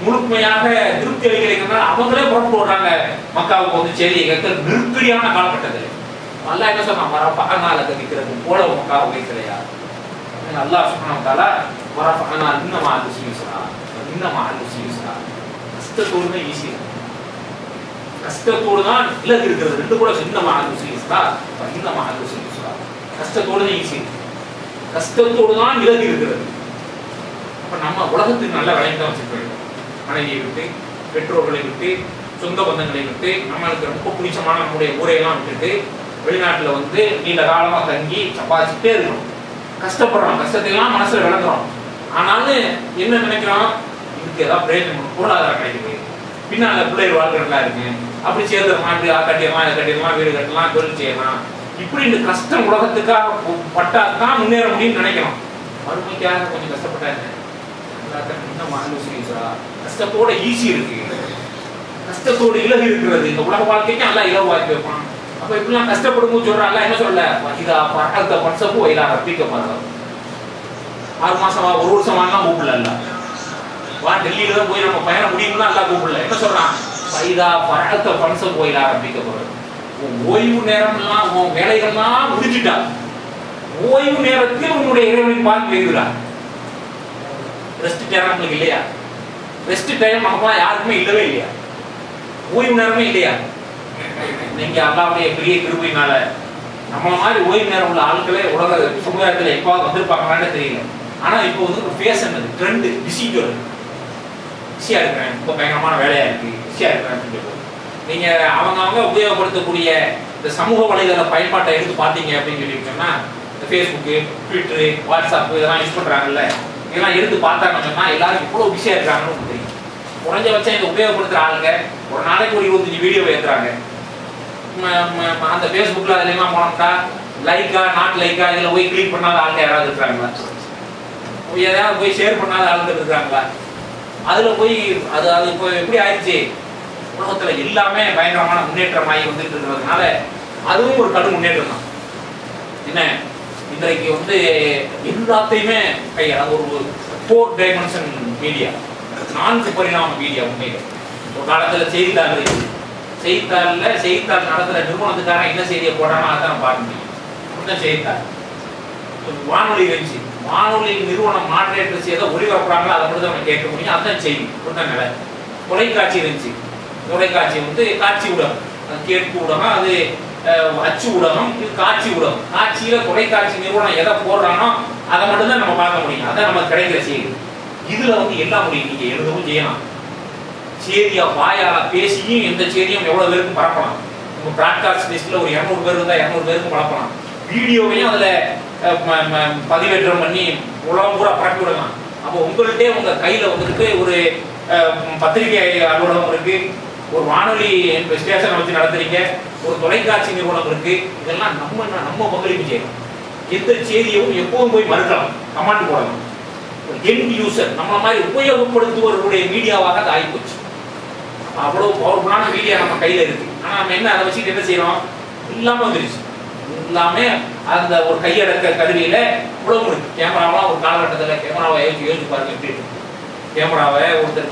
முழுமையாக திருப்தி அளிக்கிறதுனால அவங்களே புறப்பட்டு விடுறாங்க மக்காவுக்கு வந்து செய்தியை கேட்க. நெருக்கடியான காலகட்டத்தில் அல்லாஹ் என்ன சொன்னா, வரஃபஅனால கதிக்கிறது போல மக்கா வைக்கலையா. அல்லாஹ் சுப்ஹானஹு வ தஆலா வரஃபஅனா இன்னமா அதுசியுஸ்ரா இன்னமா அதுசியுஸ்ரா. கஷ்டத்தோடு தான் ஈஸி, கஷ்டத்தோடு தான் இலக்கு இருக்கிறது. ரெண்டு கூட இன்னமா அதுசியுஸ்ரா இன்னமா அதுசியுஸ்ரா. கஷ்டத்தோடு தான் ஈஸி, கஷ்டத்தோடு தான் இலக்கு இருக்கிறது. அப்ப நம்ம உலகத்துக்கு நல்ல விளைந்து தான் வச்சுருக்கோம். மனைவியை விட்டு, பெற்றோர்களை விட்டு, சொந்த பந்தங்களை விட்டு, நம்மளுக்கு ரொம்ப பிடிச்சமான நம்முடைய ஊரையெல்லாம் விட்டுட்டு வெளிநாட்டுல வந்து நீண்ட காலமா தங்கி சம்பாதிச்சுட்டே இருக்கணும். கஷ்டப்படுறோம், கஷ்டத்தையெல்லாம் மனசுல விளங்குறோம். ஆனாலும் என்ன நினைக்கிறோம், இதுக்கு ஏதாவது பிரயோஜனம், பொருளாதாரம் கிடைக்குது, பின்னால பிள்ளைகள் வாழ்க்கை நல்லா இருக்கு, அப்படி சேர்ந்துடலாம், இப்படி கட்டிடலாம், இதை கட்டிடலாம், வீடு கட்டலாம், தொழில் செய்யலாம். இப்படி இந்த கஷ்டம் உலகத்துக்காக பட்டாதான் முன்னேற முடியும்னு நினைக்கிறோம். மறுமைக்காக கொஞ்சம் கஷ்டப்பட்டாங்க. கஷ்டத்தோட ஈஸி இருக்கு, கஷ்டத்தோடு இலகு இருக்கிறது. இந்த உலக வாழ்க்கைக்கு நல்லா இலவாக்கி வைப்பான். அப்ப இப்படிலாம் கஷ்டப்படும் போது சொல்றாங்க என்ன சொல்ல, இதா பரகத்த பன்சப்பு வயலா ரப்பிக்க பாருங்க. 6 மாசமா 1 வருஷமா கூப்பிடல. வா டெல்லியில தான் போய் நம்ம பயணம் முடியும்னா எல்லாம் கூப்பிடல. என்ன சொல்றான், இதா பரகத்த பன்சப்பு வயலா ரப்பிக்க பாருங்க. ஓய்வு நேரம் எல்லாம் உன் வேலைகள்லாம் முடிஞ்சுட்டா, ஓய்வு நேரத்தில் உன்னுடைய இறைவனை பார்த்து வைக்கிறார். ரெஸ்ட் டைம் நமக்கு இல்லையா? ரெஸ்ட் டைம் நமக்கு யாருக்குமே இல்லவே இல்லையா? ஓய்வு நேரமே இல்லையா? நீங்க அல்லாவுடைய பெரிய கிருபையினால நம்மள மாதிரி ஓய்வு நேரம் உள்ள ஆட்களே உலக சமுதாயத்தில் எப்பாவது வந்திருப்பாங்களான்னு தெரியல. ஆனா இப்போ வந்து ஒரு ஃபேஷன், அது ட்ரெண்ட், பிஸியா இருக்கிறேன், ரொம்ப பயங்கரமான வேலையா இருக்கு, பிஸியா இருக்கிறேன். நீங்க அவங்க உபயோகப்படுத்தக்கூடிய இந்த சமூக வலைதள பயன்பாட்டை எடுத்து பார்த்தீங்க அப்படின்னு சொல்லி சொன்னா, இந்த ஃபேஸ்புக்கு, ட்விட்டரு, வாட்ஸ்அப் இதெல்லாம் யூஸ் பண்றாங்கல்ல, இதெல்லாம் எடுத்து பார்த்தாங்கன்னு சொன்னா எல்லாரும் இவ்வளவு பிஸியா இருக்காங்கன்னு தெரியும். குறைஞ்சபட்சம் இதை உபயோகப்படுத்துற ஆளுங்க ஒரு நாளைக்கு ஒரு 25 வீடியோ ஏற்றுறாங்க. அந்த ஃபேஸ்புக்கில் அதெல்லாம் போனோம்னா லைக்கா நாட் லைக்கா இதில் போய் கிளிக் பண்ணாத ஆளுங்க யாராவது இருக்கிறாங்களா? எதாவது போய் ஷேர் பண்ணாத ஆளுங்க இருக்கிறாங்களா? அதில் போய் அது இப்போ எப்படி ஆயிடுச்சு, உலகத்தில் எல்லாமே பயங்கரமான முன்னேற்றமாகி வந்துட்டு இருக்கிறதுனால அதுவும் ஒரு கடும் முன்னேற்றம் தான். என்ன இன்றைக்கு வந்து எல்லாத்தையுமே ஒரு 4 டைமென்ஷன் மீடியா, 4 பரிணாம மீடியா. உண்மையில ஒரு காலத்தில் செய்தித்தாள் நடத்துகிற நிறுவனத்துக்கான என்ன செய்தியை போடுறானோ அதான் பார்க்க முடியும். அப்படிதான் செய்தித்தாள். வானொலி இருந்துச்சு, வானொலி நிறுவனம் மாடரேட்டர்ஸ் ஏதோ ஒளிபரப்புறாங்களோ அதை மட்டும் தான் நம்ம கேட்க முடியும், அதுதான் செய்தி. அப்படிதான் நிலை. தொலைக்காட்சி இருந்துச்சு, தொலைக்காட்சி வந்து காட்சி ஊடகம், கேட்பு ஊடகம், அது அச்சு ஊடகம், இது காட்சி ஊடகம். காட்சியில தொலைக்காட்சி நிறுவனம் எதை போடுறானோ அதை மட்டும்தான் நம்ம பார்க்க முடியும், அதான் நமக்கு கிடைக்கிற செய்தி. இதுல வந்து எல்லாம் முடியும், நீங்க எழுதவும் செய்யலாம், செய்தியா வாயால பேசியும் எந்த செய்தியும் எவ்வளவு பேருக்கும் பரப்பலாம். உங்க பிராட்காஸ்ட் லிஸ்ட்ல ஒரு 200 பேர் இருந்தா 200 பேருக்கும் பரப்பலாம். வீடியோவையும் அதுல பதிவேற்றம் பண்ணி உலகம் பூரா பரப்பி விடலாம். அப்போ உங்கள்கிட்ட உங்க கையில வந்துட்டு ஒரு பத்திரிகை அலுவலகம் இருக்கு, ஒரு வானொலி ஸ்டேஷனை வச்சு நடத்துறீங்க, ஒரு தொலைக்காட்சி நிறுவனம் இருக்கு. இதெல்லாம் நம்ம பங்களிப்பு செய்யணும். எந்த செய்தியும் எப்போதும் போய் மறுக்கலாம், கமாண்ட் போடலாம். எண்ட் யூசர் நம்மள மாதிரி உபயோகப்படுத்துவர்களுடைய மீடியாவாக அது ஆகிப்போச்சு. அவ்வளவு பவர்ஃபுல்லான மீடியா நம்ம கையில இருக்கு. ஆனா நம்ம என்ன அதை வச்சுட்டு என்ன செய்யறோம், இல்லாம வந்துருச்சு. எல்லாமே அந்த ஒரு கையடக்க கருவியில உலகம் இருக்கு. கேமராவெல்லாம் ஒரு காலகட்டத்தில் கேமராவை யோசிச்சு பாருங்க எப்படி இருக்கு. கேமராவை ஒருத்தர்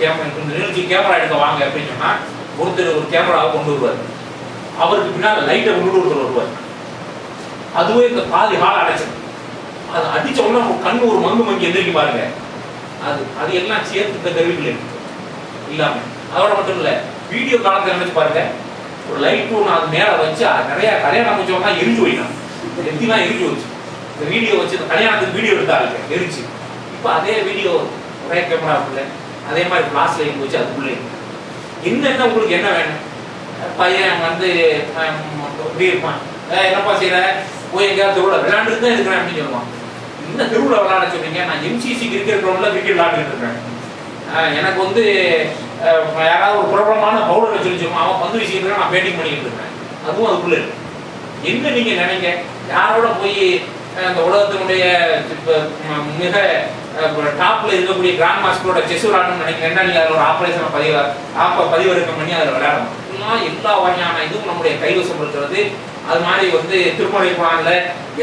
கேமரா எடுக்க வாங்க அப்படின்னு சொன்னா ஒருத்தர் ஒரு கேமராவை கொண்டு வருவார், அவருக்கு பின்னால் லைட்டை கொண்டு ஒருத்தர் வருவார். அதுவே இந்த பாதி ஹால் அடைச்சது. அது அடிச்ச உடனே ஒரு கண்ணு ஒரு மங்கி எந்திரிக்க பாருங்க. அது எல்லாம் சேர்த்து இந்த கருவிகள் இருக்கு இல்லாம. அதோட மட்டும் இல்ல, வீடியோ காலத்தை நினைச்சு பாருங்க, ஒரு லைட் ஒன்று அது மேல வச்சு நிறைய கல்யாணம் அமைச்சவங்க எரிஞ்சு போயிட்டான், எல்லாம் எரிஞ்சு வச்சு இந்த வீடியோ வச்சு இந்த கல்யாணத்துக்கு வீடியோ எடுத்தாங்க எரிச்சு. இப்போ அதே வீடியோ ஒரே கேமரா உள்ள அதே மாதிரி கிளாஸ் லைட் வச்சு அதுக்குள்ளே என்னென்ன உங்களுக்கு என்ன வேணும். பையன் வந்து இப்படி இருப்பான், என்னப்பா செய்யற போய் எங்கேயாவது திருவிழா விளையாண்டுட்டு தான் இருக்கிறேன் அப்படின்னு சொல்லுவான். என்ன திருவிழா விளையாட சொல்றீங்க? நான் எம்சிசி கிரிக்கெட் கிரவுண்ட்ல கிரிக்கெட் விளையாண்டுட்டு இருக்கிறேன். எனக்கு வந்து யாராவது ஒரு பிரபலமான பவுலரை சொல்லிச்சோம், அவன் பந்து வீசிட்டு நான் பேட்டிங் பண்ணிக்கிட்டு இருக்கேன். அதுவும் அதுக்குள்ள இருக்கு. என்ன நீங்க நினைங்க, யாரோட போய் அந்த உலகத்தினுடைய மிக டாப்ல இருக்கக்கூடிய கிராண்ட் மாஸ்டரோட செஸ் விளையாடணும்னு நினைக்கிறேன். நீங்க அதில் ஒரு ஆபரேஷனை பதிவிறக்கம் பண்ணி அதில் விளையாடணும். இதெல்லாம் எல்லா வகையான இதுவும் நம்முடைய கைவசம் இருக்கிறது. அது மாதிரி வந்து திருமலை குரான்ல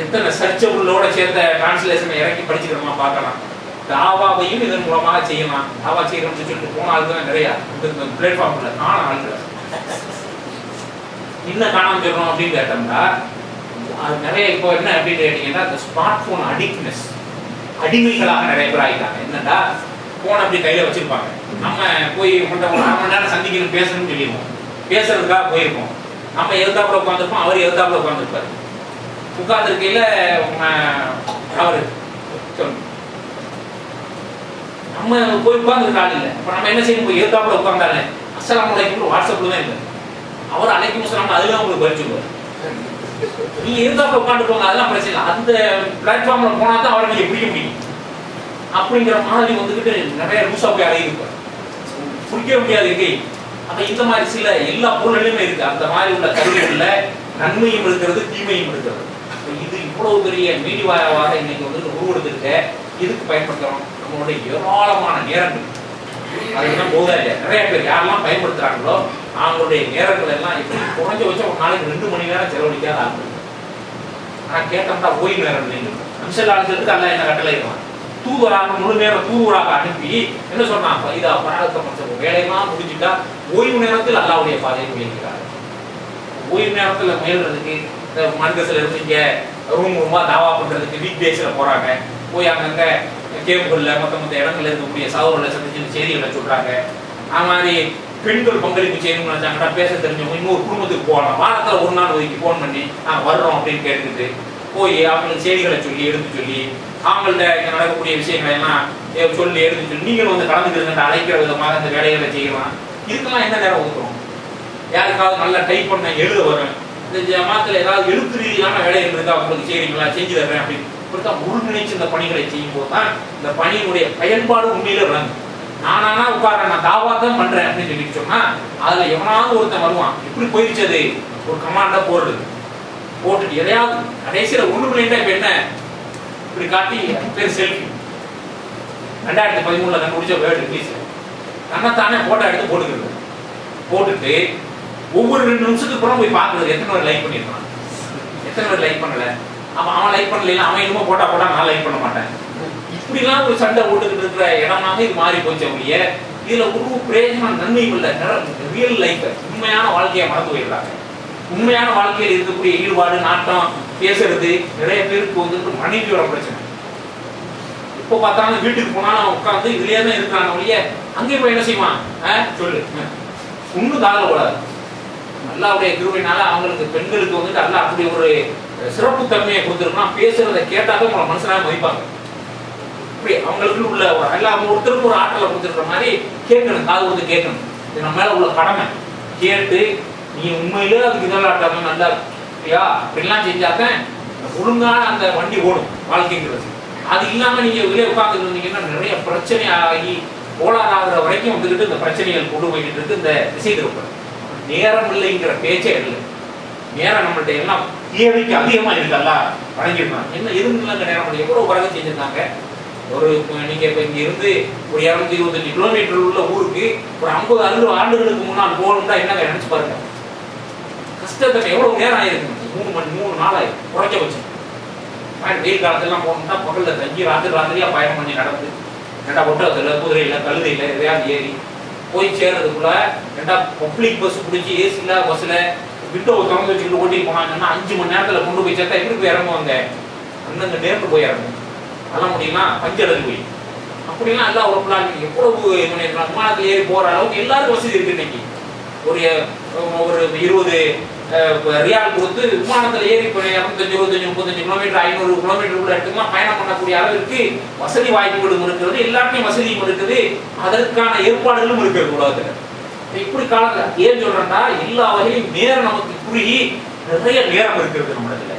எத்தனை சர்ச்சபுள்ளோட சேர்ந்த டிரான்ஸ்லேஷனை இறக்கி படிச்சுக்கிறோமா பார்க்கலாம். தாவாவையும் இதன் மூலமாக செய்யலாம். தாவா செய்யணும்னு சொல்லிட்டு போன ஆளுதான் நிறைய இந்த பிளாட்ஃபார்ம்ல காண ஆளுங்க. என்ன காணாம சொல்றோம் அப்படின்னு கேட்டோம்னா, அது நிறைய இப்போ என்ன அப்படின்னு கேட்டீங்கன்னா, இந்த ஸ்மார்ட் போன் அடிக்ட்னஸ், அடிமைகளாக நிறைய பேர் ஆகிட்டாங்க. என்னடா போன் அப்படி கையில வச்சிருப்பாங்க. நம்ம போய் ஒரு 1/2 மணி நேரம் சந்திக்கணும் பேசணும்னு சொல்லிடுவோம். பேசுறதுக்காக போயிருப்போம். நம்ம எழுத்தாப்புல உட்காந்துருப்போம், அவர் எழுத்தாப்புல உட்காந்துருப்பாரு. உட்கார்ந்துருக்கையில அவரு நம்ம போய் உட்கார்ந்துருக்க ஆள் இல்லை. அப்ப நம்ம என்ன செய்யணும்? போய் எழுத்தாப்புல உட்கார்ந்தாலே அஸ்ஸலாமு அலைக்கும் வாட்ஸ்அப்ல தான் இல்லை. அவர் அலைக்கும் அஸ்ஸலாம் அதுல உங்களுக்கு பரிச்சுக்குவார். நீங்க எழுத்தாப்புல உட்காந்து போங்க, அதெல்லாம் பிரச்சனை இல்லை. அந்த பிளாட்ஃபார்ம்ல போனா தான் அவரை நீங்க பிடிக்க முடியும். அப்படிங்கிற மாதிரி வந்துகிட்டு நிறைய ரூசா போய் அலையிருப்பார். பிடிக்க முடியாது எங்கே. அப்ப இந்த மாதிரி சில எல்லா பொருள்களுமே இருக்கு. அந்த மாதிரி உள்ள கருவிகள்ல நன்மையும் இருக்கிறது, தீமையும் இருக்கிறது. இது இவ்வளவு பெரிய மீடியாவாக இன்னைக்கு வந்து உருவெடுத்திருக்க. இதுக்கு பயன்படுத்துறோம் நம்மளுடைய ஏராளமான நேரங்கள். அதுதான் போதா இல்லையா? நிறைய பேர் யாரெல்லாம் பயன்படுத்துறாங்களோ அவங்களுடைய நேரங்கள் எல்லாம் எப்படி குறைஞ்சபட்சம் ஒரு நாளைக்கு 2 மணி நேரம் செலவழிக்காத ஆகுது. ஆனா கேட்டோம்னா ஓய்வு நேரம் இல்லைங்க. அம்சலாளர்களுக்கு அல்ல என்ன கட்டளை தூதுவராக முழு நேரம் தூதுவராக அனுப்பி என்ன சொன்னாங்க? இதா பராமரித்த வேலையெல்லாம் முடிஞ்சுட்டா ஓய்வு நேரத்தில் அல்லாவுடைய பாதையை முயல்கிறார். ஓய்வு நேரத்தில் முயல்றதுக்கு மர்கஸ்ல இருந்து இங்க ரூமா தாவா பண்றதுக்கு வீக் டேஸ்ல போறாங்க. போய் அங்கங்க கேம்புகள்ல மொத்த இடங்கள்ல இருக்கக்கூடிய சகோதரர்களை சந்திச்சு செய்திகளை சொல்றாங்க. அது மாதிரி பெண்கள் பங்களிப்பு செய்யணும்னு நினைச்சாங்கன்னா பேச தெரிஞ்சவங்க இன்னொரு குடும்பத்துக்கு போகலாம். வாரத்துல ஒரு நாள் ஒதுக்கி போன் பண்ணி வர்றோம் அப்படின்னு கேட்டுக்கிட்டு போய் அவங்களுக்கு செய்திகளை சொல்லி எடுத்து சொல்லி அவங்கள்ட்ட இங்க நடக்கக்கூடிய விஷயங்களை எல்லாம் சொல்லி எடுத்து சொல்லி நீங்களும் வந்து கலந்துக்கிறதுன்னு அழைக்கிற விதமாக இந்த வேலைகளை செய்யலாம். இதுக்கெல்லாம் என்ன நேரம் ஒதுக்குறோம்? யாருக்காவது நல்லா டைப் பண்ண எழுத வரும். இந்த ஜமாத்துல ஏதாவது எழுத்து ரீதியான வேலைகள் இருக்கா உங்களுக்கு செய்றீங்களா? செஞ்சு தர்றேன் அப்படின்னு ஒருங்கிணைச்சு இந்த பணிகளை செய்யும் போது தான் இந்த பணியினுடைய பயன்பாடு உண்மையில விளங்கும். நானா உட்கார நான் தாவா தான் பண்றேன் அப்படின்னு சொல்லி சொன்னா அதுல எவனாவது ஒருத்தன் வருவான். இப்படி போயிடுச்சது ஒரு கமாண்டா போடுறது போட்டுட்டு எதையாவது கடைசியில ஒண்ணு பண்ணிட்டா இப்ப என்ன இப்படி காட்டி பேர் செல்ஃபி 2013 கண்டுபிடிச்ச வேர்டு இங்கிலீஷ்ல தன்னைத்தானே போட்டோ எடுத்து போட்டுக்கிறது. போட்டுட்டு ஒவ்வொரு 2 நிமிஷத்துக்கு அப்புறம் போய் பாக்குறது எத்தனை பேர் லைக் பண்ணிருக்கான், எத்தனை பேர் லைக் பண்ணல. அப்ப அவன் லைக் பண்ணல, அவன் இன்னும் போட்டா நான் லைக் பண்ண மாட்டேன். இப்படிலாம் ஒரு சண்டை ஓட்டுக்கிட்டு இருக்கிற இடமாக இது மாறி போச்சு. அப்படியே இதுல ஒரு பிரயோஜனம் நன்மையும் இல்லை. ரியல் லைஃப் உண்மையான வாழ்க்கையை மறந்து போயிடுறாங்க. உண்மையான வாழ்க்கையில் இருக்கக்கூடிய ஈடுபாடு நாட்டம் பேசுறது நிறைய பேருக்கு வந்துட்டு மனைவியோட பிரச்சனை. இப்போ பார்த்தாலும் வீட்டுக்கு போனாலும் உட்காந்து இதுலயே தான் இருக்கிறாங்க ஒழிய அங்கே போய் என்ன செய்வான் சொல்லு ஒன்னும் காதல கூடாது. அல்லாவுடைய கிருபையினால அவங்களுக்கு பெண்களுக்கு வந்துட்டு அல்ல அப்படி ஒரு சிறப்பு தன்மையை கொடுத்துருக்கோம். பேசுறதை கேட்டாலும் உங்களை மனுஷனாக மதிப்பாங்க. இப்படி அவங்களுக்கு உள்ள எல்லாம் ஒருத்தருக்கு ஒரு ஆற்றலை கொடுத்துருக்கிற மாதிரி கேட்கணும், காது வந்து கேட்கணும். இது நம்ம மேல உள்ள கடமை. கேட்டு நீ உண்மையிலே அதுக்கு இதழாட்டாம நல்லா இல்லையா இப்படிலாம் செஞ்சாதான் ஒழுங்கான அந்த வண்டி ஓடும் வாழ்க்கைங்கிறது. அது இல்லாம நீங்க வெளியே உட்கார்ந்து இருந்தீங்கன்னா நிறைய பிரச்சனை ஆகி கோளாறாகிற வரைக்கும் வந்துகிட்டு இந்த பிரச்சனைகள் கொண்டு போய்கிட்டு இருக்கு. இந்த திசை திருப்ப நேரம் இல்லைங்கிற பேச்சே இல்லை. நேரம் நம்மள்ட்ட எல்லாம் தேவைக்கு அதிகமா இருக்கல்ல வழங்கிருக்காங்க. என்ன எதுவும் நேரம் எவ்வளவு உலகம் செஞ்சிருக்காங்க. ஒரு நீங்க இப்ப இங்க இருந்து ஒரு 225 கிலோமீட்டர் உள்ள ஊருக்கு ஒரு 50-60 ஆண்டுகளுக்கு முன்னால் போகணும்னா என்ன நினைச்சு பாருங்க. கஷ்டத்தை எவ்வளவு நேரம் ஆயிருக்கு. 3 நாள் ஆயிருக்கு குறைஞ்சபட்சம். வெயில் காலத்திலாம் போகணும்னா பகல்ல தங்கி ராத்திரியா பயணம் பண்ணி நடந்து ரெண்டா ஒட்டகத்துல குதிரையில கழுதையில எதையாவது ஏறி போய் சேர்றதுக்குள்ள ரெண்டா பப்ளிக் பஸ் பிடிச்சி ஏசில பஸ்ல விண்டோவை திறந்து வச்சுக்கிட்டு ஓட்டிட்டு போனாங்கன்னா 5 மணி நேரத்துல கொண்டு போய் சேர்த்தா எப்படி போய் இறங்குவாங்க? அந்தங்க நேர்ந்து போய் இறங்கும். அதெல்லாம் முடியுமா? பஞ்சடல் போய் அப்படிலாம் எல்லாம் ஒரு பிளான் எவ்வளவு விமானத்தில் ஏறி போற அளவுக்கு எல்லாருக்கும் வசதி இருக்கு. இன்னைக்கு ஒரு 20 ரியால் கொடுத்து விமானத்தில் ஏறி 25, 35 கிலோமீட்டர் 500 கிலோமீட்டர் உள்ள இடத்துக்குலாம் பயணம் பண்ணக்கூடிய அளவிற்கு வசதி வாய்ப்புகளும் இருக்கிறது. எல்லாருமே வசதியும் இருக்குது. அதற்கான ஏற்பாடுகளும் இருக்கிறது உலகத்துல. இப்படி காலத்துல ஏன் சொல்றேன்னா எல்லா வகையிலும் நேரம் நமக்கு குறுகி நிறைய நேரம் இருக்கிறது நம்மிடத்துல.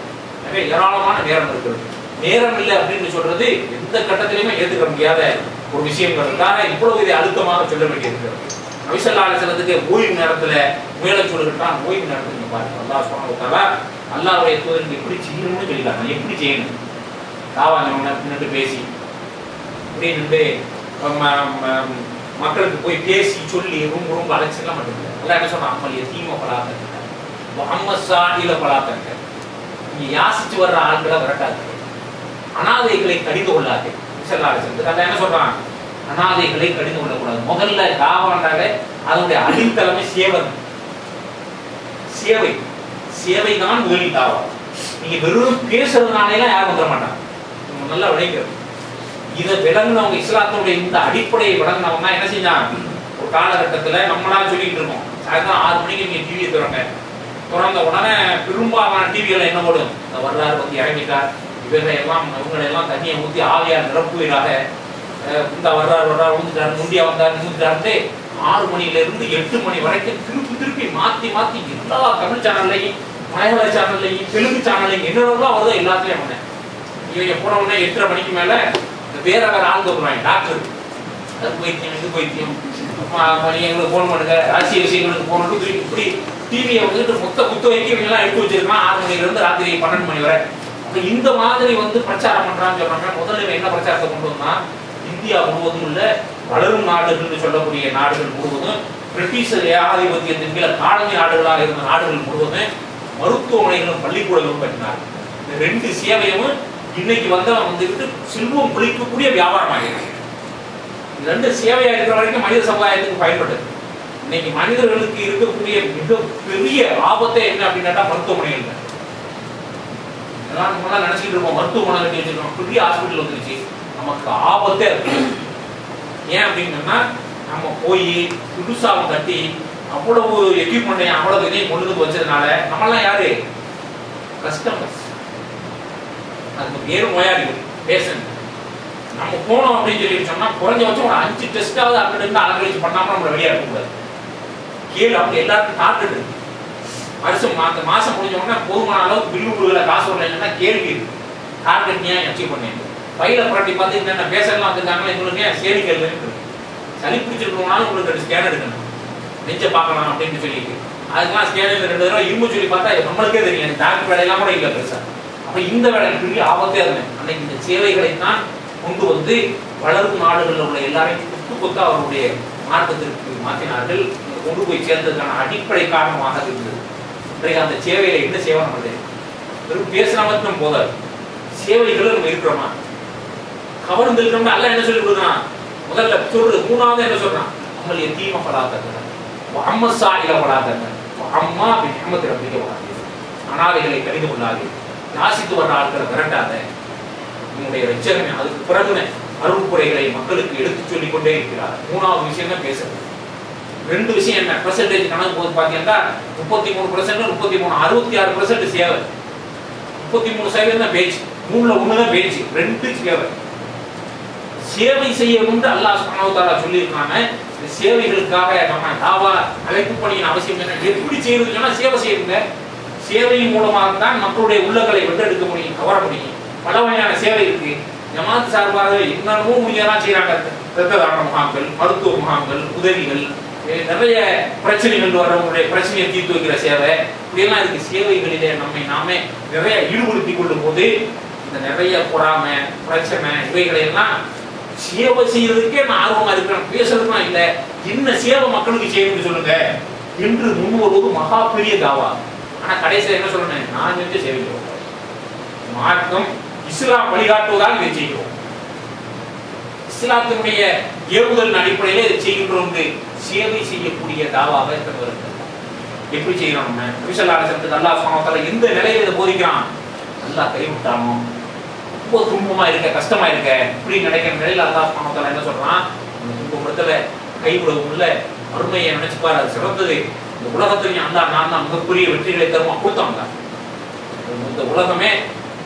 எனவே ஏராளமான நேரம் இருக்கிறது. நேரம் இல்லை அப்படின்னு சொல்றது எந்த கட்டத்திலையுமே ஏற்றுக்க முடியாத ஒரு விஷயங்கிறதுக்காக இவ்வளவு இதை அழுத்தமாக சொல்ல வேண்டியிருக்கிறது. நபி ஸல்லல்லாஹு அலைஹி வஸல்லத்துக்கு ஓய்வு நேரத்துல முயல சொல்லுகிட்டான். ஓய்வு நேரத்தில் நீங்க பாருங்க, அல்லாஹ் சுப்ஹானஹு வ தஆலா அல்லாஹ்வுடைய தூதருக்கு எப்படி செய்யணும்னு சொல்லிட்டாங்க. எப்படி செய்யணும், நின்று பேசி இப்படி நின்று மக்களுக்கு போய் பேசி சொல்லி ரொம்ப அலைச்சலாம் மட்டும் எல்லாம் என்ன சொன்னா, அம்மல் எத்தீம பலாத்தங்க, முஹம்மது சாஹில பலாத்தங்க, நீங்க யாசிச்சு வர்ற ஆட்களை விரட்டாது, அனாதைகளை கடிந்து கொள்ளாது. அதெல்லாம் என்ன சொல்றான், அனாதைகளை கடிந்து கொள்ளக்கூடாது. முதல்ல தாவாண்டாக அதனுடைய அடித்தளமே சேவை தான் முதலில் தாவா. நீங்க வெறும் பேசுறதுனாலாம் யாரும் வந்துட மாட்டாங்க. நல்லா விளைக்கிறது இதை விளங்குனவங்க, இஸ்லாத்தினுடைய இந்த அடிப்படையை விளங்குனவங்க என்ன செஞ்சாங்க, ஒரு காலகட்டத்தில் நம்மளால சொல்லிட்டு இருக்கோம், சாயந்தரம் 6 மணிக்கு நீங்க டிவியை திறந்த உடனே பெரும்பாலான டிவிகளை என்ன போடும், இந்த வரலாறு பத்தி இறங்கிட்டார், இவங்களெல்லாம் தண்ணியை ஊற்றி ஆவியார் நிரப்புவீராக, இந்த வரலாறு ஊந்துட்டாரு, முண்டியா வந்தார் ஊந்துட்டாரு. 6 மணியிலிருந்து 8 மணி வரைக்கும் திருப்பி மாத்தி எல்லா தமிழ் சேனல்லையும், மலையாள சேனல்லையும், தெலுங்கு சேனல்லையும் என்னென்னலாம் வருதோ எல்லாத்துலயும் வந்தேன். இவங்க போன உடனே 8:30 மணிக்கு மேல வேற ஆள் வருவாங்க, டாக்டர், அது பைத்தியம், இது பைத்தியம், எங்களுக்கு போன் பண்ணுங்க, ராசிய விஷயங்களுக்கு போன இப்படி டிவியை வந்துட்டு மொத்த குத்து வைக்க இவங்க எல்லாம் எடுத்து வச்சிருக்கான். 6 மணிலிருந்து ராத்திரி 12 மணி வரை இந்த மாதிரி பிரச்சாரம் பண்றான்னு சொல்றாங்க. முதல்ல என்ன பிரச்சாரத்தை கொண்டு வந்தா, இந்தியா முழுவதும் உள்ள வளரும் நாடுகள் சொல்லக்கூடிய நாடுகள் முழுவதும், பிரிட்டிஷ் ஏகாதிபத்தியத்தின் கீழே காலனி நாடுகளாக இருந்த நாடுகள் முழுவதும் மருத்துவமனைகளும் பள்ளிக்கூடங்களும் கட்டினார். இந்த 2 சேவையும் இன்னைக்கு வந்துட்டு செல்வம் குளிக்கக்கூடிய வியாபாரமாகிறது. 2 சேவையா இருக்கிற வரைக்கும் மனித சமுதாயத்துக்கு பயன்பட்டது. இன்னைக்கு மனிதர்களுக்கு இருக்கக்கூடிய மிக பெரிய ஆபத்தை என்ன அப்படின்னா மருத்துவமனைகள். எல்லாம் நினைச்சிட்டு இருக்கோம், மருத்துவமனை கட்டி வச்சிருக்கோம், பெரிய ஹாஸ்பிட்டல் வந்துருச்சு, நமக்கு ஆபத்தே இருக்கு. ஏன் அப்படின்னா நம்ம போய் புதுசாக கட்டி அவ்வளவு எக்யூப்மெண்ட்டையும் அவ்வளவு இதையும் கொண்டு வச்சதுனால நம்மளாம் யாரு, கஸ்டமர்ஸ், அதுக்கு பேரு நோயாளிகள், பேஷண்ட். நம்ம போனோம் அப்படின்னு சொல்லி சொன்னா குறைஞ்சபட்சம் ஒரு 5 டெஸ்டாவது அங்கிட்டு அலங்கரிச்சு பண்ணாம நம்மள வெளியே இருக்கக்கூடாது. கீழே அவங்க எல்லாருக்கும் டார்கெட் இருக்கு. மாசம் முடிஞ்ச உடனே போதுமான அளவுக்கு பில்லு கொடுக்கல, காசு வரலைன்னா கேள்வி இருக்கு, டார்கெட் ஏன் அச்சீவ் பண்ணேன். பையில புரட்டி பார்த்து என்னென்ன பேசலாம் வந்துருக்காங்களா, இவங்களுக்கு ஏன் சேரிக்கல் இருக்கு, சளி பிடிச்சிருக்கணும்னாலும் உங்களுக்கு ஸ்கேன் எடுக்கணும், நெஞ்ச பார்க்கலாம் அப்படின்னு சொல்லிட்டு அதுக்கெல்லாம் ஸ்கேனில் 2 தடவை இரும்பு சொல்லி பார்த்தா நம்மளுக்கே தெரியும், டாக்டர் வேலையெல்லாம் கூட இல்லை பெருசா. அப்ப இந்த வேலை பெரிய ஆபத்தே இருந்தேன். அன்னைக்கு இந்த சேவைகளைத்தான் கொண்டு வந்து வளரும் நாடுகளில் உள்ள எல்லாரையும் கொத்தா அவருடைய மாற்றத்திற்கு மாற்றினார்கள். கொண்டு போய் சேர்ந்ததுக்கான அடிப்படை காரணமாக இருந்தது. இன்றைக்கு அந்த சேவையில என்ன சேவை நம்மளது, வெறும் பேசினா மட்டும் போதாது, சேவைகள் நம்ம இருக்கிறோமா, கவர்ந்து இருக்கிறோம்னா எல்லாம் என்ன சொல்லி கொடுக்குறான், முதல்ல சொல்றது 3வது என்ன சொல்றான், அம்மல் எத்தீம பலாத்தங்க, அம்மா சாயில பலாத்தங்க, அம்மா அம்மத்தி ரப்பிக்க பலாது, அனாதைகளை கடிந்து கொள்ளாது, யாசித்து வர்ற ஆட்களை விரட்டாத, உன்னுடைய ரட்சகனை. அதுக்கு பிறகு அருள்குறைகளை மக்களுக்கு எடுத்து சொல்லிக் கொண்டே இருக்கிறார். 3வது விஷயம் தான் பேசுறது. 2 விஷயம் என்ன, பெர்சன்டேஜ் கணக்கு போது பாத்தீங்கன்னா 33%, 33, 66% சேவை, 33% தான் பேச்சு, 3ல 1 தான் பேச்சு, 2 சேவை. சேவை செய்ய கொண்டு அல்லாஹ் சுப்ஹானஹு வ தஆலா சொல்லியிருக்காங்க. இந்த சேவைகளுக்காக நம்ம தாவா அழைப்பு பணியின் அவசியம் என்ன, எப்படி செய்யறது சொன்னா சேவை செய்யுங்க. சேவையின் மூலமாக தான் மக்களுடைய உள்ளங்களை வென்றெடுக்க முடியும், கவர முடியும். பல வகையான சேவை இருக்கு. ஜமாத் சார்பாக என்னென்னமோ முடிஞ்சதெல்லாம் செய்யறாங்க. இரத்த தான முகாம்கள், மருத்துவ முகாம்கள், உதவிகள், நிறைய பிரச்சனைகள் வர்றவங்களுடைய பிரச்சனையை தீர்த்து வைக்கிற சேவை, இப்படியெல்லாம் இருக்கு. சேவைகளிலே நாமே நிறைய ஈடுபடுத்திக் கொள்ளும் போது இந்த நிறைய பொறாமை, பிரச்சனை, இவைகளை எல்லாம் சேவை செய்யறதுக்கே நான் ஆர்வமா இருக்கிறேன், பேசுறதுலாம் இல்லை, என்ன சேவை மக்களுக்கு செய்யணும்னு சொல்லுங்க என்று முன்வருவது மகா பெரிய தாவா. ஆனா கடைசியில் என்ன சொல்லணும், நான் செஞ்சு சேவை செய்வோம். மார்க்கம் இஸ்லாம் வழிகாட்டுவதால் இதை செய்கிறோம். இஸ்லாத்தினுடைய ஏவுதல் அடிப்படையிலே இதை செய்கின்றோம். சேவை செய்யக்கூடிய தாவாக இருக்கிறது. எப்படி செய்யறோம் நம்ம, நபி ஸல்லல்லாஹு அலைஹி வஸல்லம் அல்லாஹ் சுப்ஹானஹு வ தஆலா எந்த நிலையில இதை போதிக்கிறான், அல்லாஹ் கைவிட்டானோ, ரொம்ப துன்பமா இருக்க, கஷ்டமா இருக்க, இப்படி நினைக்கிற நிலையில அல்லாஹ் சுப்ஹானஹு வ தஆலா என்ன சொல்றான், துன்பத்துல கைவிடவும் இல்லை, அருமையை நினைச்சுப்பாரு, அது சிறந்தது. இந்த உலகத்திலையும் அல்லாஹ் நான் தான் மிகப்பெரிய வெற்றிகளை தருமா கொடுத்தாங்க. இந்த உலகமே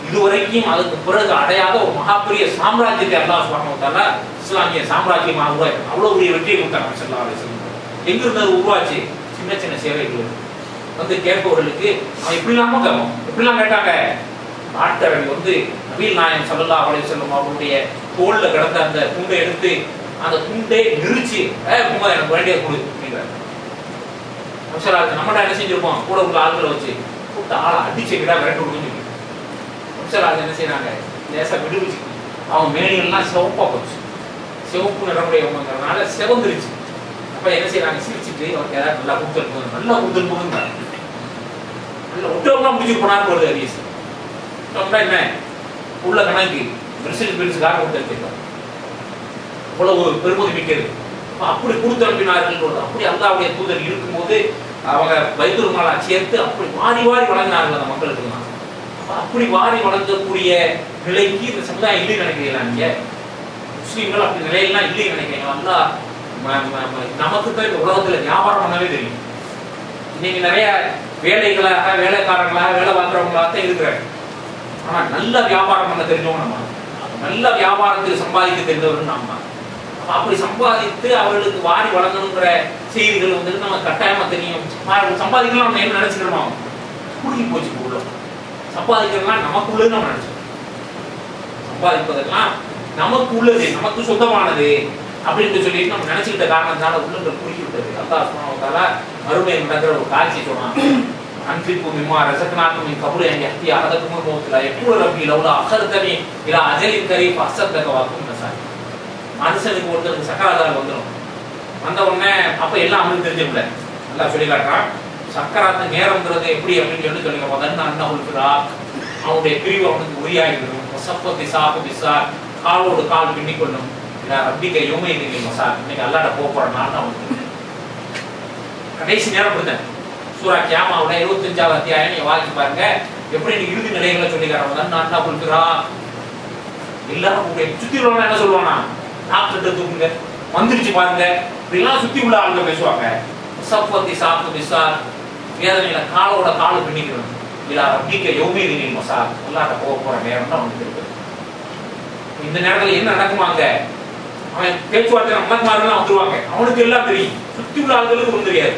இதுவரைக்கும் அதுக்கு பிறகு அடையாத ஒரு மகாபெரிய சாம்ராஜ்யத்தை அல்லாஹ் சுப்ஹானஹு வ தஆலா இஸ்லாமிய சாம்ராஜ்யமாக உருவாக்கி அவ்வளவு பெரிய வெற்றியை கொடுத்தாங்க ஸல்லல்லாஹு அலைஹி வஸல்லம். எங்கிருந்து அது உருவாச்சு, சின்ன சின்ன சேவைகள் வந்து கேட்பவர்களுக்கு அவன் இப்படிலாம கேட்போம். எப்படிலாம் கேட்டாங்க, ஆட்டரவி வந்து நபிகள் நாயகம் ஸல்லல்லாஹு அலைஹி வஸல்லம் அவருடைய தோல்ல கிடந்த அந்த துண்டை எடுத்து அந்த துண்டை நெரிச்சு எனக்கு வேண்டிய கொடு அப்படிங்கிறார். நம்மள என்ன செஞ்சிருப்போம், கூட உள்ள ஆளுகளை வச்சு கூட்ட ஆளை அடிச்சுக்கிறா விரட்டு விடுன்னு சொல்லி அம்சராஜ் என்ன செய்யறாங்க, லேசா விடுவிச்சு அவன் மேனியெல்லாம் சிவப்பா போச்சு, சிவப்பு நிறமுடையவங்கிறதுனால சிவந்துருச்சு. அப்ப என்ன செய்யறாங்க, சிரிச்சுட்டு அவருக்கு ஏதாவது நல்லா கொடுத்துருப்போம், நல்லா கொடுத்துருப்போம், நல்லா ஒட்டவங்களாம் முடிச்சுட்டு போனான்னு வருது ஹதீஸ். என்ன உள்ள கணக்கு பெருசுக்காக கொடுத்துருக்கோம், இவ்வளவு பெருமதி மிக்கிறது. அப்படி கொடுத்து அனுப்பினார்கள். அப்படி அல்லாஹ்வுடைய தூதர் இருக்கும்போது அவங்க பைத்துல் மாலை சேர்த்து அப்படி வாரி வாரி வழங்கினார்கள் அந்த மக்களுக்கு. அப்படி வாரி வழங்கக்கூடிய நிலைக்கு இந்த சமுதாயம் இல்லைன்னு நினைக்கிறீங்களா? நீங்க முஸ்லீம்கள் அப்படி நிலையெல்லாம் இல்லைன்னு நினைக்கிறீங்க? அல்லா நமக்கு தான் இந்த உலகத்துல வியாபாரம் பண்ணவே தெரியும். இன்னைக்கு நிறைய வேலைகளாக வேலைக்காரங்களாக வேலை பார்க்குறவங்களாக தான் இருக்கிறாங்க. ஆனா நல்ல வியாபாரம் பண்ண தெரிஞ்சவங்க நம்ம, நல்ல வியாபாரத்தில் சம்பாதிக்க தெரிந்தவர்கள் நம்ம. அப்படி சம்பாதித்து அவர்களுக்கு வாரி வழங்கணுங்கிற செய்திகள் வந்து நம்ம கட்டாயமா தெரியும். சம்பாதிக்கலாம் நம்ம என்ன நினைச்சுக்கிறோம், குறுகி போச்சு உள்ள. சம்பாதிக்கிறதுலாம் நமக்குள்ளது நம்ம நினைச்சோம், சம்பாதிப்பதெல்லாம் நமக்கு உள்ளது, நமக்கு சொந்தமானது அப்படின்னு சொல்லிட்டு நம்ம நினைச்சுக்கிட்ட காரணத்தால உள்ளங்கள் குறுகி விட்டது. அல்லாஹ் சுப்ஹானஹு வ தஆலா மறுமையில் நடக்கிற ஒரு காட்சி சொன்னான். அன்பிற்கு மிம்மா ரஸக்னாக்கும் மின் கபுல் அன் யஹ்தி அஹதக்கும் மௌத் யக்கூல ரப்பி லௌலா அഖர்தனி இலா அஜலின் கரீப் ஃபஅஸ்தக வஅகும் நஸாய். மனுஷனுக்கு ஒருத்தருக்கு சக்கராத்தால் வந்துடும். வந்த உடனே அப்ப எல்லாம் அவனுக்கு தெரிஞ்சிடல. நல்லா சொல்லி காட்டுறான், சக்கராத்து நேரம்ங்கிறது எப்படி அப்படின்னு சொல்லி அவனுடைய பிரிவு அவனுக்கு உரியாகிடும். காலோடு கால் பின்னிக்கொள்ளும். ரப்பிக்க யோமை மசா, இன்னைக்கு அல்லாட போற நாள் அவனுக்கு கடைசி நேரம் கொடுத்தேன். சூரா கியாமாவோட 25வது அத்தியாயம் நீங்க வாங்கி பாருங்க, எப்படி நீ இறுதி நிலைகளை சொல்லிக்கிறான். நான் கொடுக்குறா எல்லாரும் சுத்தி உள்ளவங்க என்ன சொல்லுவானா, டாக்டர்கிட்ட தூக்குங்க வந்துருச்சு பாருங்க, இப்படிலாம் சுத்தி உள்ள ஆளுங்க பேசுவாங்க. சப்பத்தி சாப்பு விசா வேதனையில காலோட காலு பின்னிக்கிறோம். இல்ல ரப்பிக்க யோமீதி மசா, அல்லாட்ட போற நேரம் தான் வந்து இருக்கு. இந்த நேரத்துல என்ன நடக்குமாங்க, அவன் பேச்சுவார்த்தை மலக்குமாரெல்லாம் வந்துருவாங்க, அவனுக்கு எல்லாம் தெரியும், சுத்தி உள்ள ஆளுகளுக்கு ஒன்றும் தெரியாது.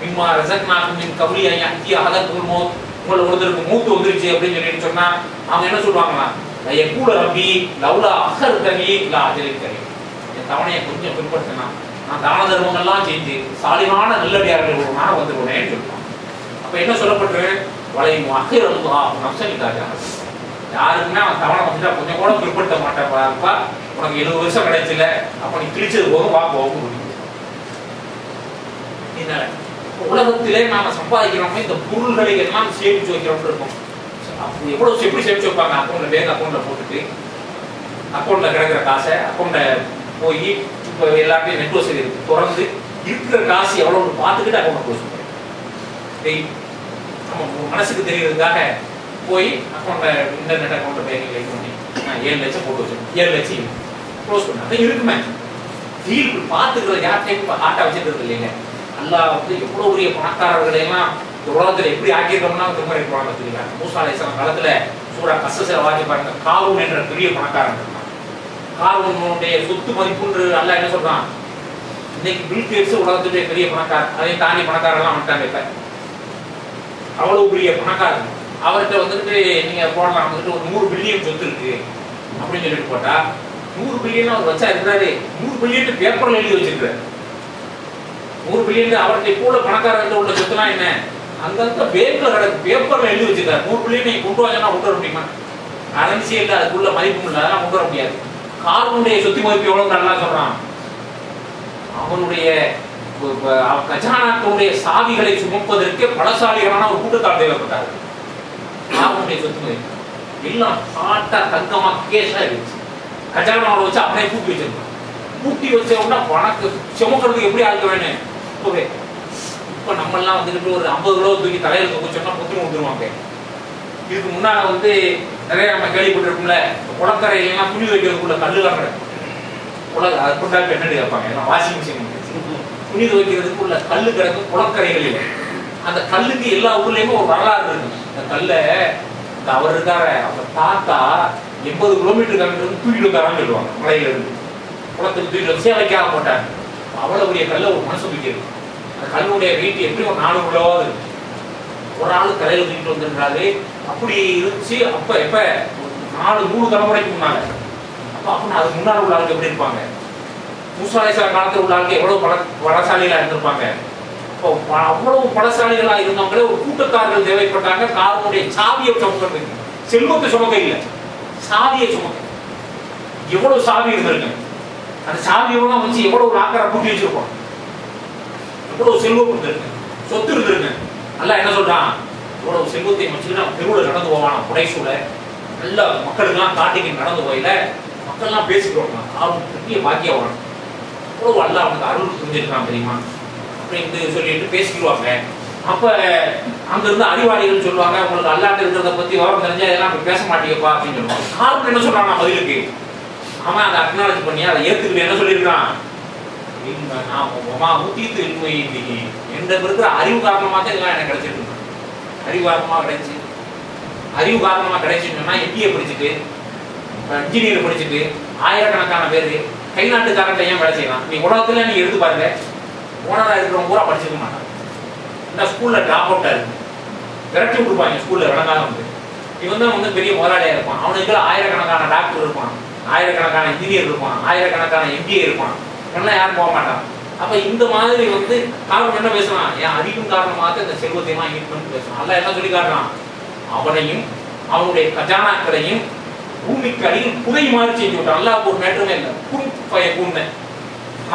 மிம்மா ரஸக்னாக்கும் மின் கபுல் அன் யஹ்தி அஹதக்கும் மௌத், உங்களை ஒருத்தருக்கு மூத்து வந்துருச்சு அப்படின்னு சொல்லிட்டு சொன்னா அவங்க என்ன சொல்லுவாங்களா, யக்கூல ரப்பி லௌலா அഖர்தனி இலா அஜலின் கரீப், என் தவணையை கொஞ்சம் பின்பற்றினா நான் தான தர்மங்கள்லாம் செஞ்சு சாலிமான நல்லடியார்கள் ஒரு நாள் வந்துருவேன்னு சொல்லுவாங்க. அப்ப என்ன சொல்லப்பட்டு வளையும் அஹர் அல்லாஹ் நஃப்ஸனிக்காக, யாருக்குன்னா அவன் தவணை வந்துட்டா கொஞ்சம் கூட பிற்படுத்த மாட்டேன்ப்பா, உனக்கு 70 வருஷம் கிடைச்சல, அப்ப நீ கிழிச்சது போதும் வா போகும். உலகத்திலே நாம சம்பாதிக்கிறோம், இந்த பொருள்களை எல்லாம் சேமிச்சு வைக்கிறோம் இருக்கும். எவ்வளவு எப்படி சேமிச்சு வைப்பாங்க, அக்கௌண்ட்ல பேங்க் அக்கௌண்ட்ல போட்டுட்டு அக்கௌண்ட்ல கிடக்கிற காசை அக்கௌண்ட்ல போய் இப்போ எல்லாத்தையும் நெட் வசதி இருக்கு திறந்து இருக்கிற காசு எவ்வளவு பார்த்துக்கிட்டு அக்கௌண்ட் க்ளோஸ் பண்ணுறேன். நம்ம மனசுக்கு தெரியறதுக்காக போய் அக்கௌண்ட்ல இன்டர்நெட் அக்கௌண்ட்ல பேங்க் லைக் பண்ணி நான் 7 லட்சம் போட்டு வச்சேன், 7 லட்சம் க்ளோஸ் பண்ணேன். அதான் இருக்குமே டீல் பார்த்துக்கிறது யார்கிட்டையும் இப்போ ஹார்ட்டாக வச்சுக்கிறது இல்லைங்க. அல்லாஹ் வந்து எவ்வளோ பெரிய பணக்காரர்களையெல்லாம் இந்த உலகத்தில் எப்படி ஆக்கியிருக்கோம்னா திருமறை குர்ஆன்ல சொல்லிருக்காங்க. மூசா அலைஹிஸ்ஸலாம் காலத்துல சூரா கஸ்ஸஸ்ல வாசி பாருங்க, காரூன் என்ற பெரிய பணக்காரன் இருந்தான். காரூனுடைய சொத்து மதிப்புன்று அல்லாஹ் என்ன சொல்றான், இன்னைக்கு பில் கேட்ஸ் உலகத்துடைய பெரிய பணக்காரன், அதையும் தாண்டி பணக்காரெல்லாம் வந்துட்டாங்க. இப்ப அவ்வளவு பெரிய பணக்காரன், அவர்கிட்ட வந்துட்டு நீங்க போடலாம் வந்துட்டு ஒரு 100 பில்லியன் சொத்து இருக்கு அப்படின்னு சொல்லிட்டு போட்டா 100 பில்லியன் அவர் வச்சா இருக்கிறாரு, 100 பில்லியன் பேப்பர்ல எழுதி வச்சிருக்காரு. 100 பில்லியன் அவர்கிட்ட கூட பணக்காரர்கிட்ட உள்ள சொத்துலாம் என்ன, அங்கங்க பேப்பர்ல கிடக்கு, பேப்பர்ல எழுதி வச்சிருக்காரு. 100 பில்லியன் நீங்க கொண்டு வாங்கன்னா கொண்டு வர முடியுமா, கரன்சி இல்லை, அதுக்குள்ள மதிப்பும் இல்லை, அதெல்லாம் கொண்டு வர முடியாது. காரனுடைய சொத்து மதிப்பு எவ்வளவு நல்லா சொல்றான், அவனுடைய கஜானாக்களுடைய சாவிகளை சுமப்பதற்கு பலசாலிகளான ஒரு கூட்டத்தால் தேவைப்பட்டாரு. காரனுடைய சொத்து மதிப்பு எல்லாம் காட்டா தங்கமா கேஷா இருந்துச்சு. கஜானாவோட வச்சு அப்படியே பூட்டி வச்சிருக்கான். பூட்டி வச்சோம்னா பணக்கு சுமக்கிறதுக்கு எப்படி ஆக வேணும். இப்போ நம்மெல்லாம் வந்துட்டு ஒரு 50 கிலோ தூக்கி தலையில தூக்கி சொன்னா புத்திரம் வந்துருவாங்க. இதுக்கு முன்னால வந்து நிறைய நம்ம கேள்விப்பட்டிருக்கோம்ல, குளக்கரையெல்லாம் துணி வைக்கிறதுக்குள்ள கல்லுலாம் கிடக்கும். அது கொண்டாடி என்னடி கேட்பாங்க, எல்லாம் வாஷிங் மிஷின் துணி துவைக்கிறதுக்குள்ள கல்லு கிடக்கும் குளக்கரைகளில். அந்த கல்லுக்கு எல்லா ஊர்லயுமே ஒரு வரலாறு இருக்கு. அந்த கல்லை அவர் இருக்காரு, அவங்க தாத்தா 80 கிலோமீட்டர் கிலோமீட்டர் தூக்கிட்டு இருக்காரான்னு சொல்லுவாங்க. மலையில இருந்து குளத்துக்கு தூக்கிட்டு சேவைக்காக போட்டாங்க. அவ்வளவு பெரிய கல்லை ஒரு மனசு தூக்கிடுது. அந்த கல்லுடைய வெயிட் எப்படி ஒரு 4 கிலோவாவது இருக்கு. ஒரு ஆள் தலையில தூக்கிட்டு வந்திருக்காரு. அப்படி இருந்துச்சு. அப்ப எப்ப 4-3 தலைமுறைக்கு முன்னால. அப்ப அப்படின்னா அதுக்கு முன்னாடி உள்ள ஆளுக்கு எப்படி இருப்பாங்க? மூசா அலைஹிஸ்ஸலாம் காலத்துல உள்ள ஆளுக்கு எவ்வளவு பலசாலிகளா இருந்திருப்பாங்க. இப்போ அவ்வளவு பலசாலிகளா இருந்தவங்களே ஒரு கூட்டத்தார்கள் தேவைப்பட்டாங்க. காரனுடைய சாவியை சுமக்கிறதுக்கு, செல்வத்தை சுமக்க இல்லை, சாவியை சுமக்க. எவ்வளவு சாவி இருந்திருக்கு, அந்த சாவியெல்லாம் வச்சு எவ்வளவு லாக்கரை பூட்டி வச்சிருப்போம், எவ்வளவு செல்வம் இருந்திருக்கு, சொத்து இருந்திருக்கு. அல்லாஹ் என்ன சொல்றான், இவ்வளவு செல்வத்தை வச்சுக்கிட்டு நம்ம தெருவில் நடந்து போவானா, புடைசூட நல்ல மக்களுக்கெல்லாம் காட்டிக்கு நடந்து போயில மக்கள்லாம் பேசிக்கிறோம், அவன் பெரிய பாக்கியவான், இவ்வளவு அல்லாஹ் அவனுக்கு அருள் புரிஞ்சிருக்கான் தெரியுமா அப்படின்னு சொல்லிட்டு பேசிக்கிடுவாங்க. அப்ப அங்க இருந்து அறிவாளிகள் சொல்லுவாங்க, உங்களுக்கு அல்லாஹ் இருக்கிறத பத்தி விவரம் தெரிஞ்சா இதெல்லாம் பேச மாட்டீங்கப்பா அப்படின்னு சொல்லுவாங்க. காரணம் என்ன சொல்றான் பதிலுக்கு, அவன் அதை அக்னாலஜ் பண்ணி அதை ஏத்துக்கிட்டு என்ன சொல்லியிருக்கான், என்ற இருக்கிற அறிவு காரணமா தான் இதெல்லாம் எனக்கு கிடைச்சிருக்கு. அறிவு காரணமா கிடைச்சு, அறிவு காரணமா கிடைச்சுன்னு சொன்னா எம்பிஏ படிச்சுட்டு இன்ஜினியர் படிச்சுட்டு ஆயிரக்கணக்கான பேரு கை நாட்டுக்காரன் ஏன் வேலை செய்யலாம்? நீ உலகத்துல நீ எடுத்து பாருங்க, ஓனரா இருக்கிறவங்க பூரா படிச்சிருக்க மாட்டாங்க. இந்த ஸ்கூல்ல டிராப் அவுட்டா இருக்கு, விரட்டி விட்டுருப்பாங்க ஸ்கூல்ல விளங்காத வந்து. இவன் தான் வந்து பெரிய முதலாளியா இருப்பான், அவனுக்கு ஆயிரக்கணக்கான டாக்டர் இருப்பான், ஆயிரக்கணக்கான இன்ஜினியர் இருப்பான், ஆயிரக்கணக்கான எம்பிஏ இருப்பான், எல்லாம் யாரும் போக மாட்டான். அப்ப இந்த மாதிரி வந்து காரணம் என்ன பேசலாம், என் அறிவின் காரணமாக இந்த செல்வத்தை வாங்கிட்டு பேசலாம். அல்ல என்ன சொல்லி காட்டுறான், அவனையும் அவனுடைய கஜானாக்களையும் பூமிக்கு அடியில் புதை மாதிரி செஞ்சு விட்டான். அல்லாஹ் ஒரு மேட்டருமே இல்லை, கூண்ணு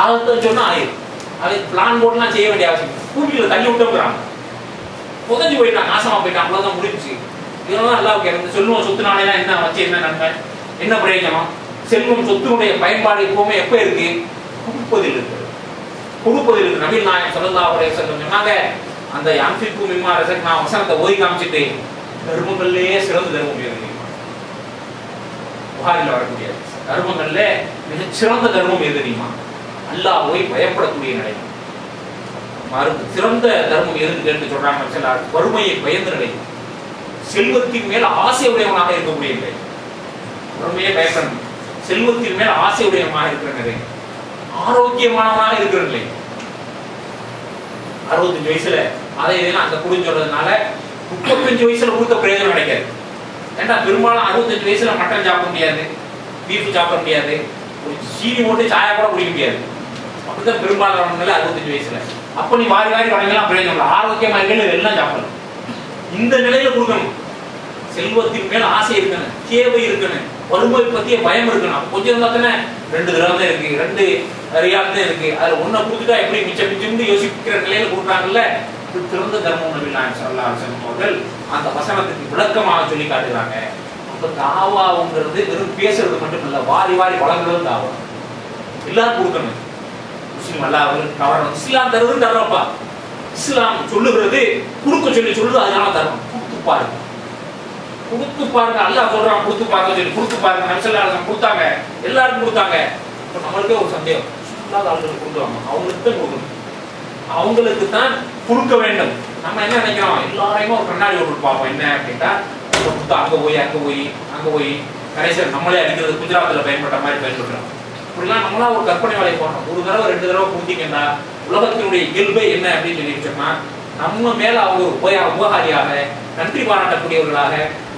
அதை சொன்னா ஆயிரும். அதை பிளான் போட்டுலாம் செய்ய வேண்டிய அவசியம், பூமியில தள்ளி விட்டுறாங்க, புதஞ்சு போயிட்டான், நாசமா போயிட்டான், அவ்வளவுதான் முடிஞ்சு. இதெல்லாம் அல்லாஹ்வுக்கு இருந்து செல்வம் சொத்து நாளையா என்ன வச்சு என்ன நன்மை, என்ன பிரயோஜனம்? செல்வம் சொத்தினுடைய பயன்பாடு எப்பவுமே எப்ப இருக்கு, கொடுப்பதில் இருக்கு, கொடுப்பதில் இருக்கு. நபிகள் நாயகம் ஸல்லல்லாஹு அலைஹி வஸல்லம் சொன்னாங்க, அந்த அன்ஃபிகு மிம்மா ரஸக்னா வசனத்தை ஓதி காமிச்சிட்டு தர்மங்கள்லயே சிறந்த தர்மம் எது தெரியுமா? புகாரில் வரக்கூடிய தர்மங்கள்ல மிகச் சிறந்த தர்மம் எது தெரியுமா? அல்லாஹ்வை பயப்படக்கூடிய நிலை. சிறந்த தர்மம் எதுன்னு கேட்டு சொல்றாங்க, வறுமையை பயந்த நிலை, செல்வத்தின் மேல் ஆசை உடையவனாக இருக்கக்கூடிய நிலை. வறுமையை பயப்படணும், செல்வத்தின் மேல் ஆசை உடையவனாக இருக்கிற நிலை, ஆரோக்கியமானவனாக இருக்கிற நிலை. 65 வயசுல அதை இதெல்லாம் அந்த குடின்னு சொல்றதுனால 35 வயசுல கொடுத்த பிரயோஜனம் கிடைக்காது. ஏன்னா பெரும்பாலும் 65 வயசுல மட்டன் சாப்பிட முடியாது, பீஃப் சாப்பிட முடியாது, ஒரு சீனி போட்டு சாயா கூட குடிக்க முடியாது. அப்படிதான் பெரும்பாலான 65 வயசுல. அப்ப நீ வாரி வாரி வழங்கலாம் பிரயோஜனம் இல்லை, ஆரோக்கியமா இருக்கணும், எல்லாம் சாப்பிடணும். இந்த நிலையில கொடுக்கணும். செல்வத்தின் மேல ஆசை இருக்கணும், தேவை இருக்கணும், வறுமை பத்திய பயம் இருக்கணும். கொஞ்சம் இருந்தா தானே 2 திரகம் தான் இருக்கு, 2 ரியால் தான் இருக்கு, அதுல ஒன்ன கொடுத்துட்டா எப்படி மிச்சம் மிச்சம்னு யோசிக்கிற நிலையில கொடுக்குறாங்கல்ல. திறந்த தர்மம் நபிகள் ஸல்லல்லாஹு அலைஹி வஸல்லம் அவர்கள் அந்த வசனத்துக்கு விளக்கமாக சொல்லி காட்டுறாங்க. அப்ப தாவாங்கிறது வெறும் பேசுறது மட்டும் இல்ல, வாரி வாரி வழங்குறது தாவா. எல்லாரும் கொடுக்கணும். முஸ்லிம் அல்லாஹ் அவர்களுக்கு கவனம், இஸ்லாம் தருவது தர்றப்பா, இஸ்லாம் சொல்லுகிறது கொடுக்க சொல்லி சொல்லுது, அதனால தர்றோம். கொடுத்து பாருங்க, கொடுத்து பாருங்க. அல்லாஹ் சொல்றான் கொடுத்து பாருங்க சொல்லி, கொடுத்து பாருங்க. நபி ஸல்லல்லாஹு அலைஹி வஸல்லம் கொடுத்தாங்க, எல்லாருக்கும் கொடுத்தாங்க. இப்ப நம்மளுக்கே ஒரு சந்தேகம், இல்லாத ஆளுங்களுக்கு கொடுக்குறாங்க, அவங்களுக்கு தான் கொடுக்கணும், அவங்களுக்கு தான் கொடுக்க வேண்டும். நம்ம என்ன நினைக்கிறோம், எல்லாரையுமே ஒரு கண்ணாடி ஓட்டு பார்ப்போம். என்ன அப்படின்னா அங்க போய் அங்க போய் அங்க போய் கடைசியில் நம்மளே அடிக்கிறது, குஜராத்தில் பயன்பட்ட மாதிரி பயன்படுறோம். இப்படிலாம் நம்மளா ஒரு கற்பனை வேலையை போடுறோம். ஒரு தடவை 2 தடவை கொடுத்தீங்கன்னா உலகத்தினுடைய இயல்பே என்ன அப்படின்னு சொல்லி சொன்னா, நம்ம மேல அவங்க உபகாரியாக, நன்றி பாராட்டக்கூடியவர்களாக,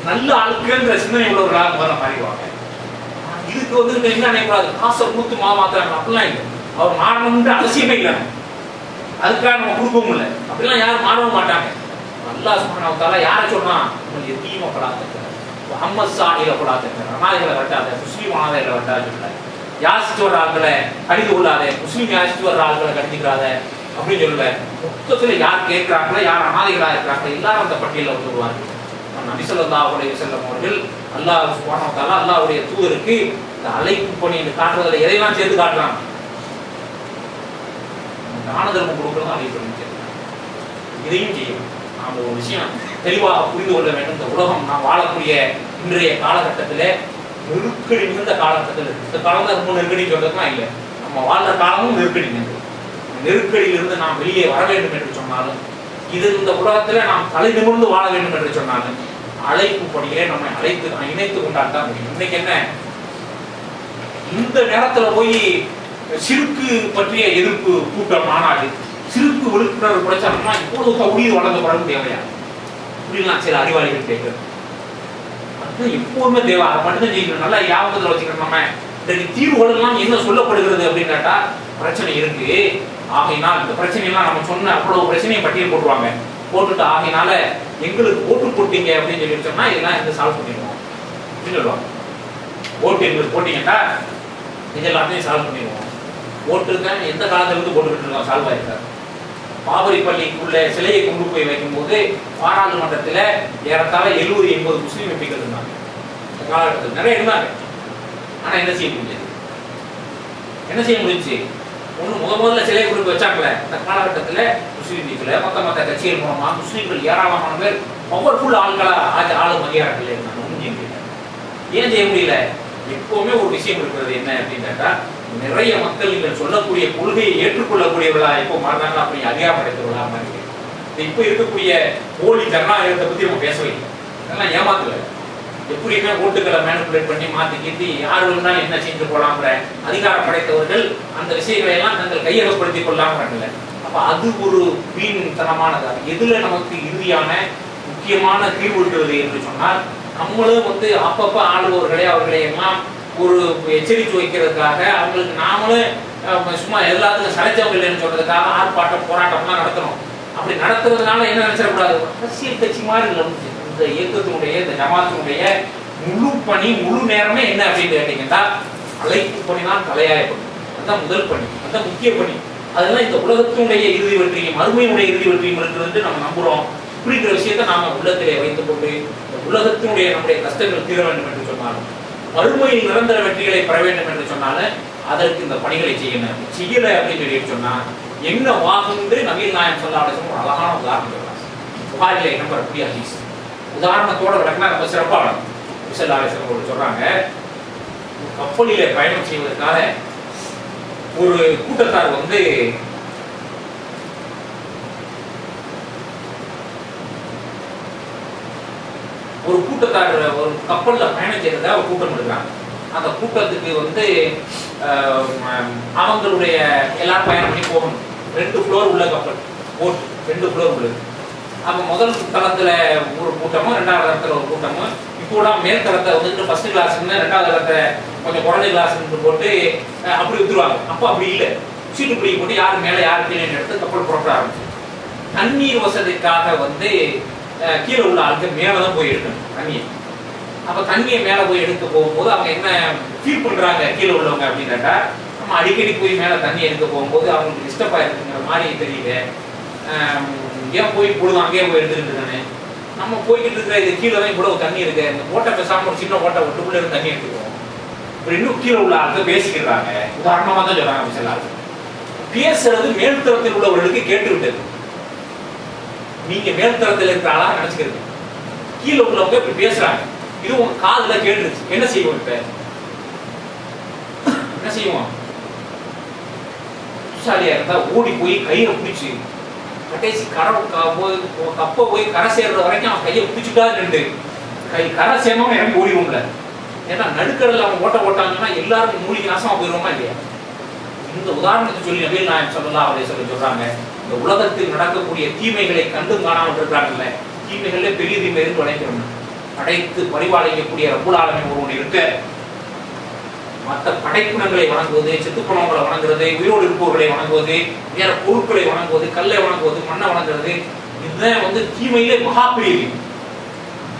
நல்ல ஆட்கள்ன்ற சிந்தனை உள்ளவர்களாக முதல்ல மாறிடுவாங்க. இதுக்கு வந்து என்ன நினைக்கூடாது, காசை கொடுத்து மாமாத்துறாங்க அப்படிலாம் இல்லை. அவர் மாறணும்ன்ற அவசியமே இல்லை, அதுக்காக நம்ம கொடுக்கவும் இல்லை. அப்படிலாம் யாரும் மாறவும் மாட்டாங்க. அல்லாஹ் சுப்ஹானஹு வ தஆலா யாரை சொல்றான், உங்களுக்கு எத்தீமை படாதீங்க, முஹம்மது சாஹில படாதீங்க, அனாதைகளை வெட்டாத, முஸ்லீம் அனாதைகளை வெட்டாத சொல்ல, யாசிச்சு வர்ற ஆட்களை கடிந்து கொள்ளாத, முஸ்லீம் யாசிச்சு வர்ற ஆட்களை கடிஞ்சிக்கிறாத அப்படின்னு சொல்லல. மொத்தத்துல யார் கேட்கிறாங்களோ, யார் அனாதைகளா இருக்கிறாங்களோ எல்லாரும் அந்த பட்டியலில் வந்துருவாங்க. நபி ஸல்லல்லாஹு அலைஹி வஸல்லம் அவர்கள் அல்லாஹ் சுப்ஹானஹு வ தஆலா அல்லாஹ்வுடைய தூதருக்கு இந்த அழைப்பு பணி காட்டுறதுல எதையெல்லாம் சேர்த்து காட்டுறாங்க, தான தர்மம் கொடுக்கறது அழைப்பு பண்ணி இதையும் செய்யும். நாம ஒரு விஷயம் தெளிவாக புரிந்து கொள்ள வேண்டும். இந்த உலகம் நாம் வாழக்கூடிய இன்றைய காலகட்டத்தில் நெருக்கடி மிகுந்த காலகட்டத்தில், இந்த காலம் தான் ரொம்ப நெருக்கடி சொல்றதுலாம் இல்லை, நம்ம வாழ்ற காலமும் நெருக்கடி மிகுந்தது. நெருக்கடியிலிருந்து நாம் வெளியே வர வேண்டும் என்று சொன்னாலும், இது இந்த உலகத்துல நாம் தலை நிமிர்ந்து வாழ வேண்டும் என்று சொன்னாலும் அழைப்பு படியே நம்மை இணைத்து கொண்டாடத்தான் முடியும். இன்னைக்கு என்ன, இந்த நேரத்துல போய் சிறுக்கு பற்றிய எதிர்ப்பு கூட்டம் மாநாடு, சிறுக்கு விழிப்புணர்வு பிரச்சாரம்னா இப்பொழுது உயிர் வளர்ந்த படம் தேவையா? இப்படிலாம் சில அறிவாளிகள் கேட்கறது. அதுதான் எப்போதுமே தேவை, அதை மட்டும்தான் ஜெயிக்கணும். நல்லா ஞாபகத்தில் வச்சுக்கணும். நம்ம இந்த தீர்வுகள் எல்லாம் என்ன சொல்லப்படுகிறது அப்படின்னு கேட்டா, பிரச்சனை இருக்கு, ஆகையினால் இந்த பிரச்சனையெல்லாம் நம்ம சொன்ன அவ்வளவு பிரச்சனையை பட்டியல் போட்டுருவாங்க. போட்டுட்டு ஆகையினால எங்களுக்கு ஓட்டு போட்டீங்க அப்படின்னு சொல்லி சொன்னா இதெல்லாம் எங்க சால்வ் பண்ணிடுவோம் அப்படின்னு சொல்லுவாங்க. ஓட்டு எங்களுக்கு போட்டீங்கன்னா இது எல்லாத்தையும் சால்வ் பண்ணிடுவோம். ஓட்டுக்கு எந்த காலத்துல இருந்து போட்டுக்கிட்டு இருக்கோம், சால்வ் ஆயிருக்காரு. பாபரி பள்ளிக்குள்ள சிலையை கொண்டு போய் வைக்கும் போது பாராளுமன்றத்தில் ஏறத்தாழ 70-80 முஸ்லீம் எம்பிக்கள் இருந்தாங்க. காலகட்டத்தில் நிறைய இருந்தாங்க. ஆனா என்ன செய்ய முடிஞ்சது? என்ன செய்ய முடிஞ்சு? ஒண்ணு முதல்ல சிலையை கொண்டு வச்சாங்களே, அந்த காலகட்டத்தில் முஸ்லீம் லீக்ல மத்த கட்சிகள் மூலமா முஸ்லீம்கள் ஏராளமான பேர் பவர்ஃபுல் ஆள்களா ஆளும் அதிகாரத்தில் இருந்தாங்க. ஏன் செய்ய முடியல? எப்பவுமே ஒரு விஷயம் இருக்கிறது என்ன அப்படின்னு கேட்டா, நிறைய மக்கள் நீங்கள் சொல்லக்கூடிய கொள்கையை ஏற்றுக்கொள்ளக்கூடியவர்களா எப்போ மாறினாங்க, அப்படி அதிகாரம் அடைத்தவர்களா மாறி. இப்ப இருக்கக்கூடிய போலி ஜனநாயகத்தை பத்தி நம்ம பேசவே இல்லை. அதெல்லாம் ஏமாத்துல எப்படியுமே ஓட்டுகளை மேனிபுலேட் பண்ணி மாத்தி கீட்டி யார் வேணாலும் என்ன செஞ்சு போலாங்கிற அதிகாரம் படைத்தவர்கள் அந்த விஷயங்களை எல்லாம் தங்கள் கையகப்படுத்திக் கொள்ளாம. அப்ப அது ஒரு வீண்தனமானது. எதுல நமக்கு இறுதியான முக்கியமான தீர்வு இருக்கிறது என்று சொன்னால், நம்மளும் அப்பப்ப ஆளுபவர்களே அவர்களை எல்லாம் ஒரு எச்சரித்து வைக்கிறதுக்காக அவங்களுக்கு நாமளும் சும்மா எல்லாத்துக்கும் சளைச்சவங்க இல்லைன்னு சொல்றதுக்காக ஆர்ப்பாட்டம் போராட்டம்லாம் நடத்தணும். அப்படி நடத்துறதுனால என்ன நினைச்சிடக்கூடாது, அரசியல் கட்சி மாதிரி இல்லை. இந்த இயக்கத்தினுடைய இந்த ஜமாத்தினுடைய முழு பணி முழு நேரமே என்ன அப்படின்னு கேட்டீங்கன்னா, அழைப்பு பணி தான் தலையாயப்படும். அதுதான் முதல் பணி, அதுதான் முக்கிய பணி. அதெல்லாம் இந்த உலகத்தினுடைய இறுதி வெற்றியும் மறுமையினுடைய இறுதி வெற்றியும் இருக்கிறது நம்ம நம்புறோம். இப்படிங்கிற விஷயத்தை நாம உள்ளத்திலே வைத்துக் கொண்டு உலகத்தினுடைய நம்முடைய கஷ்டங்கள் தீர வேண்டும் என்று சொன்னாலும், மறுமையில் நிரந்தர வெற்றிகளை பெற வேண்டும் என்று சொன்னாலும் அதற்கு இந்த பணிகளை செய்யணும். செய்யலை அப்படின்னு சொல்லி சொன்னா என்ன வாகுண்டு நவீன நாயம் சொல்லாத ஒரு அழகான உதாரணம் சொல்லலாம். புகாரிலே நம்பக்கூடிய ஹதீஸ் உதாரணத்தோட விளக்கினா ரொம்ப சிறப்பாக சொல்றாங்க. கப்பலிலே பயணம் செய்வதற்காக ஒரு கூட்டத்தார் ஒரு கப்பல்ல பயணம் செய்யறதா ஒரு கூட்டம் எடுக்கிறாங்க. அந்த கூட்டத்துக்கு அவங்களுடைய எல்லாரும் பயணம் பண்ணி போகணும். 2 ஃப்ளோர் உள்ள கப்பல், போட் 2 ஃப்ளோர் உள்ளது. அப்ப முதல் தளத்துல ஒரு கூட்டமும் 2வது தளத்துல ஒரு கூட்டமும், இப்போ மேல் தளத்தை ஃபர்ஸ்ட் கிளாஸ்ன்னு 2வது தளத்தை கொஞ்சம் குறைஞ்ச கிளாஸ்ன்னு போட்டு அப்படி வித்துருவாங்க. அப்போ அப்படி இல்லை, சீட்டு பிடிக்க போட்டு யாரு மேல யாரு கீழே எடுத்து கப்பல் புறப்பட ஆரம்பிச்சு. தண்ணீர் வசதிக்காக கீழே உள்ள ஆட்கள் மேலதான் போய் எடுக்கணும் தண்ணியை. அப்ப தண்ணியை மேல போய் எடுக்க போகும்போது அவங்க என்ன ஃபீல் பண்றாங்க கீழே உள்ளவங்க அப்படின்னு கேட்டா, நம்ம அடிக்கடி போய் மேல தண்ணி எடுக்க போகும்போது அவங்களுக்கு டிஸ்டர்ப் ஆயிருக்குங்கிற மாதிரி தெரியுது. ஏன் போய் பொழுது அங்கேயே போய் எடுத்துக்கிட்டு இருக்கானே, நம்ம போய்கிட்டு இருக்கிற இது கீழே தான் இவ்வளவு தண்ணி இருக்கு, இந்த ஓட்டை பேசாம ஒரு சின்ன ஓட்டை ஒட்டுக்குள்ள இருந்து தண்ணி எடுத்துக்குவோம். இன்னும் கீழே உள்ள ஆட்கள் பேசிக்கிறாங்க. உதாரணமா தான் சொல்றாங்க. சில ஆட்கள் பேசுறது மேல்தரத்தில் உள்ளவர்களுக்கு கேட்டு விட்டது. நீங்க மேல்தரத்தில் இருக்கிற ஆளா நினைச்சுக்கிறது, கீழே உள்ளவங்க இப்படி பேசுறாங்க, இது உங்க காதுல கேட்டுருச்சு. என்ன செய்வோம்? இப்ப என்ன செய்வோம்? புத்திசாலியா இருந்தா ஓடி போய் கையை பிடிச்சு கடைசி கப்பை போய் கரை சேர்ற வரைக்கும் அவன் கையை பிடிச்சுட்டா நின்று கரை சேரணும் எனக்கு ஓடிடும்ல. ஏன்னா நடுக்கடல அவன் ஓட்டாங்கன்னா எல்லாருக்கும் மூலிகை நாசமா போயிடுவோமா இல்லையா? இந்த உதாரணத்தை சொல்லி நபீல் நாயம் ஸல்லல்லாஹு அலைஹி வஸல்லம் சொல்றாங்க, இந்த உலகத்தில் நடக்கக்கூடிய தீமைகளை கண்டும் காணாமல் இருக்கிறாங்கல்ல, தீமைகளே பெரிய தீமை இருந்து வளைக்கிறோம். படைத்து பரிபாலிக்கக்கூடிய ரப்புல் ஆலமீன் ஒருவன் இருக்க, மற்ற படைப்பினங்களை வணங்குவது, செத்துப்பணங்களை வணங்குறது, உயிரோடு இருப்பவர்களை வணங்குவது, வேற பொருட்களை வணங்குவது, கல்லை வணங்குவது, மண்ணை வணங்குறது, இதுதான் தீமையிலே மகாபிரிய.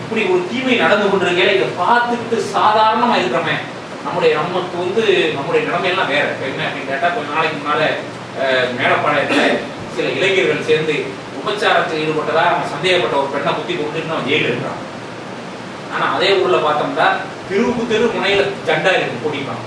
இப்படி ஒரு தீமை நடந்து கொண்டிருக்க இதை பார்த்துட்டு சாதாரணமா இருக்கிறோமே, நமக்கு நம்முடைய நிலைமையெல்லாம் வேற. என்ன அப்படின்னு கேட்டா, கொஞ்ச நாளைக்கு முன்னால மேடப்பாளையத்துல சில இளைஞர்கள் சேர்ந்து உபச்சாரத்தில் ஈடுபட்டதா நம்ம சந்தேகப்பட்ட ஒரு பெண்ணை குத்தி கொண்டு அவன் ஜெயில இருக்கிறான். ஆனா அதே ஊர்ல பார்த்தோம்னா தெருவுக்கு தெரு முனையில ஜண்டா இருக்கு போட்டிப்பாங்க.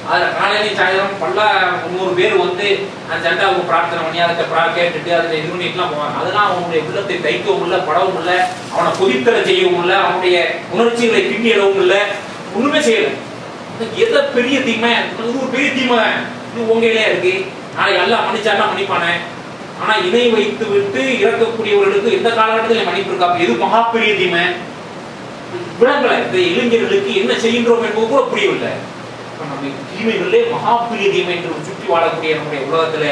அதுல காலையிலையும் சாயந்தரம் 100 பேர் அந்த ஜண்டாவுக்கு பிரார்த்தனை பண்ணி அதை கேட்டுட்டு அதுல இது பண்ணிட்டுலாம் போவாங்க. அதெல்லாம் அவனுடைய உள்ளத்தை தைக்கவும் இல்லை, படவும் இல்லை, அவனை கொதித்தலை செய்யவும் இல்லை, அவனுடைய உணர்ச்சிகளை பின்னிடவும் இல்லை, ஒண்ணுமே செய்யல. எதை பெரிய தீமை? இது ஒரு பெரிய தீமை, இது உங்கையிலே இருக்கு. நாளைக்கு எல்லாம் மன்னிச்சாலாம் மன்னிப்பானே. ஆனா இணை வைத்து விட்டு இறக்கக்கூடியவர்களுக்கு எந்த காலகட்டத்தில் மன்னிப்பு இருக்கா? எது மகா பெரிய தீமை? விளங்கல. இந்த இளைஞர்களுக்கு என்ன செய்கின்றோம் என்பது கூட புரியவில்லை. நம்ம தீமைகளே மகா பெரிய தீமை என்று சுற்றி வாழக்கூடிய நம்முடைய உலகத்துல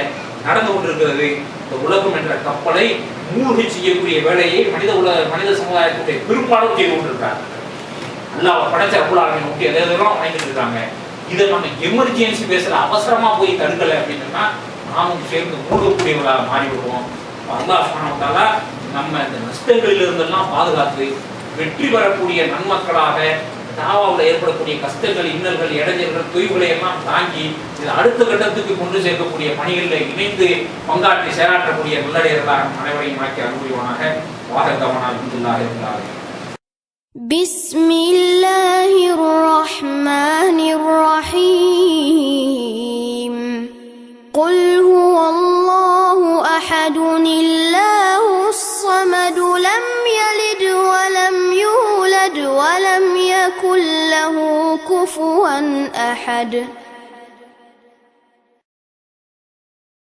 நடந்து கொண்டிருக்கிறது. இந்த உலகம் என்ற கப்பலை மூழ்கி செய்யக்கூடிய வேலையை மனித சமுதாயத்துடைய பெரும்பாலும் செய்து கொண்டிருக்கிறார். அல்லாஹ் படைச்ச ரப்புல் ஆலமீன் நோக்கி எதெல்லாம் வாங்கிட்டு இருக்காங்க. இதை நம்ம எமர்ஜென்சி பேசுற அவசரமா போய் தடுக்கலை அப்படின்னா நாமும் சேர்ந்து மூழ்கக்கூடியவர்களாக மாறிவிடுவோம். அல்லாஹ் சுப்ஹானஹு வ தஆலா நம்ம இந்த நஷ்டங்களில் இருந்தெல்லாம் பாதுகாத்து வெற்றி பெறக்கூடிய நன்மக்களாக தாவாவில் ஏற்படக்கூடிய கஷ்டங்கள், இன்னல்கள், இடைஞ்சல்கள், தொய்வுகளை எல்லாம் தாங்கி இது அடுத்த கட்டத்துக்கு கொண்டு சேர்க்கக்கூடிய பணிகளில் இணைந்து பங்காற்றி செயலாற்றக்கூடிய நல்லடையர்களாக அனைவரையும் ஆக்கி அனுபவிவானாக. வாதகவனால் அல்ஹம்துலில்லாஹி ரப்பில் ஆலமீன். பிஸ்மில்லாஹிர் ரஹ்மானிர் ரஹீம். قل هو الله أحد الله الصمد لم يلد ولم يولد ولم يكن له كفوا أحد.